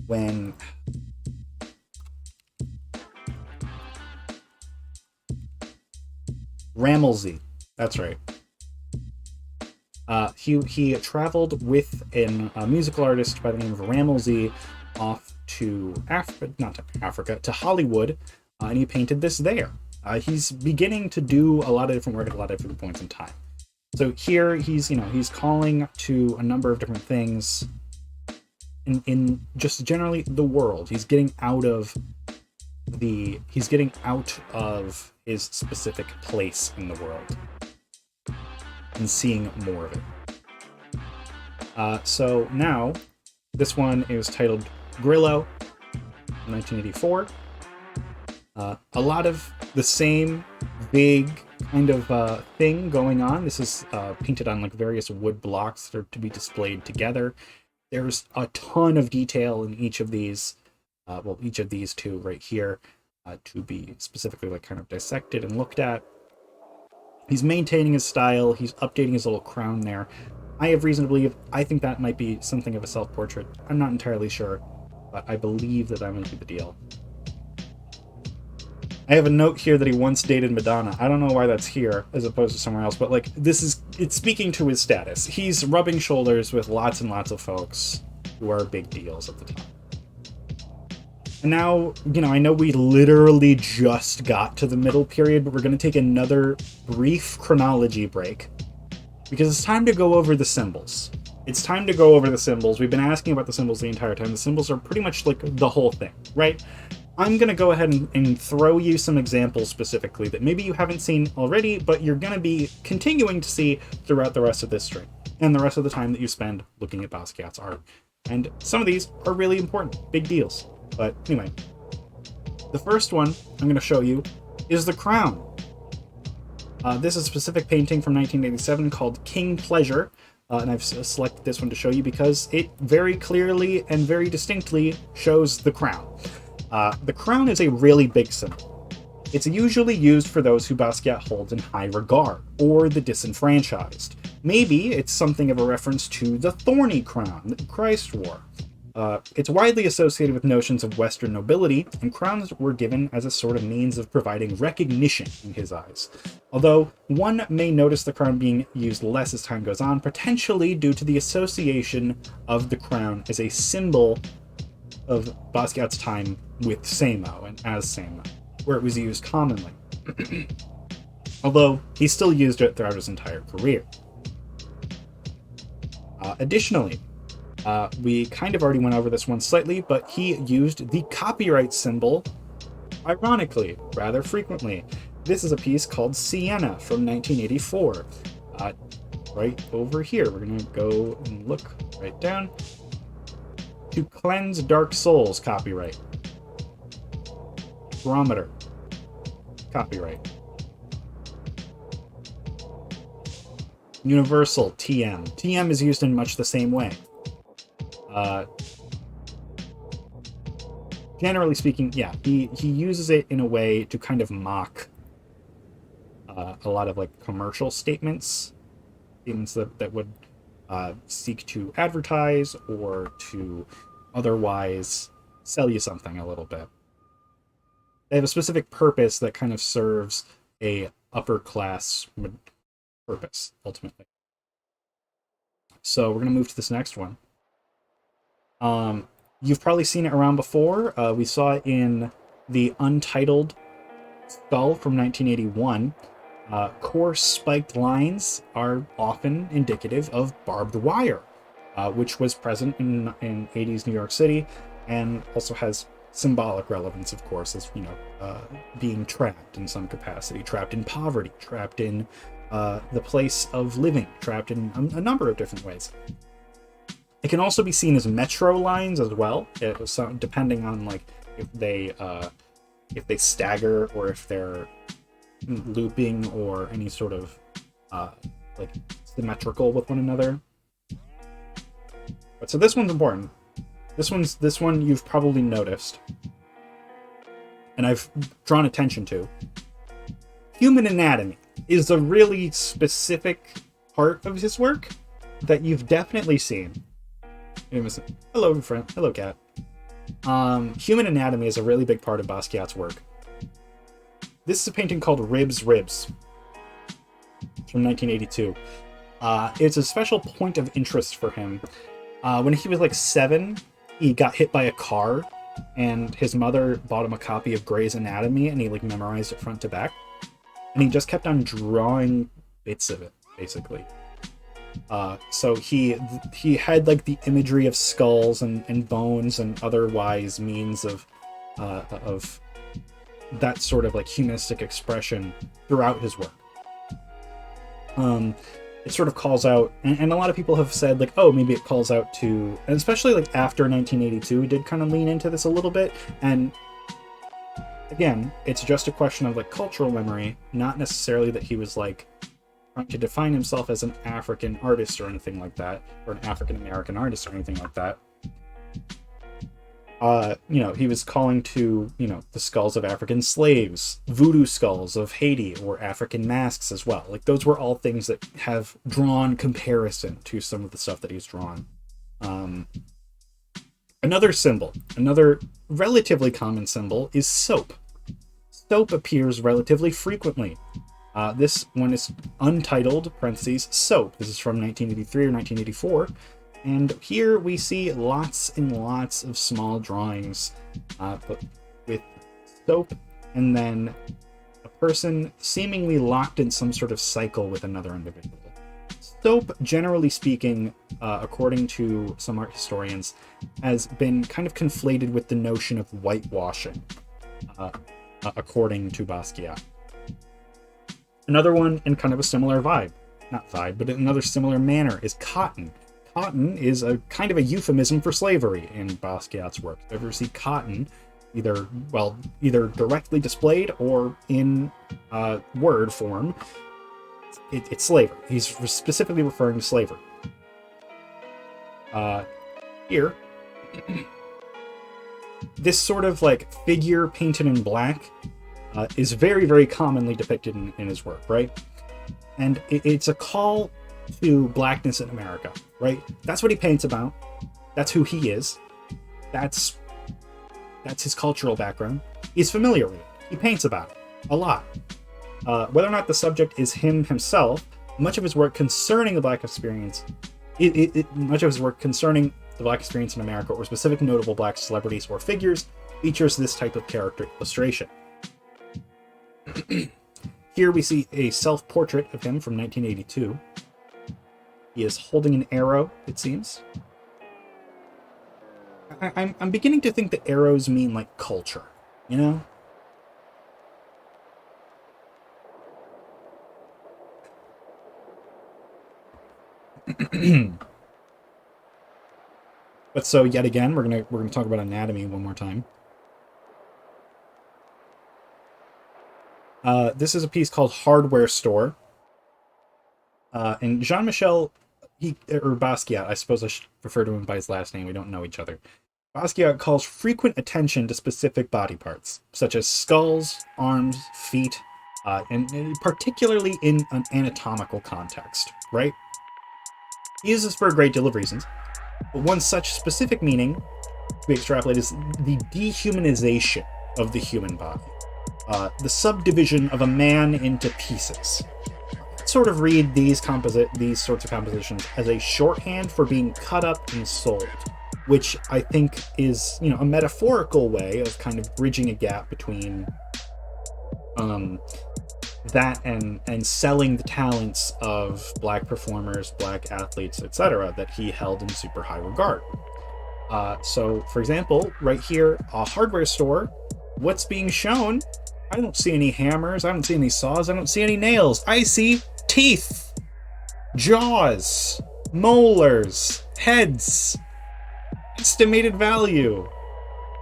when Rammelsy, that's right. He traveled with a musical artist by the name of Rammelsy off to to Hollywood, and he painted this there. He's beginning to do a lot of different work at a lot of different points in time. So here he's calling to a number of different things in just generally the world. He's getting out of his specific place in the world and seeing more of it. So now, this one is titled Grillo, 1984. A lot of the same big kind of thing going on. This is painted on like various wood blocks that are to be displayed together. There's a ton of detail in each of these, each of these two right here, to be specifically like kind of dissected and looked at. He's maintaining his style. He's updating his little crown there. I have reason to believe, I think that might be something of a self-portrait. I'm not entirely sure, but I believe that might be the deal. I have a note here that he once dated Madonna. I don't know why that's here as opposed to somewhere else, but like it's speaking to his status. He's rubbing shoulders with lots and lots of folks who are big deals at the time. And now, I know we literally just got to the middle period, but we're going to take another brief chronology break because it's time to go over the symbols. It's time to go over the symbols. We've been asking about the symbols the entire time. The symbols are pretty much like the whole thing, right? I'm going to go ahead and throw you some examples specifically that maybe you haven't seen already, but you're going to be continuing to see throughout the rest of this string and the rest of the time that you spend looking at Basquiat's art. And some of these are really important, big deals. But anyway, the first one I'm going to show you is the crown. This is a specific painting from 1987 called King Pleasure, and I've selected this one to show you because it very clearly and very distinctly shows the crown. The crown is a really big symbol. It's usually used for those who Basquiat holds in high regard, or the disenfranchised. Maybe it's something of a reference to the thorny crown that Christ wore. It's widely associated with notions of Western nobility, and crowns were given as a sort of means of providing recognition in his eyes. Although one may notice the crown being used less as time goes on, potentially due to the association of the crown as a symbol of Basquiat's time with Samo and as Samo, where it was used commonly. Although he still used it throughout his entire career. Additionally, we kind of already went over this one slightly, but he used the copyright symbol, ironically, rather frequently. This is a piece called Sienna from 1984. Right over here, we're going to go and look right down. To Cleanse Dark Souls, copyright. Barometer, copyright. Universal, TM. TM is used in much the same way. generally speaking, yeah, he uses it in a way to kind of mock a lot of like commercial statements, that would seek to advertise or to otherwise sell you something a little bit. They have a specific purpose that kind of serves a upper class purpose ultimately. So we're gonna move to this next one. You've probably seen it around before. We saw it in the Untitled Skull from 1981. Coarse spiked lines are often indicative of barbed wire, which was present in 80s New York City, and also has symbolic relevance, of course, as being trapped in some capacity, trapped in poverty, trapped in the place of living, trapped in a number of different ways. It can also be seen as metro lines as well, so depending on like if they stagger or if they're looping or any sort of like symmetrical with one another. But so this one's important. This one you've probably noticed, and I've drawn attention to. Human anatomy is a really specific part of his work that you've definitely seen. Hello, friend. Hello, cat. Human anatomy is a really big part of Basquiat's work. This is a painting called Ribs from 1982. It's a special point of interest for him. When he was like 7, he got hit by a car, and his mother bought him a copy of Grey's Anatomy, and he like memorized it front to back. And he just kept on drawing bits of it, basically. So he had like the imagery of skulls and bones and otherwise means of that sort of like humanistic expression throughout his work. It sort of calls out, and a lot of people have said like, oh, maybe it calls out to, and especially like after 1982, he did kind of lean into this a little bit. And again, it's just a question of like cultural memory, not necessarily that he was like trying to define himself as an African artist or anything like that, or an African American artist or anything like that. He was calling to, the skulls of African slaves, voodoo skulls of Haiti, or African masks as well. Like, those were all things that have drawn comparison to some of the stuff that he's drawn. Another relatively common symbol is soap. Soap appears relatively frequently. This one is Untitled, parentheses, Soap. This is from 1983 or 1984. And here we see lots and lots of small drawings, but with soap and then a person seemingly locked in some sort of cycle with another individual. Soap, generally speaking, according to some art historians, has been kind of conflated with the notion of whitewashing, according to Basquiat. Another one in kind of a similar but another similar manner is cotton. Cotton is a kind of a euphemism for slavery in Basquiat's work. If you ever see cotton, either directly displayed or in word form, it's slavery. He's specifically referring to slavery. Here, this sort of like figure painted in black is very, very commonly depicted in his work, right? And it's a call to blackness in America, right? That's what he paints about. That's who he is. That's his cultural background. He's familiar with it. He paints about it a lot. Whether or not the subject is him himself, much of his work concerning the black experience, much of his work concerning the black experience in America or specific notable black celebrities or figures features this type of character illustration. Here we see a self-portrait of him from 1982. He is holding an arrow, it seems. I'm beginning to think that arrows mean like culture, But so yet again, we're gonna talk about anatomy one more time. This is a piece called Hardware Store. And Jean-Michel, or Basquiat, I suppose I should refer to him by his last name. We don't know each other. Basquiat calls frequent attention to specific body parts, such as skulls, arms, feet, and particularly in an anatomical context, right? He uses this for a great deal of reasons, but one such specific meaning to be extrapolated is the dehumanization of the human body, the subdivision of a man into pieces. I sort of read these sorts of compositions as a shorthand for being cut up and sold, which I think is, a metaphorical way of kind of bridging a gap between that and selling the talents of black performers, black athletes, etc., that he held in super high regard. So, for example, right here, a hardware store, what's being shown? I don't see any hammers, I don't see any saws, I don't see any nails. I see teeth, jaws, molars, heads, estimated value.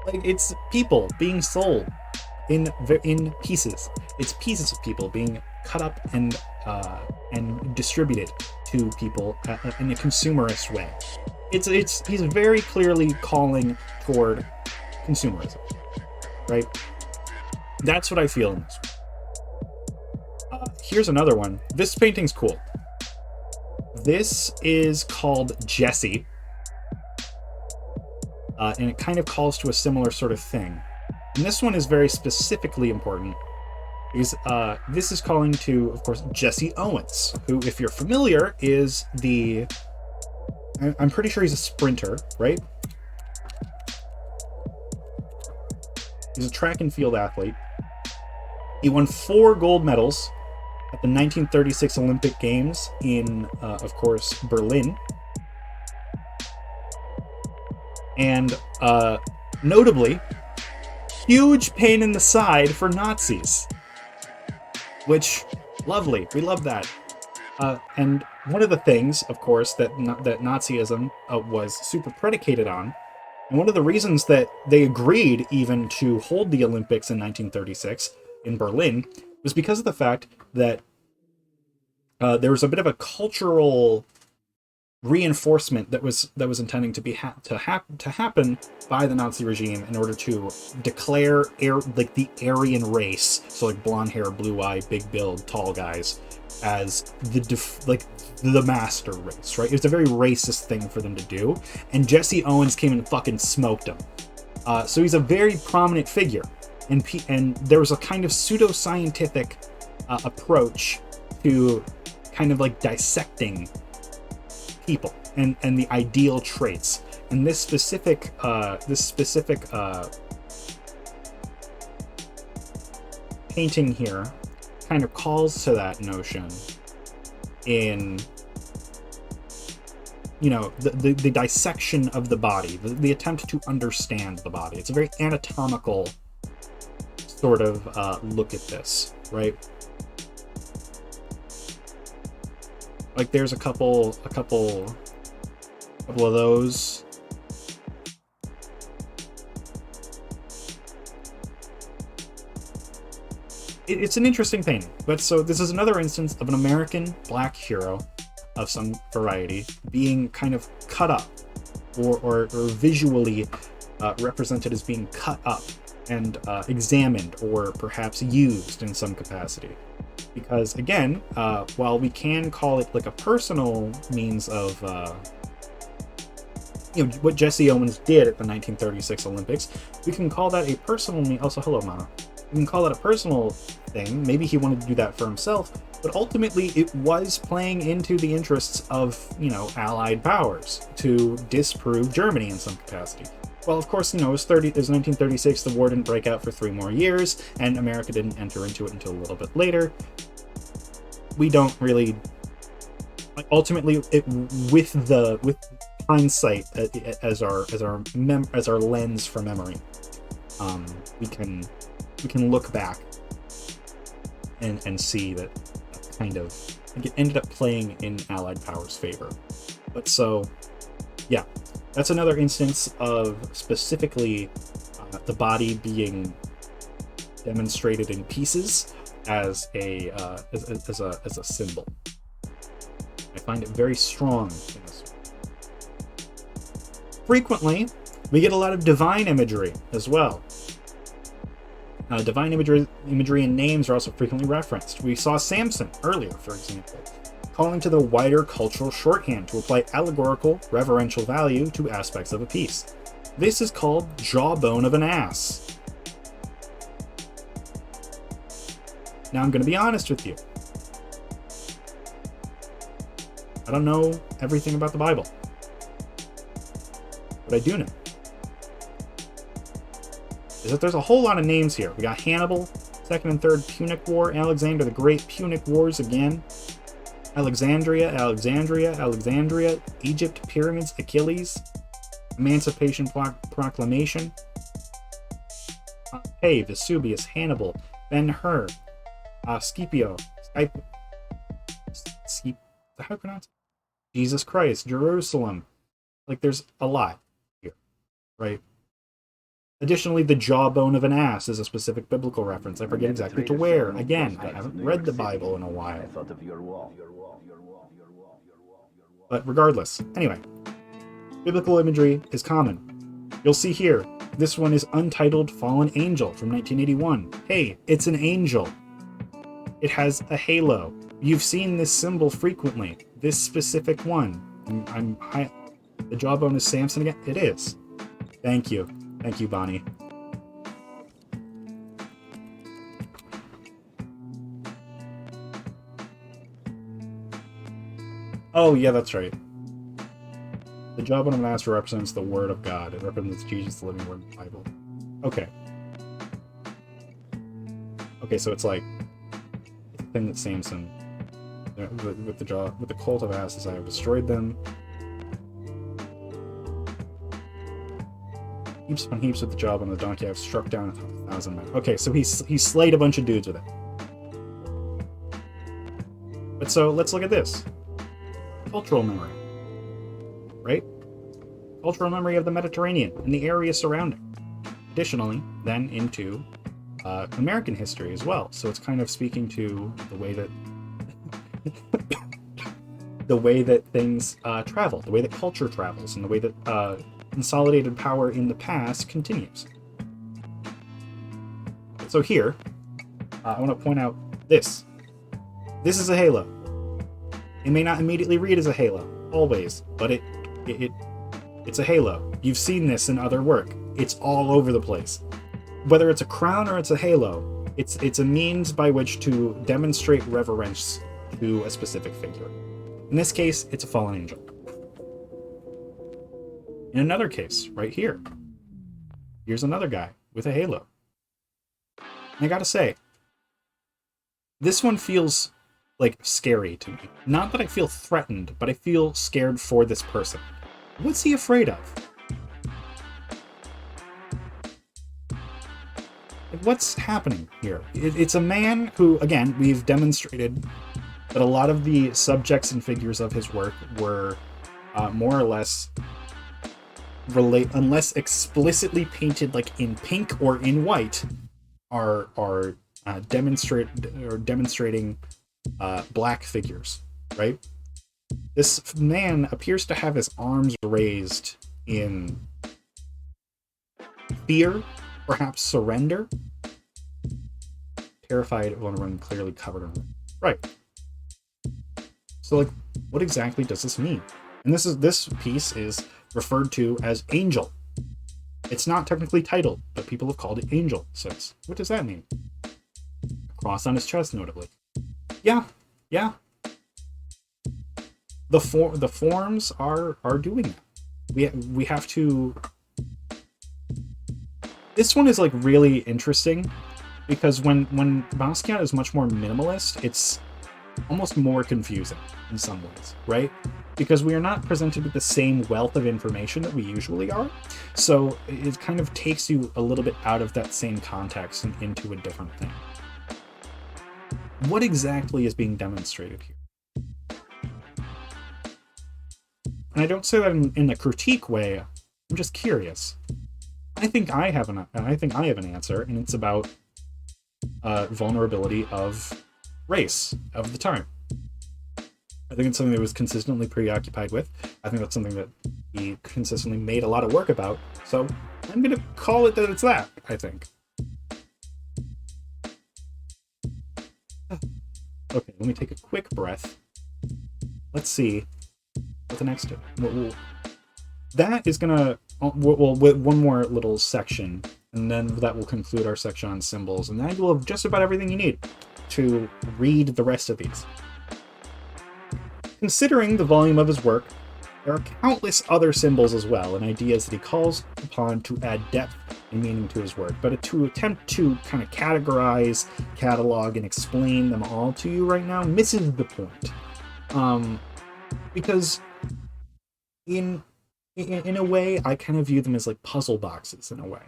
Like, it's people being sold in pieces. It's pieces of people being cut up and distributed to people in a consumerist way. He's very clearly calling toward consumerism, right? That's what I feel in this one. Here's another one. This painting's cool. This is called Jessie, and it kind of calls to a similar sort of thing. And this one is very specifically important because this is calling to, of course, Jesse Owens, who, if you're familiar, is I'm pretty sure he's a sprinter, right? He's a track and field athlete. He won 4 gold medals at the 1936 Olympic Games in, of course, Berlin. And notably, huge pain in the side for Nazis, which, lovely, we love that. And one of the things, of course, that Nazism was super predicated on, and one of the reasons that they agreed even to hold the Olympics in 1936 in Berlin was because of the fact that there was a bit of a cultural reinforcement that was intending to happen by the Nazi regime in order to declare the Aryan race, so like blonde hair, blue eye, big build, tall guys, as the master race, right? It was a very racist thing for them to do, and Jesse Owens came and fucking smoked him. So he's a very prominent figure, and there was a kind of pseudoscientific approach to kind of like dissecting people and the ideal traits, and this specific painting here kind of calls to that notion in the dissection of the body, the attempt to understand the body. It's a very anatomical sort of look at this, right? Like there's a couple of those. It's an interesting painting, but so this is another instance of an American black hero of some variety being kind of cut up or visually represented as being cut up and examined or perhaps used in some capacity. Because again, while we can call it like a personal means of what Jesse Owens did at the 1936 Olympics, we can call that a personal also, hello Mama. We can call that a personal thing. Maybe he wanted to do that for himself, but ultimately it was playing into the interests of, Allied powers to disprove Germany in some capacity. Well, of course, it was 1936, the war didn't break out for 3 more years, and America didn't enter into it until a little bit later. We don't really, ultimately, with hindsight as our lens for memory, we can look back and see that kind of it ended up playing in Allied powers' favor. But so, yeah. That's another instance of specifically the body being demonstrated in pieces as a symbol. I find it very strong in this one. Frequently, We get a lot of divine imagery as well. Divine imagery and names are also frequently referenced. We saw Samson earlier, for example, calling to the wider cultural shorthand to apply allegorical, reverential value to aspects of a piece. This is called jawbone of an ass. Now I'm going to be honest with you. I don't know everything about the Bible. What I do know is that there's a whole lot of names here. We got Hannibal, Second and Third Punic War, Alexander the Great, Punic Wars again, Alexandria, Egypt, Pyramids, Achilles, Emancipation Proclamation, Pompey, Vesuvius, Hannibal, Ben-Hur, Scipio, how do I pronounce it? Jesus Christ, Jerusalem. Like, there's a lot here, right? Additionally, the jawbone of an ass is a specific biblical reference. I forget exactly to where. Again, I haven't read the Bible in a while. I thought of your wall. But regardless, anyway, biblical imagery is common. You'll see here, this one is Untitled Fallen Angel from 1981. Hey, it's an angel. It has a halo. You've seen this symbol frequently. This specific one. The jawbone is Samson again? It is. Thank you. Thank you, Bonnie. Oh, yeah, that's right. The jawbone of an ass represents the Word of God. It represents Jesus, the living Word of the Bible. Okay. Okay, so it's like the thing that Samson, with the cult of asses, I have destroyed them. Heaps upon heaps with the jawbone of the donkey, I've struck down 1,000 men. Okay, so he slayed a bunch of dudes with it. But so let's look at this. Cultural memory. Right? Cultural memory of the Mediterranean and the area surrounding. Additionally, then into American history as well. So it's kind of speaking to the way that the way that things travel, the way that culture travels, and the way that consolidated power in the past continues. So here, I want to point out this. This is a halo. It may not immediately read as a halo, always, but it's a halo. You've seen this in other work. It's all over the place. Whether it's a crown or it's a halo, it's a means by which to demonstrate reverence to a specific figure. In this case, it's a fallen angel. In another case, right here, here's another guy with a halo. And I gotta say, this one feels like scary to me. Not that I feel threatened, but I feel scared for this person. What's he afraid of? Like, what's happening here? It's a man who, again, we've demonstrated that a lot of the subjects and figures of his work were more or less unless explicitly painted like in pink or in white, are demonstrating black figures, right? This man appears to have his arms raised in fear, perhaps surrender, terrified of one clearly covered in right. So, like, what exactly does this mean? And this piece is referred to as Angel. It's not technically titled, but people have called it Angel since. What does that mean? A cross on his chest, notably. Yeah. The forms are doing that. We have to. This one is like really interesting because when Basquiat is much more minimalist, it's almost more confusing in some ways, right? Because we are not presented with the same wealth of information that we usually are. So it kind of takes you a little bit out of that same context and into a different thing. What exactly is being demonstrated here? And I don't say that in a critique way. I'm just curious. I think I have an answer, and it's about vulnerability of race of the time. I think it's something that was consistently preoccupied with. I think that's something that he consistently made a lot of work about. So I'm going to call it that it's that, I think. Okay, let me take a quick breath. Let's see what the next... That is going to... Well, with one more little section, and then that will conclude our section on symbols, and then you'll have just about everything you need to read the rest of these. Considering the volume of his work, there are countless other symbols as well, and ideas that he calls upon to add depth and meaning to his work, but to attempt to kind of categorize, catalog, and explain them all to you right now misses the point. Because in a way, I kind of view them as like puzzle boxes in a way,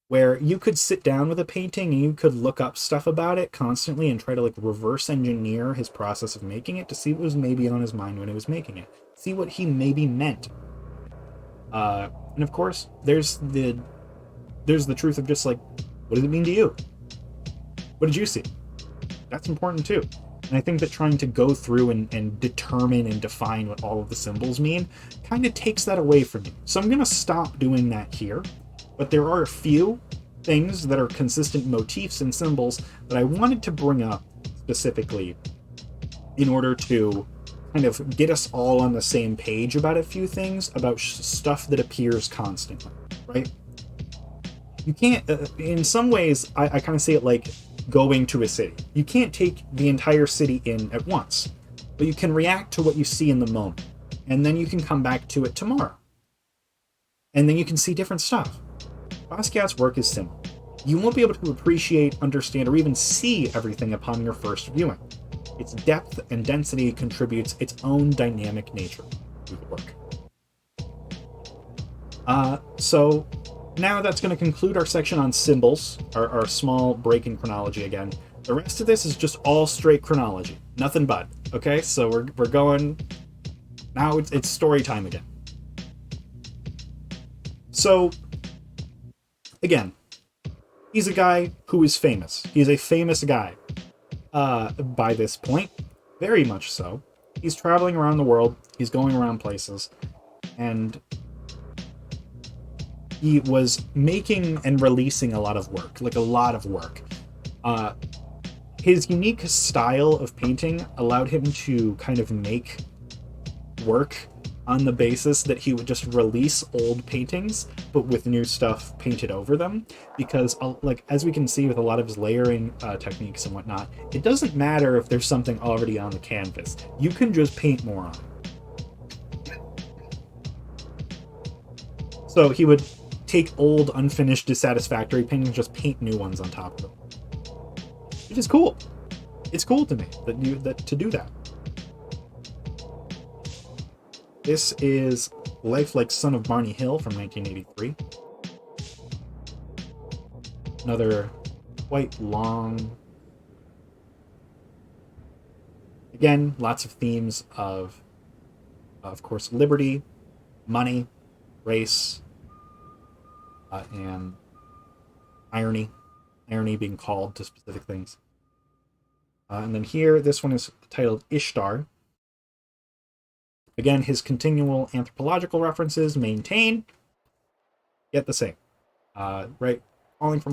where you could sit down with a painting and you could look up stuff about it constantly and try to like reverse engineer his process of making it to see what was maybe on his mind when he was making it, see what he maybe meant. And of course, there's the truth of just like, what does it mean to you? What did you see? That's important too. And I think that trying to go through and determine and define what all of the symbols mean kind of takes that away from you. So I'm going to stop doing that here. But there are a few things that are consistent motifs and symbols that I wanted to bring up specifically in order to kind of get us all on the same page about a few things, about stuff that appears constantly, right? You can't, in some ways, I kind of see it like going to a city. You can't take the entire city in at once, but you can react to what you see in the moment, and then you can come back to it tomorrow. And then you can see different stuff. Basquiat's work is simple. You won't be able to appreciate, understand, or even see everything upon your first viewing. Its depth and density contributes its own dynamic nature to the work. So now that's going to conclude our section on symbols, our small break in chronology again. The rest of this is just all straight chronology, nothing but. Okay, so we're going now. It's story time again. So again, he's a guy who is famous. He's a famous guy by this point, very much so. He's traveling around the world. He's going around places, and he was making and releasing a lot of work, like a lot of work. His unique style of painting allowed him to kind of make work on the basis that he would just release old paintings, but with new stuff painted over them. Because, like, as we can see with a lot of his layering techniques and whatnot, it doesn't matter if there's something already on the canvas. You can just paint more on it. So he would take old, unfinished, dissatisfactory paintings and just paint new ones on top of them. Which is cool. It's cool to me to do that. This is Life Like Son of Barney Hill from 1983. Another quite long... Again, lots of themes of course, liberty, money, race, and irony. Irony being called to specific things. And then here, this one is titled Ishtar. Again, his continual anthropological references maintain, yet the same. Right, falling to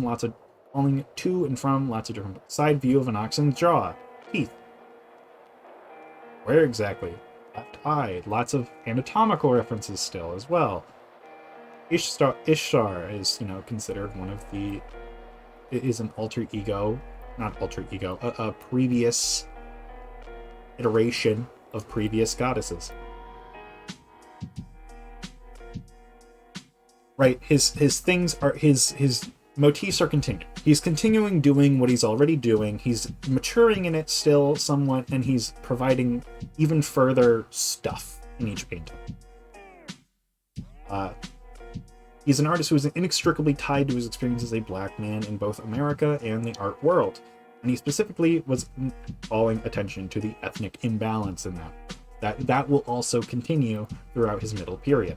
and from lots of different side view of an oxen's jaw, teeth. Where exactly? Left eye. Lots of anatomical references still as well. Ishtar is, considered one of the... It is an alter ego, not alter ego, a previous iteration of previous goddesses. Right, his things are his motifs are continued. He's continuing doing what he's already doing. He's maturing in it still somewhat, and he's providing even further stuff in each painting. He's an artist who is inextricably tied to his experience as a black man in both America and the art world, and he specifically was calling attention to the ethnic imbalance in that will also continue throughout his middle period.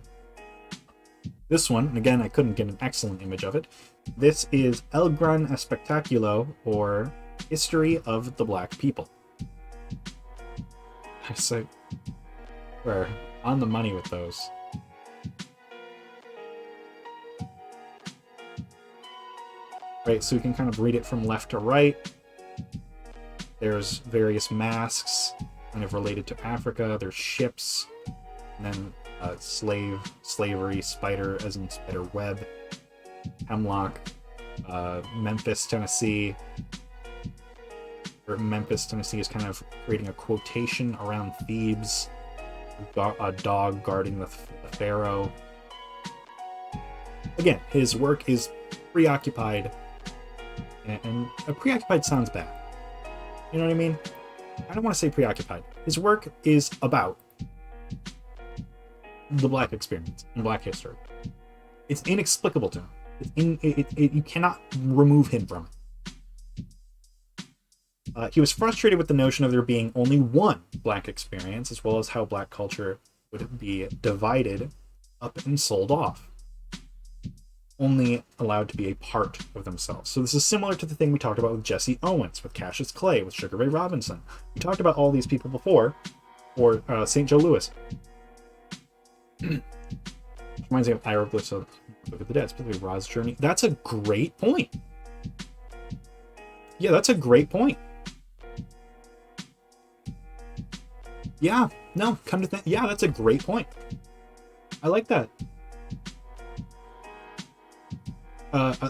This one, and again, I couldn't get an excellent image of it. This is El Gran Espectáculo, or History of the Black People. I say, we're on the money with those. right? So you can kind of read it from left to right. There's various masks kind of related to Africa. There's ships, and then slavery, spider as in spider web, hemlock, Memphis, Tennessee. Or Memphis, Tennessee is kind of creating a quotation around Thebes, a dog guarding the pharaoh. Again, his work is preoccupied, and preoccupied sounds bad. You know what I mean? I don't want to say preoccupied. His work is about the Black experience and Black history. It's inexplicable to him. You cannot remove him from it. He was frustrated with the notion of there being only one Black experience, as well as how Black culture would be divided up and sold off, only allowed to be a part of themselves. So this is similar to the thing we talked about with Jesse Owens, with Cassius Clay, with Sugar Ray Robinson. We talked about all these people before, or St. Joe Louis. Reminds me of Hieroglyphs of Book of the Dead, specifically Ra's Journey. That's a great point. Yeah, that's a great point. Yeah, no, come to think, yeah, that's a great point. I like that.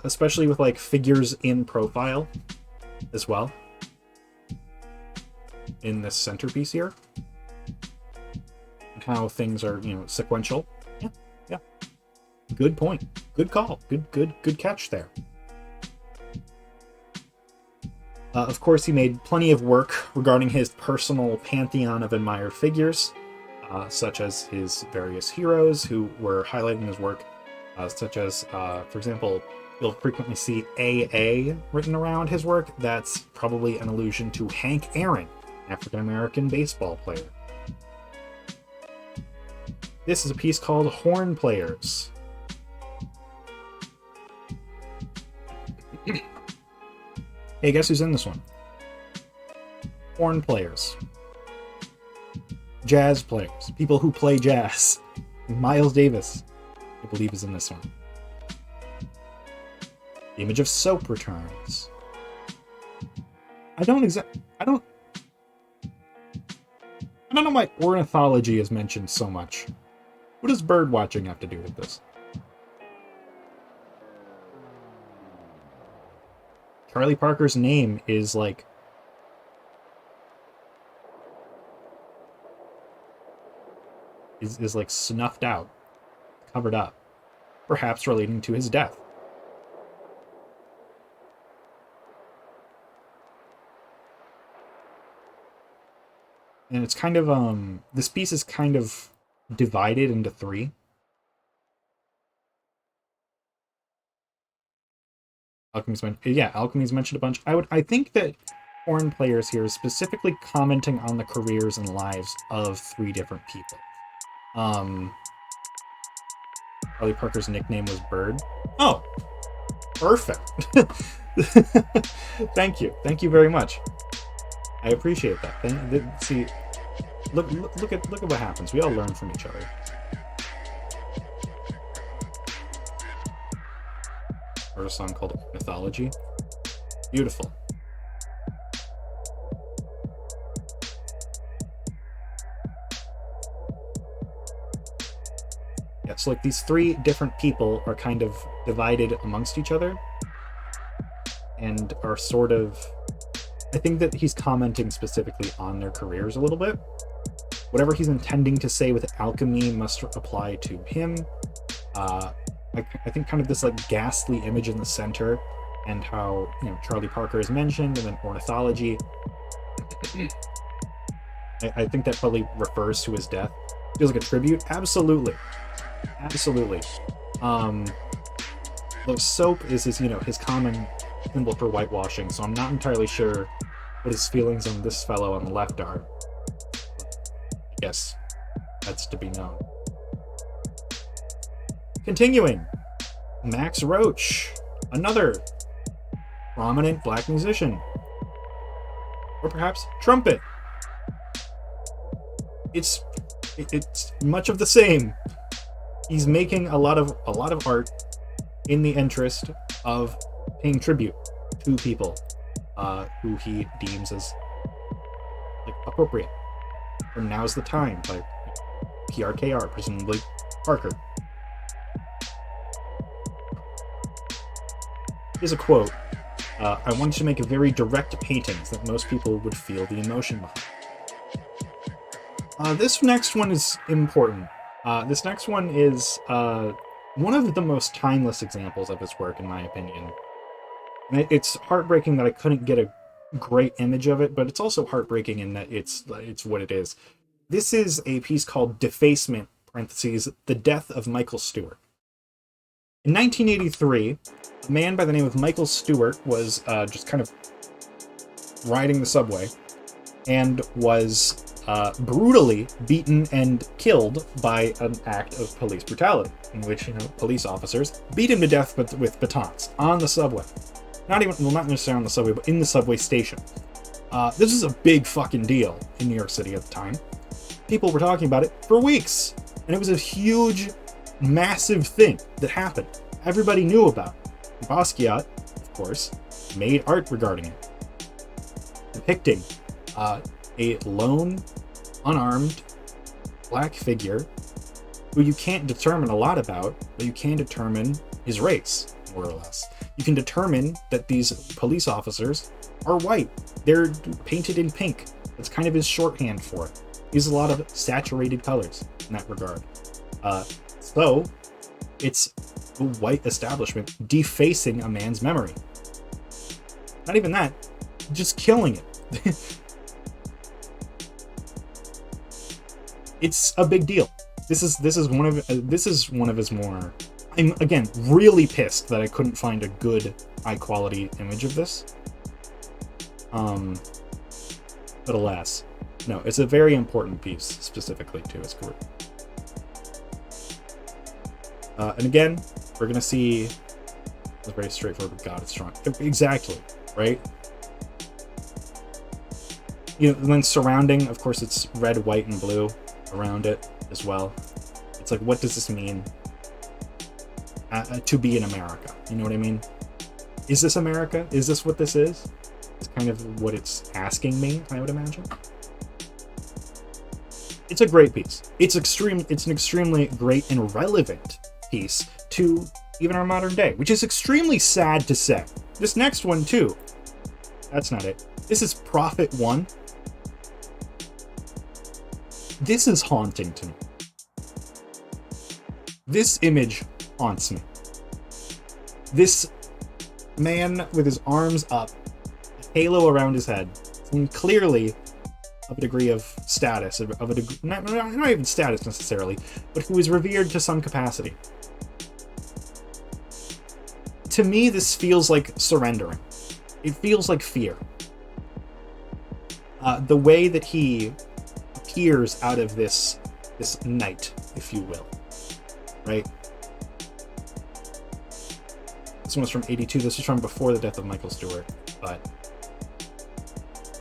Especially with like figures in profile as well. In this centerpiece here. And how things are, sequential. Yeah. Good point. Good call. Good catch there. Of course, he made plenty of work regarding his personal pantheon of admired figures, such as his various heroes who were highlighted in his work, such as, for example, you'll frequently see AA written around his work. That's probably an allusion to Hank Aaron, African-American baseball player. This is a piece called Horn Players. Hey, guess who's in this one? Horn players. Jazz players. People who play jazz. Miles Davis, I believe, is in this one. The image of soap returns. I don't know why ornithology is mentioned so much. What does bird watching have to do with this? Charlie Parker's name is like is like snuffed out, covered up, perhaps relating to his death. And it's kind of this piece is kind of divided into three. Alchemy's mentioned a bunch. I think that Horn Players here is specifically commenting on the careers and lives of three different people. Charlie Parker's nickname was Bird. Oh, perfect. Thank you very much. I appreciate that. See, look at what happens. We all learn from each other. Or a song called Mythology. Beautiful. Yeah, so like these three different people are kind of divided amongst each other and are sort of, I think that he's commenting specifically on their careers a little bit. Whatever he's intending to say with alchemy must apply to him. I think kind of this like ghastly image in the center, and how Charlie Parker is mentioned, and then ornithology. I think that probably refers to his death. Feels like a tribute. Absolutely. Though soap is his common symbol for whitewashing, so I'm not entirely sure what his feelings on this fellow on the left are. I guess that's to be known. Continuing, Max Roach, another prominent black musician, or perhaps trumpet. It's much of the same. He's making a lot of art in the interest of paying tribute to people who he deems as like appropriate. Or now's the time by PRKR, presumably Parker. Here's a quote. I wanted to make a very direct painting so that most people would feel the emotion behind. This next one is important. This next one is one of the most timeless examples of his work, in my opinion. And it's heartbreaking that I couldn't get a great image of it, but it's also heartbreaking in that it's what it is. This is a piece called Defacement, parentheses, The Death of Michael Stewart. In 1983, a man by the name of Michael Stewart was just kind of riding the subway and was brutally beaten and killed by an act of police brutality, in which police officers beat him to death with batons on the subway. Not necessarily on the subway, but in the subway station. This is a big fucking deal in New York City at the time. People were talking about it for weeks, and it was a huge, massive thing that happened. Everybody knew about it. Basquiat, of course, made art regarding it, depicting a lone, unarmed, black figure who you can't determine a lot about, but you can determine his race, more or less. You can determine that these police officers are white. They're painted in pink. That's kind of his shorthand for it. He uses a lot of saturated colors in that regard. So, it's a white establishment defacing a man's memory. Not even that, just killing it. It's a big deal. This is one of his more. I'm again really pissed that I couldn't find a good high quality image of this. But alas, no, it's a very important piece specifically to his career. And again, we're gonna see a very straightforward. God, it's strong. Exactly, right? And then surrounding, of course, it's red, white, and blue around it as well. It's like, what does this mean to be in America? You know what I mean? Is this America? Is this what this is? It's kind of what it's asking me, I would imagine. It's a great piece. It's an extremely great and relevant piece to even our modern day, which is extremely sad to say. This next one too. That's not it. This is Prophet 1. This is haunting to me. This image haunts me. This man with his arms up, a halo around his head, and clearly of a degree of status, of a degree, not even status necessarily, but who is revered to some capacity. To me, this feels like surrendering. It feels like fear. The way that he appears out of this night, if you will, right? This one was from 82. This was from before the death of Michael Stewart, but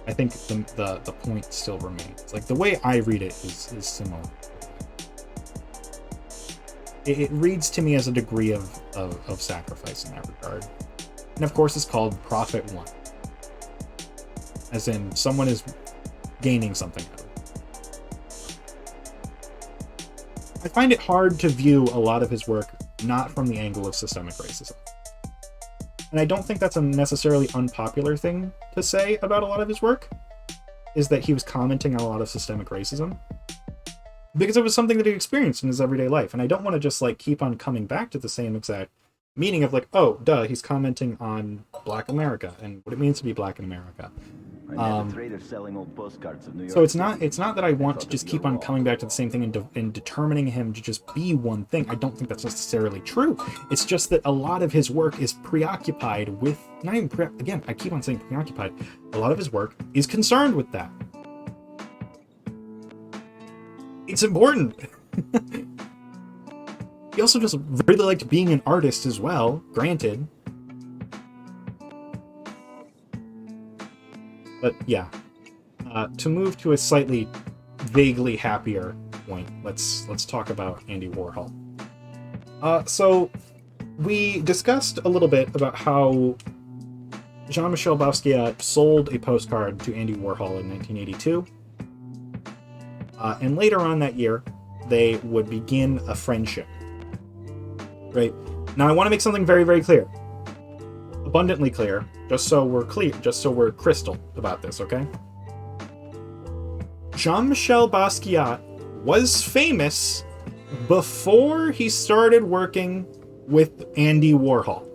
I think the point still remains. Like, the way I read it is similar. It reads to me as a degree of sacrifice in that regard. And of course, it's called Prophet 1. As in, someone is gaining something out of it. I find it hard to view a lot of his work not from the angle of systemic racism. And I don't think that's a necessarily unpopular thing to say about a lot of his work, is that he was commenting on a lot of systemic racism. Because it was something that he experienced in his everyday life. And I don't want to just like keep on coming back to the same exact meaning of like, oh, duh, he's commenting on Black America and what it means to be Black in America. Selling old postcards of New York So it's not that I want to just keep on coming back to the same thing and determining him to just be one thing. I don't think that's necessarily true. It's just that a lot of his work is preoccupied with, not even again, I keep on saying preoccupied. A lot of his work is concerned with that. It's important. He also just really liked being an artist as well, granted. But yeah, to move to a slightly vaguely happier point, let's talk about Andy Warhol. So we discussed a little bit about how Jean-Michel Basquiat sold a postcard to Andy Warhol in 1982. And later on that year, they would begin a friendship. Right? Now, I want to make something very, very clear. Abundantly clear, just so we're crystal about this, okay? Jean-Michel Basquiat was famous before he started working with Andy Warhol.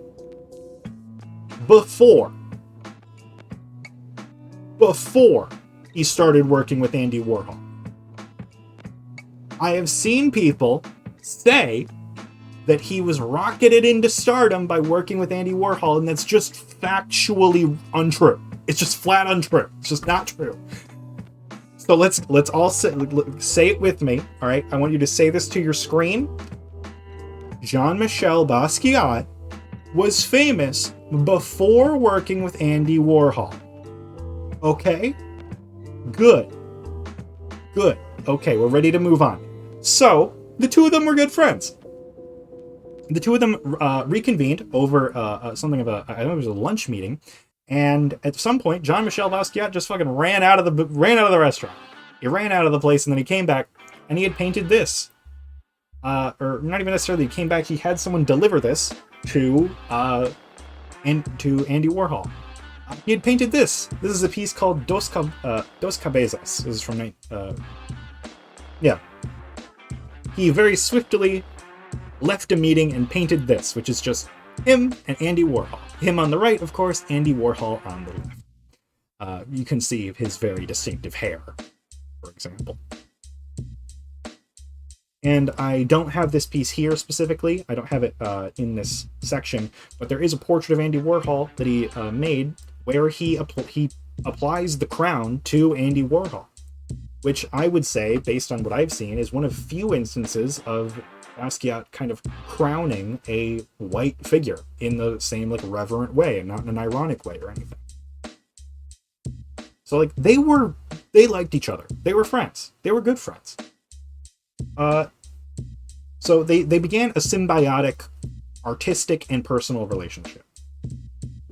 Before he started working with Andy Warhol. I have seen people say that he was rocketed into stardom by working with Andy Warhol, and that's just factually untrue. It's just flat untrue. It's just not true. So let's all say it with me, all right? I want you to say this to your screen. Jean-Michel Basquiat was famous before working with Andy Warhol. Okay? Good. Okay, we're ready to move on. So, the two of them were good friends. The two of them reconvened over something of I don't know, it was a lunch meeting, and at some point, Jean-Michel Basquiat just fucking ran out of the restaurant. He ran out of the place, and then he came back, and he had painted this. Or not even necessarily. He came back. He had someone deliver this to Andy Warhol. He had painted this. This is a piece called Dos Cabezas. This is from yeah. He very swiftly left a meeting and painted this, which is just him and Andy Warhol. Him on the right, of course, Andy Warhol on the left. You can see his very distinctive hair, for example. And I don't have this piece here specifically. I don't have it in this section, but there is a portrait of Andy Warhol that he made where he applies the crown to Andy Warhol, which I would say, based on what I've seen, is one of few instances of Basquiat kind of crowning a white figure in the same like reverent way and not in an ironic way or anything. So like they liked each other. They were friends. They were good friends. So they began a symbiotic artistic and personal relationship.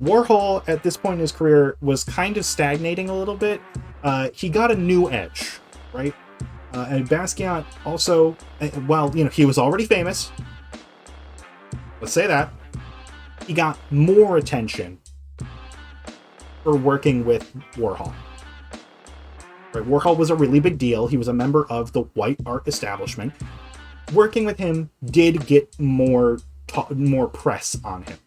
Warhol at this point in his career was kind of stagnating a little bit. He got a new edge, right? And Basquiat also, while he was already famous, let's say that, he got more attention for working with Warhol. Right? Warhol was a really big deal. He was a member of the white art establishment. Working with him did get more press on him.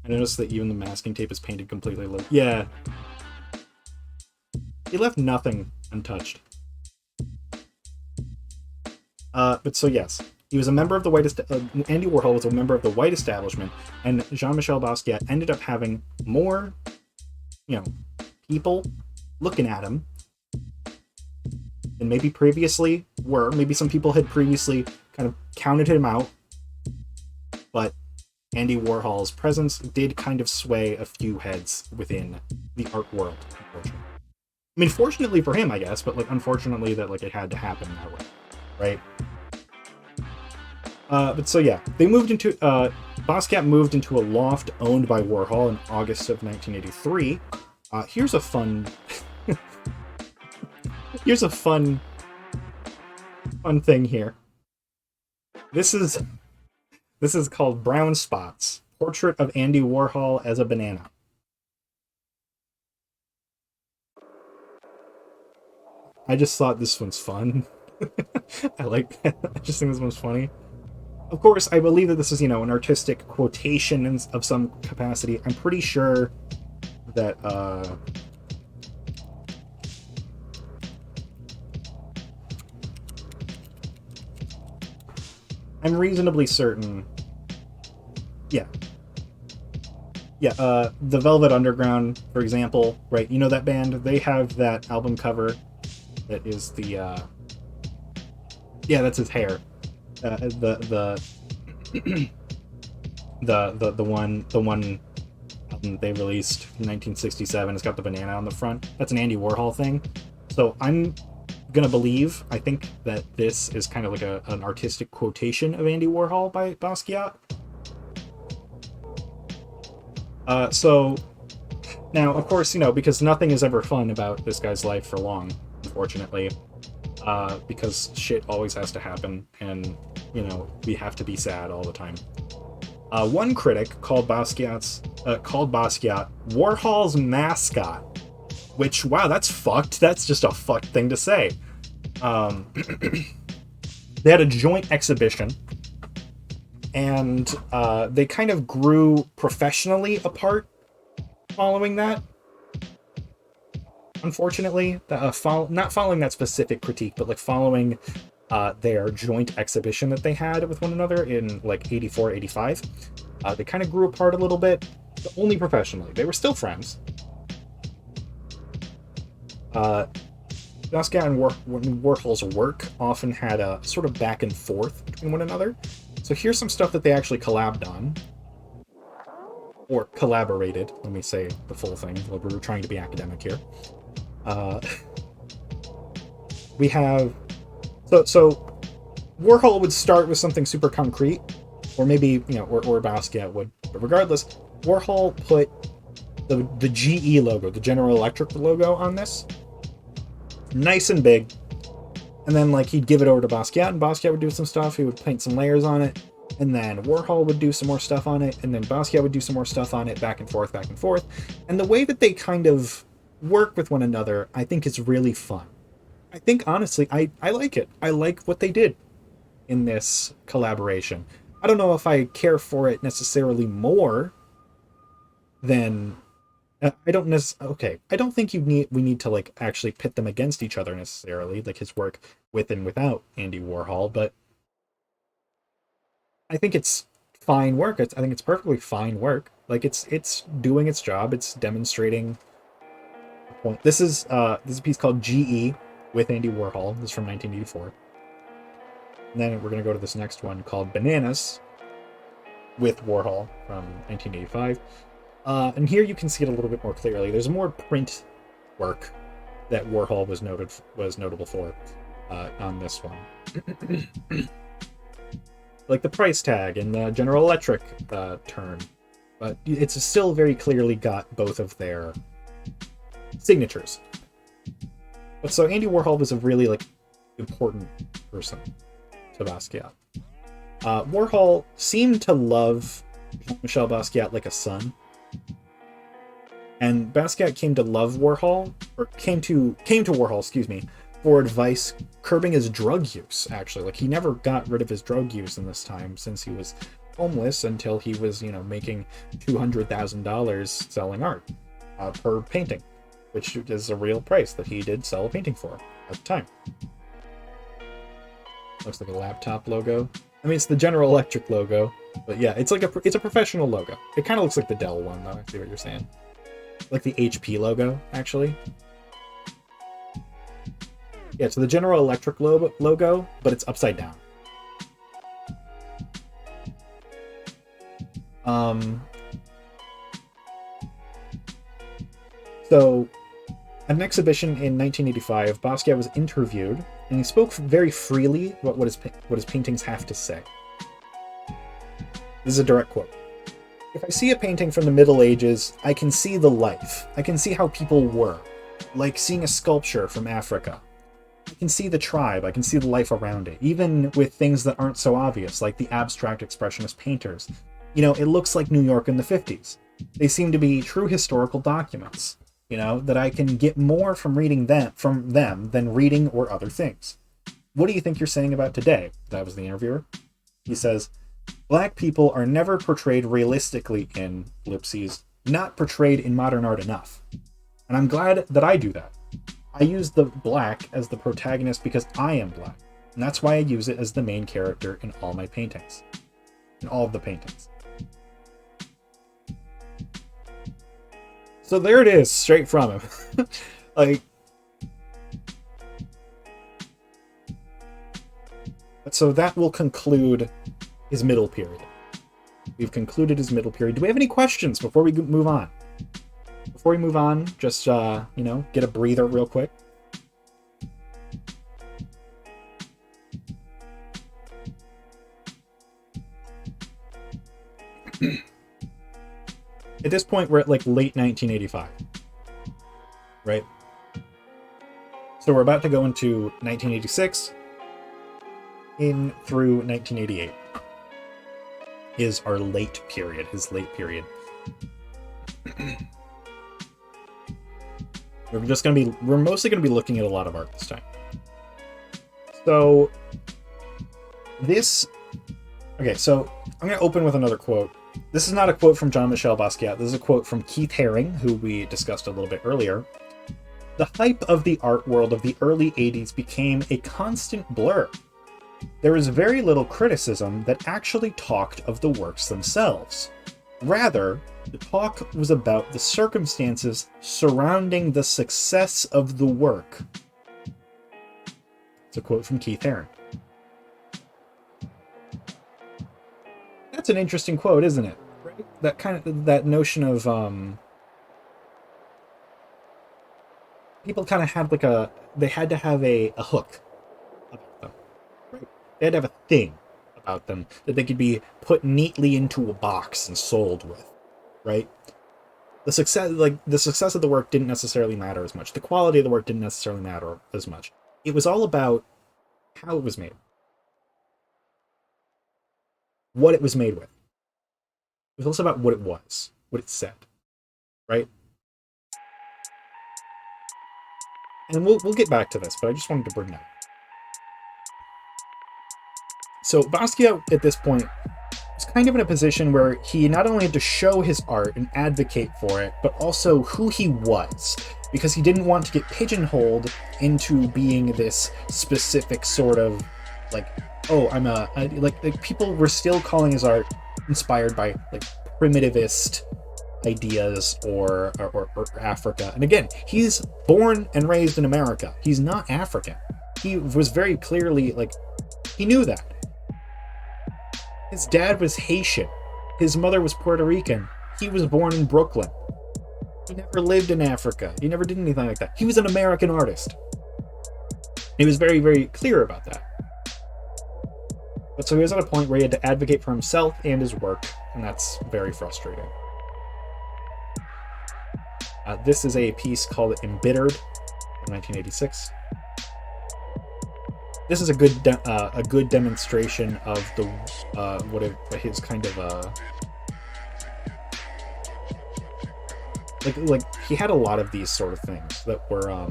I noticed that even the masking tape is painted completely low. Yeah. He left nothing untouched. But so yes, he was a member of the white Andy Warhol was a member of the white establishment, and Jean-Michel Basquiat ended up having more, people looking at him than maybe previously were. Maybe some people had previously kind of counted him out, but Andy Warhol's presence did kind of sway a few heads within the art world, unfortunately. I mean, fortunately for him, I guess, but unfortunately that it had to happen that way, right? But so yeah, they moved into Basquiat moved into a loft owned by Warhol in August of 1983. Here's a fun thing here. This is called Brown Spots: Portrait of Andy Warhol as a Banana. I just thought this one's fun. I just think this one's funny. Of course, I believe that this is, an artistic quotation of some capacity. I'm pretty sure that, I'm reasonably certain. Yeah. Yeah, the Velvet Underground, for example, right? You know that band? They have that album cover that is the, yeah, that's his hair. The one album they released in 1967. It's got the banana on the front. That's an Andy Warhol thing. So I'm gonna believe, I think that this is kind of like an artistic quotation of Andy Warhol by Basquiat. So now, of course, because nothing is ever fun about this guy's life for long, unfortunately, because shit always has to happen, and we have to be sad all the time. One critic called Basquiat Warhol's mascot, which, wow, that's fucked. That's just a fucked thing to say. They had a joint exhibition, and they kind of grew professionally apart following that. Unfortunately, not following that specific critique, but like following their joint exhibition that they had with one another in like 84, 85. They kind of grew apart a little bit, but only professionally. They were still friends. Basquiat and Warhol's work often had a sort of back and forth between one another. So here's some stuff that they actually collabed on. Or collaborated, let me say the full thing. We're trying to be academic here. We have... So Warhol would start with something super concrete, or maybe, or Basquiat would. But regardless, Warhol put the GE logo, the General Electric logo on this. Nice and big. And then like he'd give it over to Basquiat, and Basquiat would do some stuff. He would paint some layers on it. And then Warhol would do some more stuff on it. And then Basquiat would do some more stuff on it, back and forth, back and forth. And the way that they kind of work with one another, I think is really fun. I think, honestly, I like it. I like what they did in this collaboration. I don't know if I care for it necessarily more than... I don't think we need to like actually pit them against each other necessarily, like his work with and without Andy Warhol, but I think it's fine work. I think it's perfectly fine work. Like it's doing its job. It's demonstrating a point. This is a piece called GE with Andy Warhol. This is from 1984. And then we're gonna go to this next one called Bananas with Warhol from 1985. And here you can see it a little bit more clearly. There's more print work that Warhol was notable for on this one. Like the price tag and the General Electric term. But it's still very clearly got both of their signatures. But so Andy Warhol was a really like important person to Basquiat. Warhol seemed to love Jean-Michel Basquiat like a son. And Basquiat came to Warhol, for advice curbing his drug use, actually. Like, he never got rid of his drug use in this time, since he was homeless until he was, making $200,000 selling art per painting, which is a real price that he did sell a painting for at the time. Looks like a laptop logo. I mean, it's the General Electric logo, but yeah, it's like it's a professional logo. It kind of looks like the Dell one, though. I see what you're saying. Like the HP logo, actually. Yeah, so the General Electric logo, but it's upside down. So, at an exhibition in 1985, Basquiat was interviewed, and he spoke very freely about what his paintings have to say. This is a direct quote. "If I see a painting from the Middle Ages, I can see the life. I can see how people were, like seeing a sculpture from Africa. I can see the tribe, I can see the life around it, even with things that aren't so obvious, like the abstract expressionist painters. It looks like New York in the 50s. They seem to be true historical documents, that I can get more from reading from them than reading or other things. What do you think you're saying about today?" That was the interviewer. He says, "Black people are never portrayed realistically in ellipses, not portrayed in modern art enough. And I'm glad that I do that. I use the black as the protagonist because I am black. And that's why I use it as the main character in all my paintings. In all of the paintings." So there it is, straight from him. So that will conclude his middle period. We've concluded his middle period. Do we have any questions before we move on? Before we move on, just, get a breather real quick. At this point, we're at like late 1985, right? So we're about to go into 1986 in through 1988 is our late period, his late period. We're mostly gonna be looking at a lot of art this time. So so I'm gonna open with another quote. This is not a quote from Jean-Michel Basquiat. This is a quote from Keith Haring, who we discussed a little bit earlier. The hype of the art world of the early 80s became a constant blur. There was very little criticism that actually talked of the works themselves. Rather, the talk was about the circumstances surrounding the success of the work. It's a quote from Keith Haring. That's an interesting quote, isn't it? Right? That notion of people kind of had they had to have a hook about them. Right? They had to have a thing about them that they could be put neatly into a box and sold with. Right? The success of the work didn't necessarily matter as much. The quality of the work didn't necessarily matter as much. It was all about how it was made. What it was made with. It was also about what it was, what it said, right? And we'll get back to this, but I just wanted to bring that up. So Basquiat, at this point, was kind of in a position where he not only had to show his art and advocate for it, but also who he was, because he didn't want to get pigeonholed into being this specific sort of, like, oh, like people were still calling his art inspired by like primitivist ideas or Africa. And again, he's born and raised in America. He's not African. He was very clearly he knew that. His dad was Haitian. His mother was Puerto Rican. He was born in Brooklyn. He never lived in Africa. He never did anything like that. He was an American artist. He was very, very clear about that. But so he was at a point where he had to advocate for himself and his work, and that's very frustrating. This is a piece called Embittered from 1986. This is a good demonstration of his kind of like he had a lot of these sort of things that were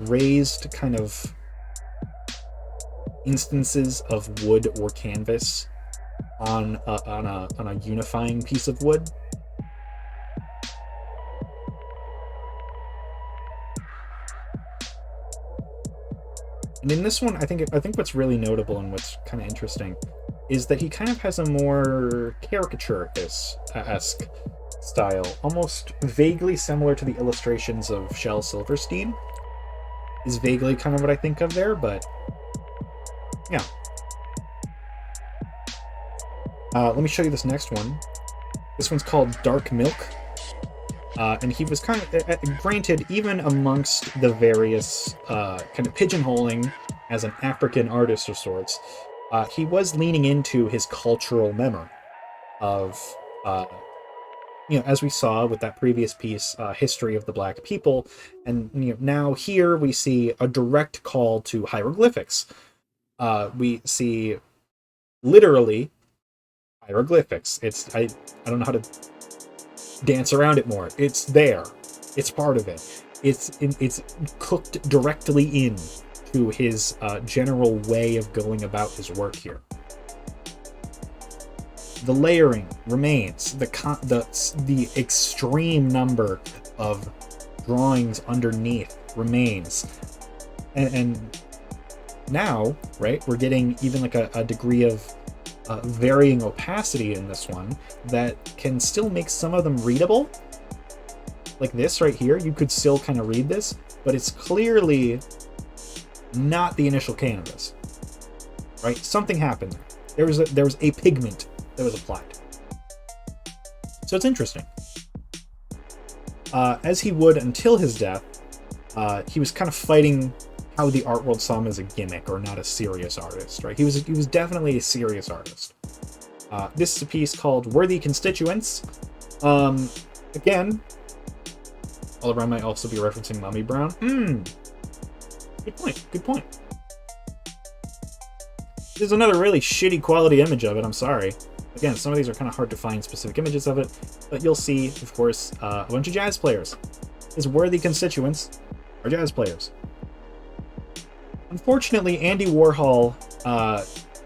raised kind of instances of wood or canvas on a unifying piece of wood. And in this one, I think what's really notable and what's kind of interesting is that he kind of has a more caricature-esque style, almost vaguely similar to the illustrations of Shel Silverstein. Is vaguely kind of what I think of there, but yeah. Let me show you this next one. This one's called Dark Milk. And he was kind of, granted, even amongst the various kind of pigeonholing as an African artist of sorts, he was leaning into his cultural memory of, as we saw with that previous piece, History of the Black People. And now here we see a direct call to hieroglyphics. We see literally hieroglyphics. I don't know how to dance around it more. It's there. It's part of it. It's cooked directly in to his general way of going about his work here. The layering remains. The extreme number of drawings underneath remains. And now, right, we're getting even like a degree of varying opacity in this one that can still make some of them readable. Like this right here, you could still kind of read this, but it's clearly not the initial canvas, right? Something happened. There was a pigment that was applied. So it's interesting. As he would until his death, he was kind of fighting how the art world saw him as a gimmick or not a serious artist, right? He was definitely a serious artist. This is a piece called Worthy Constituents. Again, all around might also be referencing Mummy Brown. Good point, good point. There's another really shitty quality image of it, I'm sorry. Again, some of these are kind of hard to find specific images of it, but you'll see, of course, a bunch of jazz players. His worthy constituents are jazz players. Unfortunately, Andy Warhol,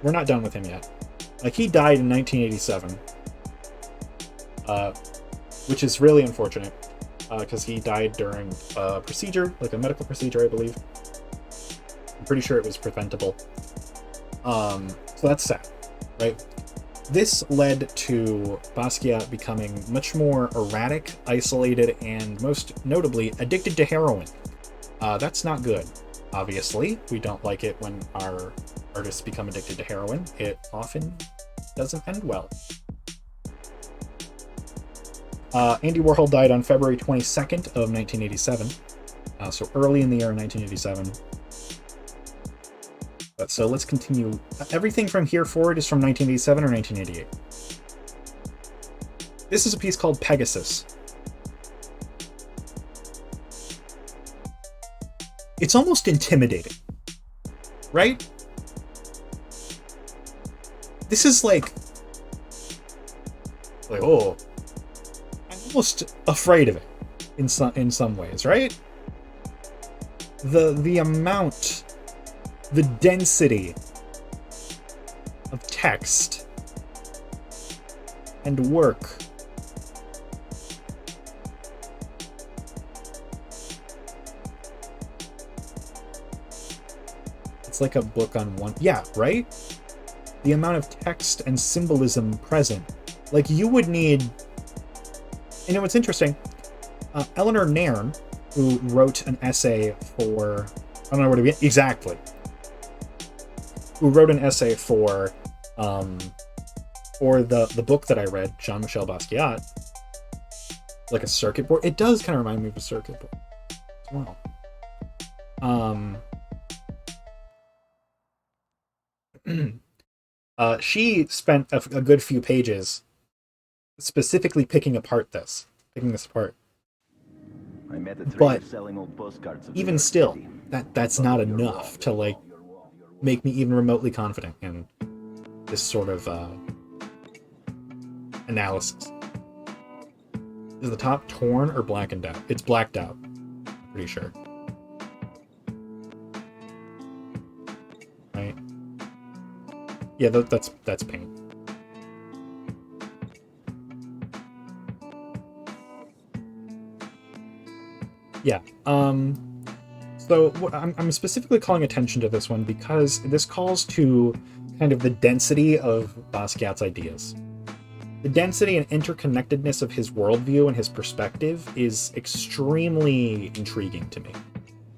we're not done with him yet. Like, he died in 1987, which is really unfortunate, because he died during a procedure, like a medical procedure, I believe. I'm pretty sure it was preventable. So that's sad, right? This led to Basquiat becoming much more erratic, isolated, and most notably, addicted to heroin. That's not good, obviously. We don't like it when our artists become addicted to heroin. It often doesn't end well. Andy Warhol died on February 22nd of 1987, so early in the year of 1987. So let's continue. Everything from here forward is from 1987 or 1988. This is a piece called Pegasus. It's almost intimidating, right? This is like, oh, I'm almost afraid of it in some ways, right? The amount, the density of text and work it's like a book on one, yeah, right? The amount of text and symbolism present, like you would need. You know what's interesting, Eleanor Nairne, who wrote an essay for, I don't know where to begin exactly, who wrote an essay for the book that I read, Jean-Michel Basquiat, like a circuit board. It does kind of remind me of a circuit board as well. She spent a good few pages specifically picking this apart. I met a trader But selling old postcards of New even York still, City. that's not enough to like make me even remotely confident in this sort of analysis. Is the top torn or blackened out? It's blacked out, I'm pretty sure. Right? Yeah, that's paint. Yeah. So I'm specifically calling attention to this one because this calls to kind of the density of Basquiat's ideas. The density and interconnectedness of his worldview and his perspective is extremely intriguing to me.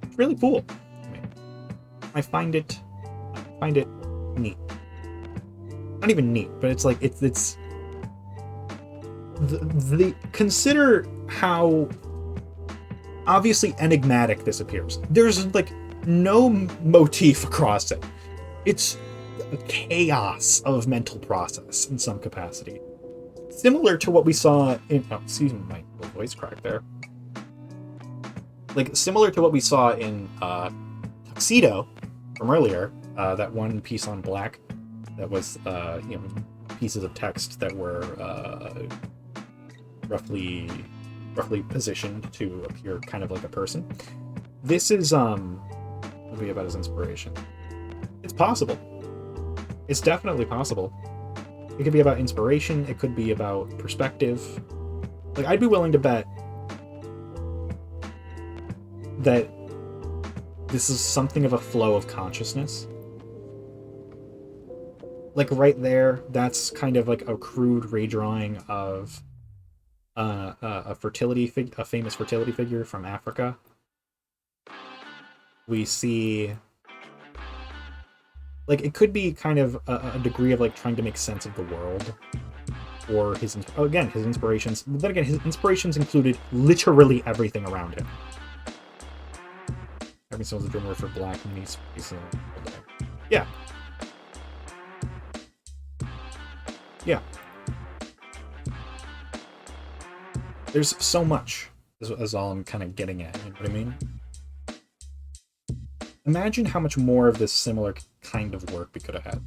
It's really cool to me. I find it neat. Not even neat, but it's like it's the consider how obviously enigmatic this appears. There's like no motif across it. It's a chaos of mental process in some capacity. Similar to what we saw in, oh, excuse me, my little voice crack there. Like similar to what we saw in Tuxedo from earlier, that one piece on black that was pieces of text that were roughly positioned to appear kind of like a person. This is what be about his inspiration. It's possible. It's definitely possible. It could be about inspiration, it could be about perspective. Like I'd be willing to bet that this is something of a flow of consciousness. Like right there, that's kind of like a crude redrawing of a famous fertility figure from Africa. We see, like, it could be kind of a degree of like trying to make sense of the world, or his inspirations. But then again, his inspirations included literally everything around him. Having someone's a drummer for black and he's yeah. Yeah. There's so much, is all I'm kind of getting at, you know what I mean? Imagine how much more of this similar kind of work we could have had.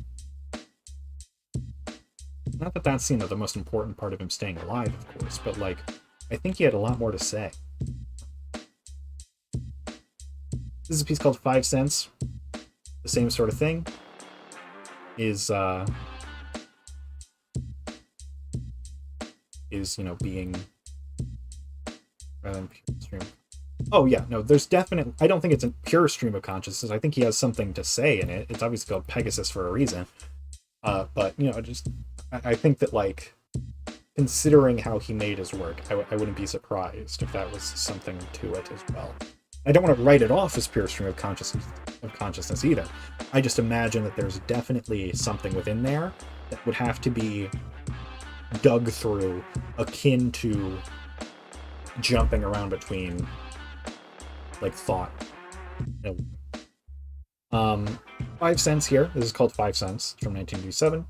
Not that that's, the most important part of him staying alive, of course, but, like, I think he had a lot more to say. This is a piece called 5 Cents. The same sort of thing. Is being rather than pure stream. Oh yeah, no, there's definitely, I don't think it's a pure stream of consciousness. I think he has something to say in it. It's obviously called Pegasus for a reason. But I think that, like, considering how he made his work, I wouldn't be surprised if that was something to it as well. I don't want to write it off as pure stream of consciousness either. I just imagine that there's definitely something within there that would have to be dug through, akin to jumping around between, like, thought. 5 Cents here. This is called 5 Cents from 1987.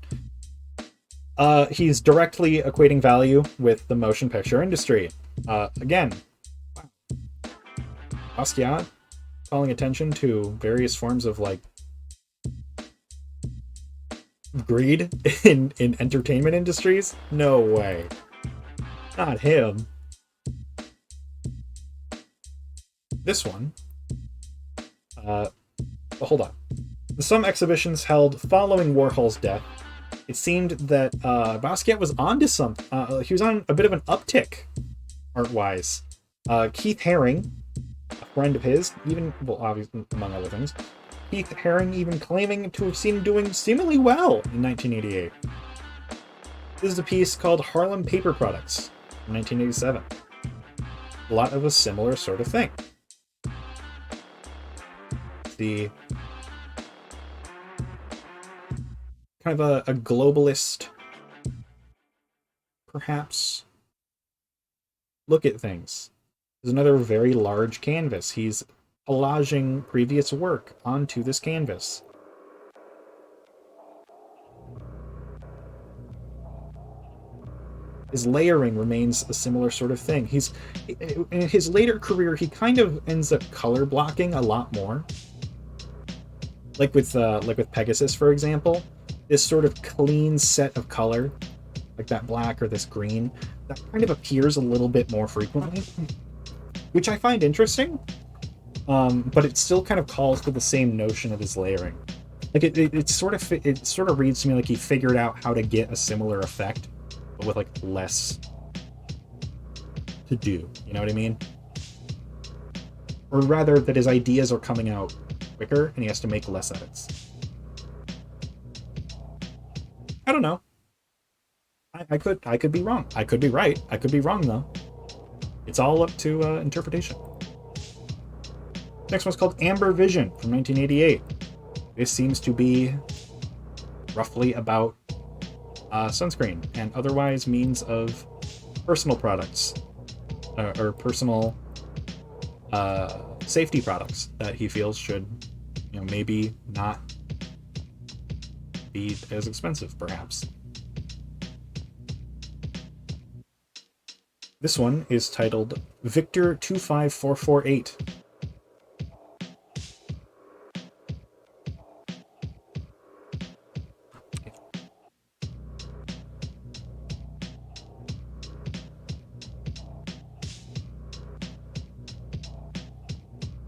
He's directly equating value with the motion picture industry. Again, Basquiat calling attention to various forms of, like, greed in entertainment industries? No way. Not him. This one. Hold on. Some exhibitions held following Warhol's death, it seemed that Basquiat was onto some. He was on a bit of an uptick, art-wise. Keith Haring, a friend of his, obviously among other things, Keith Haring even claiming to have seen him doing seemingly well in 1988. This is a piece called Harlem Paper Products from 1987. A lot of a similar sort of thing. The kind of a globalist, perhaps, look at things. There's another very large canvas. He's collaging previous work onto this canvas. His layering remains a similar sort of thing. In his later career, he kind of ends up color blocking a lot more. Like with Pegasus, for example, this sort of clean set of color, like that black or this green, that kind of appears a little bit more frequently, which I find interesting. But it still kind of calls to the same notion of his layering. Like it sort of reads to me like he figured out how to get a similar effect, but with, like, less to do. You know what I mean? Or rather, that his ideas are coming out quicker and he has to make less edits. I don't know. I could be wrong. I could be right. I could be wrong, though. It's all up to interpretation. Next one's called Amber Vision from 1988. This seems to be roughly about sunscreen and otherwise means of personal products or personal safety products that he feels should, maybe not be as expensive, perhaps. This one is titled Victor 25448.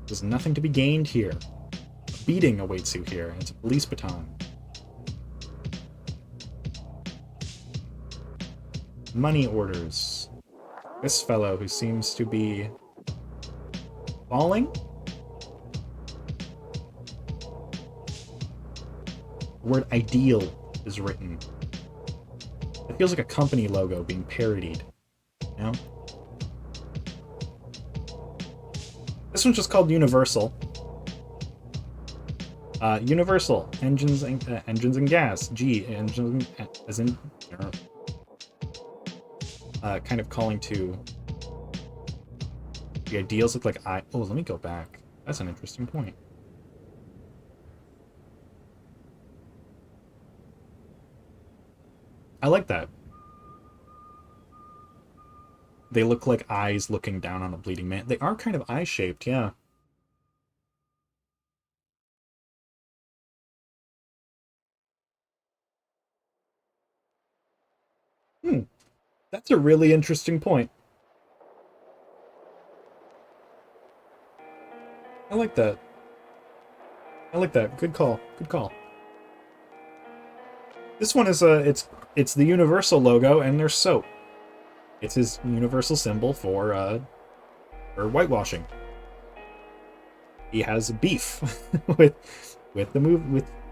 There's nothing to be gained here. A beating awaits you here, and it's a police baton. Money orders. This fellow who seems to be falling? The word ideal is written. It feels like a company logo being parodied. You know? This one's just called Universal. Universal. Engines and gas. Engines as in... kind of calling to the ideals look like I... Oh, let me go back. That's an interesting point. I like that. They look like eyes looking down on a bleeding man. They are kind of eye-shaped, yeah. That's a really interesting point. I like that. I like that. Good call. Good call. This one is it's the Universal logo, and there's soap. It's his universal symbol for whitewashing. He has beef with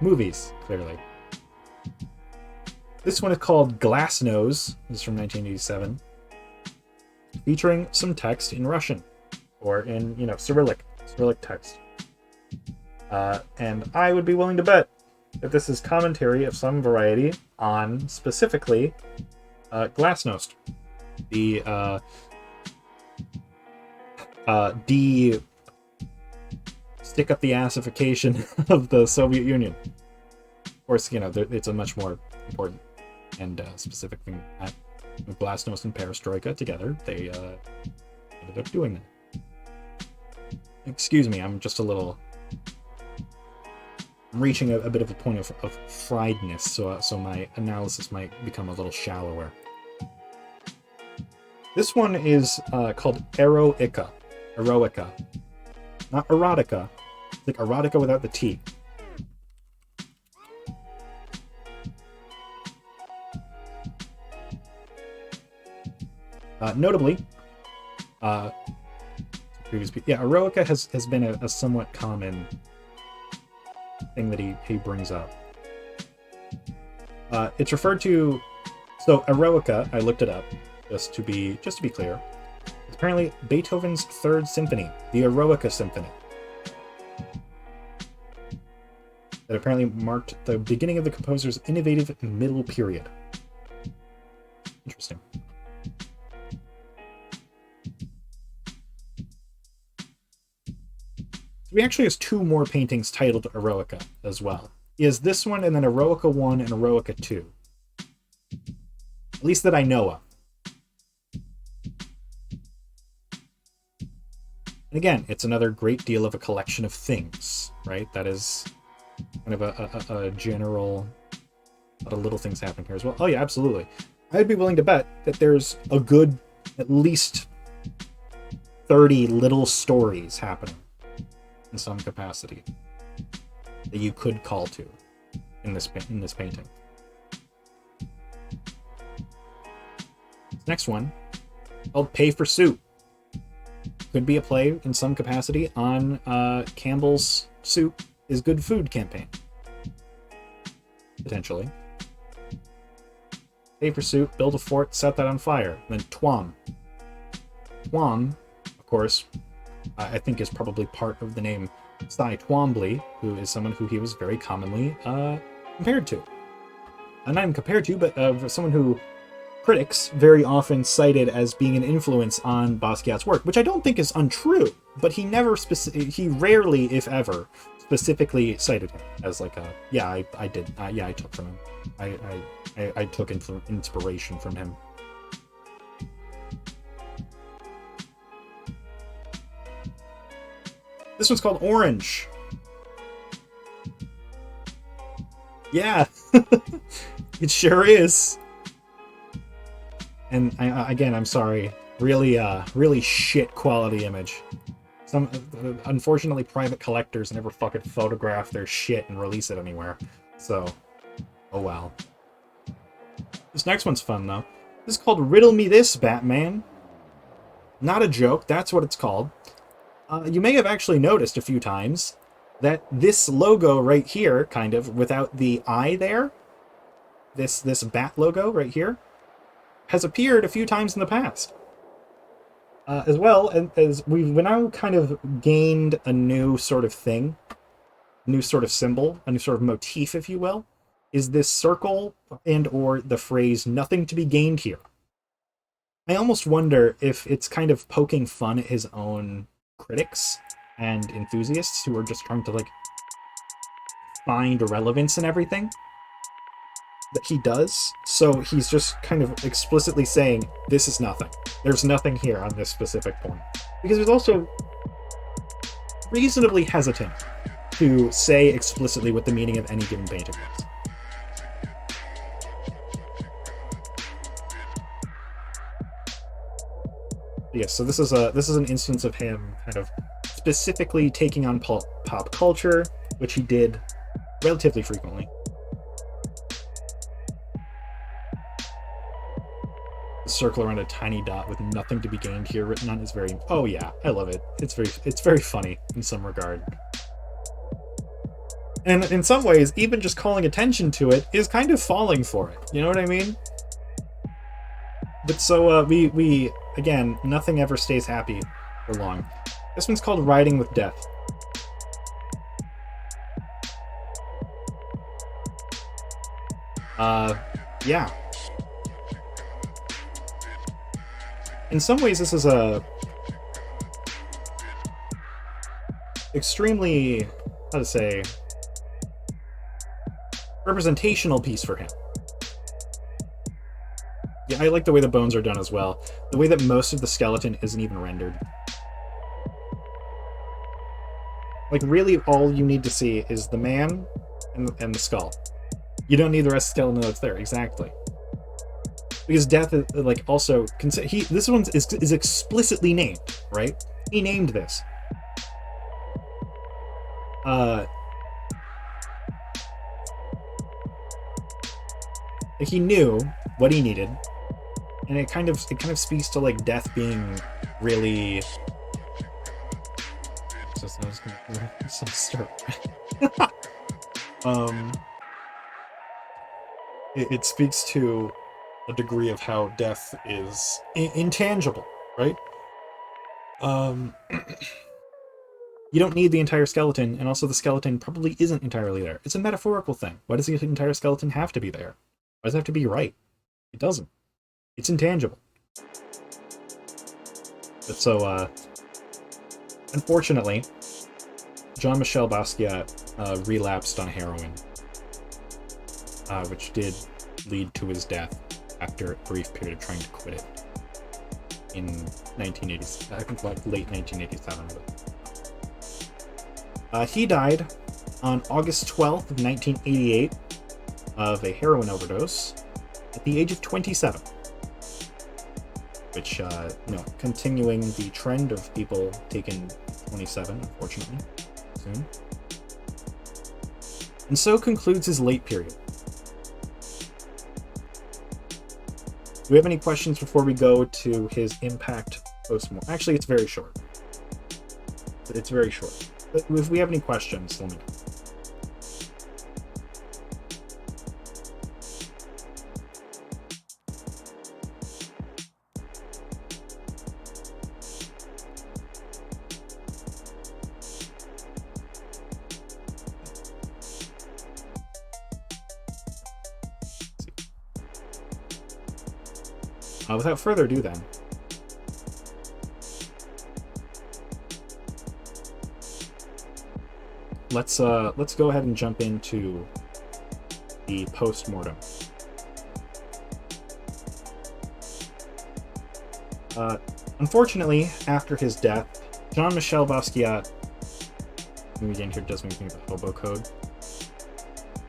movies, clearly. This one is called Glass Nose. This is from 1987, featuring some text in Russian, or in Cyrillic text. And I would be willing to bet that this is commentary of some variety on specifically Glasnost, the stick up the assification of the Soviet Union. Of course, it's a much more important and specific thing. Glasnost and Perestroika together, they ended up doing that. Excuse me, I'm just a little... I'm reaching a bit of a point of friedness, so my analysis might become a little shallower. This one is called Eroica. Eroica. Not erotica. It's like erotica without the T. Notably, Eroica has been a somewhat common thing that he brings up. It's referred to. So Eroica, I looked it up just to be clear. It's apparently Beethoven's Third Symphony, the Eroica Symphony, that apparently marked the beginning of the composer's innovative middle period. Interesting. He actually has two more paintings titled Eroica as well. He has this one, and then Eroica 1 and Eroica 2. At least that I know of. And again, it's another great deal of a collection of things, right? That is kind of a general... A lot of little things happening here as well. Oh yeah, absolutely. I'd be willing to bet that there's a good, at least 30 little stories happening in some capacity that you could call to in this painting. This next one, called Pay for Soup, could be a play in some capacity on Campbell's Soup is Good Food campaign. Potentially. Pay for soup, build a fort, set that on fire. And then Twom. Twom, of course, I think is probably part of the name Cy Twombly, who is someone who he was very commonly compared to. Not even compared to, but someone who critics very often cited as being an influence on Basquiat's work, which I don't think is untrue, but he rarely, if ever, specifically cited him as like I took from him. I took inspiration from him. This one's called Orange. Yeah, it sure is. And again, I'm sorry, really shit quality image. Some unfortunately, private collectors never fucking photograph their shit and release it anywhere. So, oh well. This next one's fun though. This is called Riddle Me This, Batman. Not a joke, that's what it's called. You may have actually noticed a few times that this logo right here, kind of, without the eye there, this bat logo right here, has appeared a few times in the past. As well as we've now kind of gained a new sort of thing, a new sort of symbol, a new sort of motif, if you will, is this circle and or the phrase, nothing to be gained here. I almost wonder if it's kind of poking fun at his own critics and enthusiasts who are just trying to like find relevance in everything. that he does, so he's just kind of explicitly saying, this is nothing. There's nothing here on this specific point. Because he's also reasonably hesitant to say explicitly what the meaning of any given painting is. Yes, so this is an instance of him kind of specifically taking on pop culture, which he did relatively frequently. The circle around a tiny dot with nothing to be gained here written on is very... Oh yeah, I love it. It's very funny in some regard. And in some ways, even just calling attention to it is kind of falling for it. You know what I mean? But so we again, nothing ever stays happy for long. This one's called Riding with Death. Yeah. In some ways, this is a extremely, how to say, representational piece for him. Yeah, I like the way the bones are done as well. The way that most of the skeleton isn't even rendered. Like, really, all you need to see is the man and the skull. You don't need the rest of the skeleton that's there. Exactly. Because Death is, like, also... this one is explicitly named, right? He named this. He knew what he needed, and it kind of speaks to, like, Death being really... It speaks to a degree of how Death is intangible, right? You don't need the entire skeleton, and also the skeleton probably isn't entirely there. It's a metaphorical thing. Why does the entire skeleton have to be there? Why does it have to be right? It doesn't. It's intangible. But so, unfortunately, Jean-Michel Basquiat relapsed on heroin, which did lead to his death after a brief period of trying to quit it in 1980s, I think like late 1987. He died on August 12th of 1988 of a heroin overdose at the age of 27, which, continuing the trend of people taking 27, unfortunately, soon. And so concludes his late period. Do we have any questions before we go to his impact post-mortem? Actually, it's very short. It's very short. But if we have any questions, let me know. Without further ado, then, let's go ahead and jump into the post-mortem. Unfortunately, after his death, Jean-Michel Basquiat, again here does make me think of the hobo code.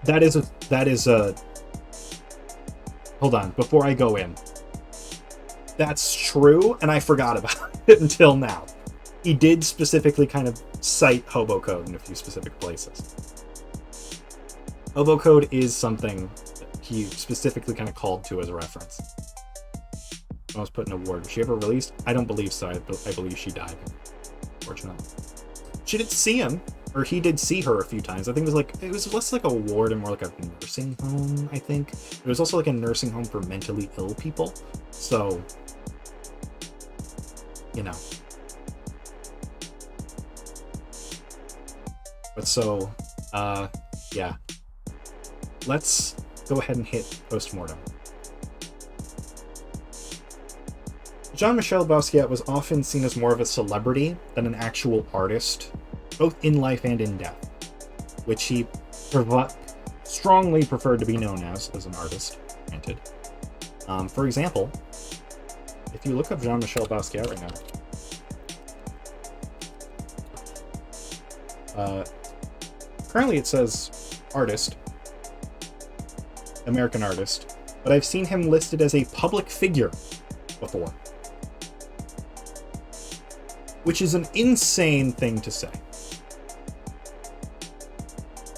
That is a. Hold on, before I go in. That's true, and I forgot about it until now. He did specifically kind of cite hobo code in a few specific places. Hobo code is something that he specifically kind of called to as a reference. I was put in a ward. Was she ever released? I don't believe so. I believe she died, unfortunately. She did see him, or he did see her a few times. I think it was less like a ward and more like a nursing home, I think. It was also like a nursing home for mentally ill people. So, you know. But so, yeah. Let's go ahead and hit postmortem. Jean-Michel Basquiat was often seen as more of a celebrity than an actual artist, both in life and in death, which he strongly preferred to be known as an artist, granted. For example, if you look up Jean-Michel Basquiat right now, currently it says artist, American artist, but I've seen him listed as a public figure before, which is an insane thing to say.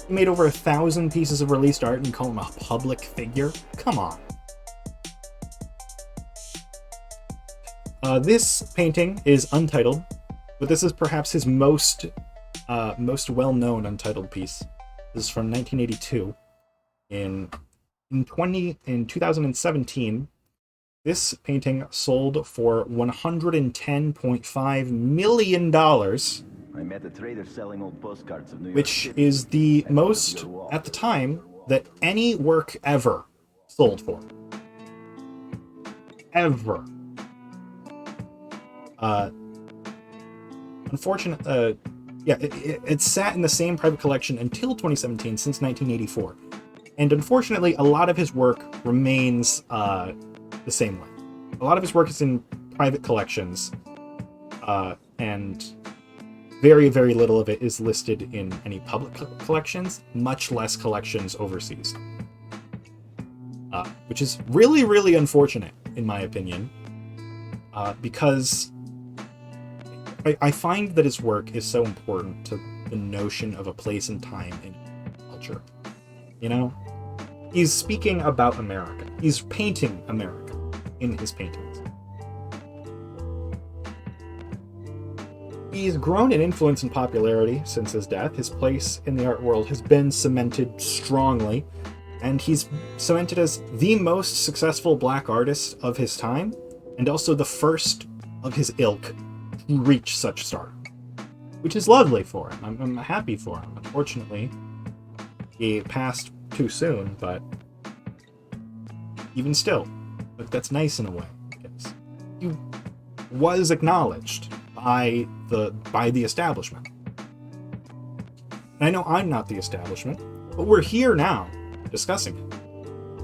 He made over 1,000 pieces of released art and you call him a public figure? Come on. This painting is untitled, but this is perhaps his most well-known untitled piece. This is from 1982. In 2017, this painting sold for $110.5 million, I met a trader selling old postcards of New York which City. is the most, at the time, that any work ever sold for. Ever. It sat in the same private collection until 2017, since 1984. And unfortunately, a lot of his work remains the same way. A lot of his work is in private collections, and very, very little of it is listed in any public collections, much less collections overseas. Which is really, really unfortunate, in my opinion, because I find that his work is so important to the notion of a place and time in culture. You know? He's speaking about America. He's painting America in his paintings. He's grown in influence and popularity since his death. His place in the art world has been cemented strongly, and he's cemented as the most successful black artist of his time, and also the first of his ilk to reach such stardom, which is lovely for him. I'm happy for him. Unfortunately, he passed too soon, but even still, like, that's nice in a way, I guess. He was acknowledged by the establishment. And I know I'm not the establishment, but we're here now discussing it.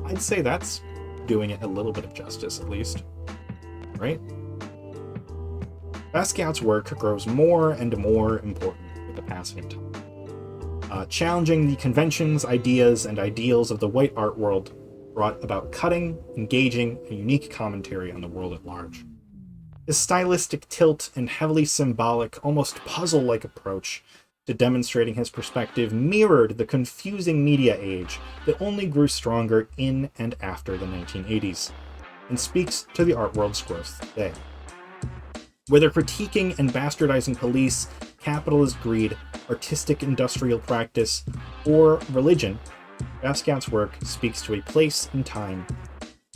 I'd say that's doing it a little bit of justice, at least. Right? Basquiat's work grows more and more important with the passing of time. Challenging the conventions, ideas, and ideals of the white art world brought about cutting, engaging, and unique commentary on the world at large. His stylistic tilt and heavily symbolic, almost puzzle-like approach to demonstrating his perspective mirrored the confusing media age that only grew stronger in and after the 1980s, and speaks to the art world's growth today. Whether critiquing and bastardizing police, capitalist greed, artistic industrial practice, or religion, Basquiat's work speaks to a place and time,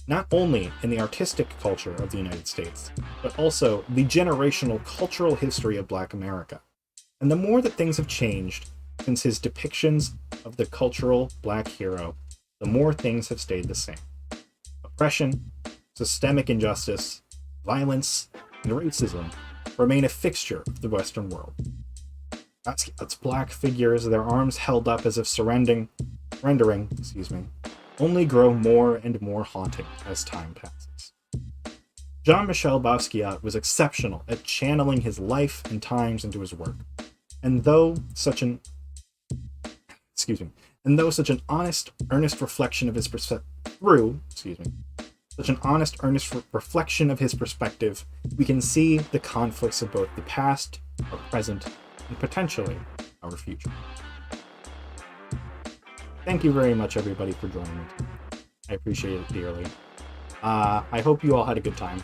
not only in the artistic culture of the United States, but also the generational cultural history of Black America. And the more that things have changed since his depictions of the cultural Black hero, the more things have stayed the same. Oppression, systemic injustice, violence, and racism remain a fixture of the Western world. Basquiat's black figures, their arms held up as if surrendering, only grow more and more haunting as time passes. Jean-Michel Basquiat was exceptional at channeling his life and times into his work. And though such an honest, earnest reflection of his perspective, we can see the conflicts of both the past, our present, and potentially our future. Thank you very much, everybody, for joining me. I appreciate it dearly. I hope you all had a good time.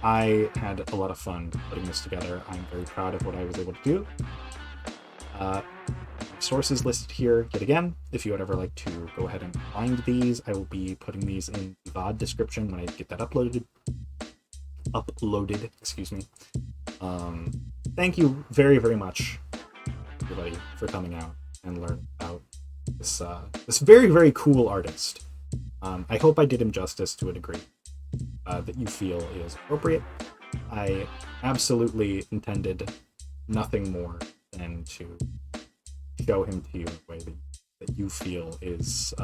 I had a lot of fun putting this together. I'm very proud of what I was able to do. Sources listed here yet again. If you would ever like to go ahead and find these, I will be putting these in the VOD description when I get that uploaded. Thank you very, very much, everybody, for coming out and learning about this very, very cool artist. I hope I did him justice to a degree that you feel is appropriate. I absolutely intended nothing more than to show him to you in a way that you feel is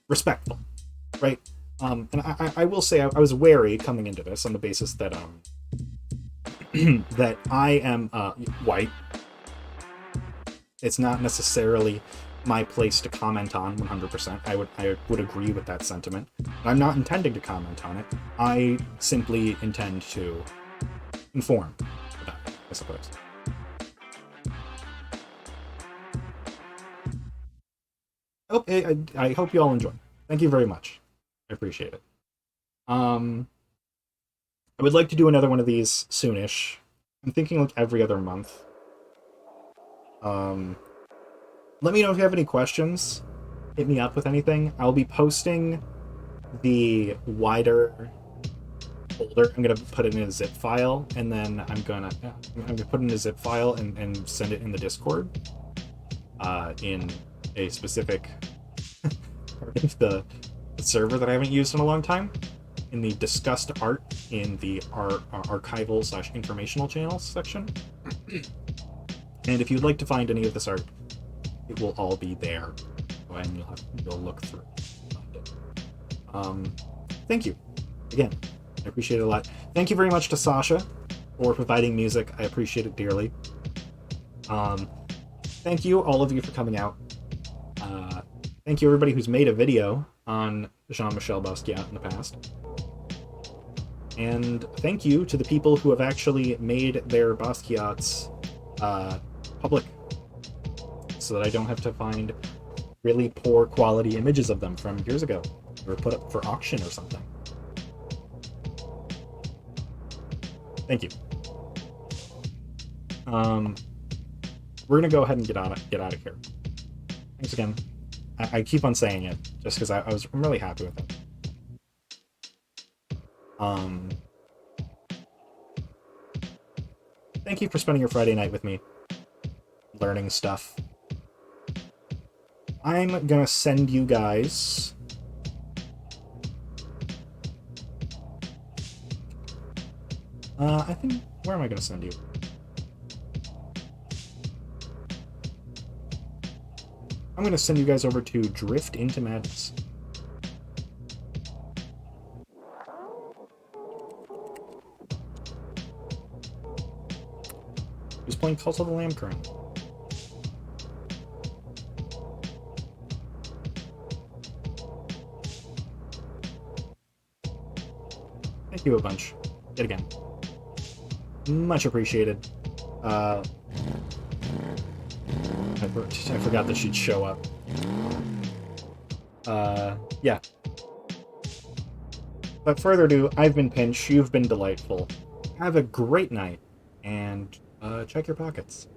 respectful, right? And I will say I was wary coming into this on the basis that that I am white. It's not necessarily my place to comment on 100%. I would agree with that sentiment. I'm not intending to comment on it. I simply intend to inform about it, I suppose. I hope you all enjoy. Thank you very much. I appreciate it. I would like to do another one of these soonish. I'm thinking like every other month. Let me know if you have any questions. Hit me up with anything. I'll be posting the wider folder. I'm gonna put it in a zip file, and then I'm gonna put it in a zip file and send it in the Discord. In a specific part of the server that I haven't used in a long time. In the discussed art in the archival/informational channels section. And if you'd like to find any of this art, it will all be there, and you'll look through and find it. Thank you again. I appreciate it a lot. Thank you very much to Sasha for providing music. I appreciate it dearly. Thank you, all of you, for coming out. Thank you, everybody who's made a video on Jean-Michel Basquiat in the past. And thank you to the people who have actually made their Basquiats public, so that I don't have to find really poor quality images of them from years ago, or put up for auction or something. Thank you. We're gonna go ahead and get out of here. Thanks again. I keep on saying it just because I'm really happy with it. Thank you for spending your Friday night with me, learning stuff. I'm gonna send you guys I think, where am I gonna send you? I'm gonna send you guys over to Drift into Madness. Who's playing Cult of the Lamb currently? Thank you a bunch. Yet again. Much appreciated. I forgot that she'd show up. Yeah. Without further ado, I've been Pinch, you've been delightful. Have a great night, and check your pockets.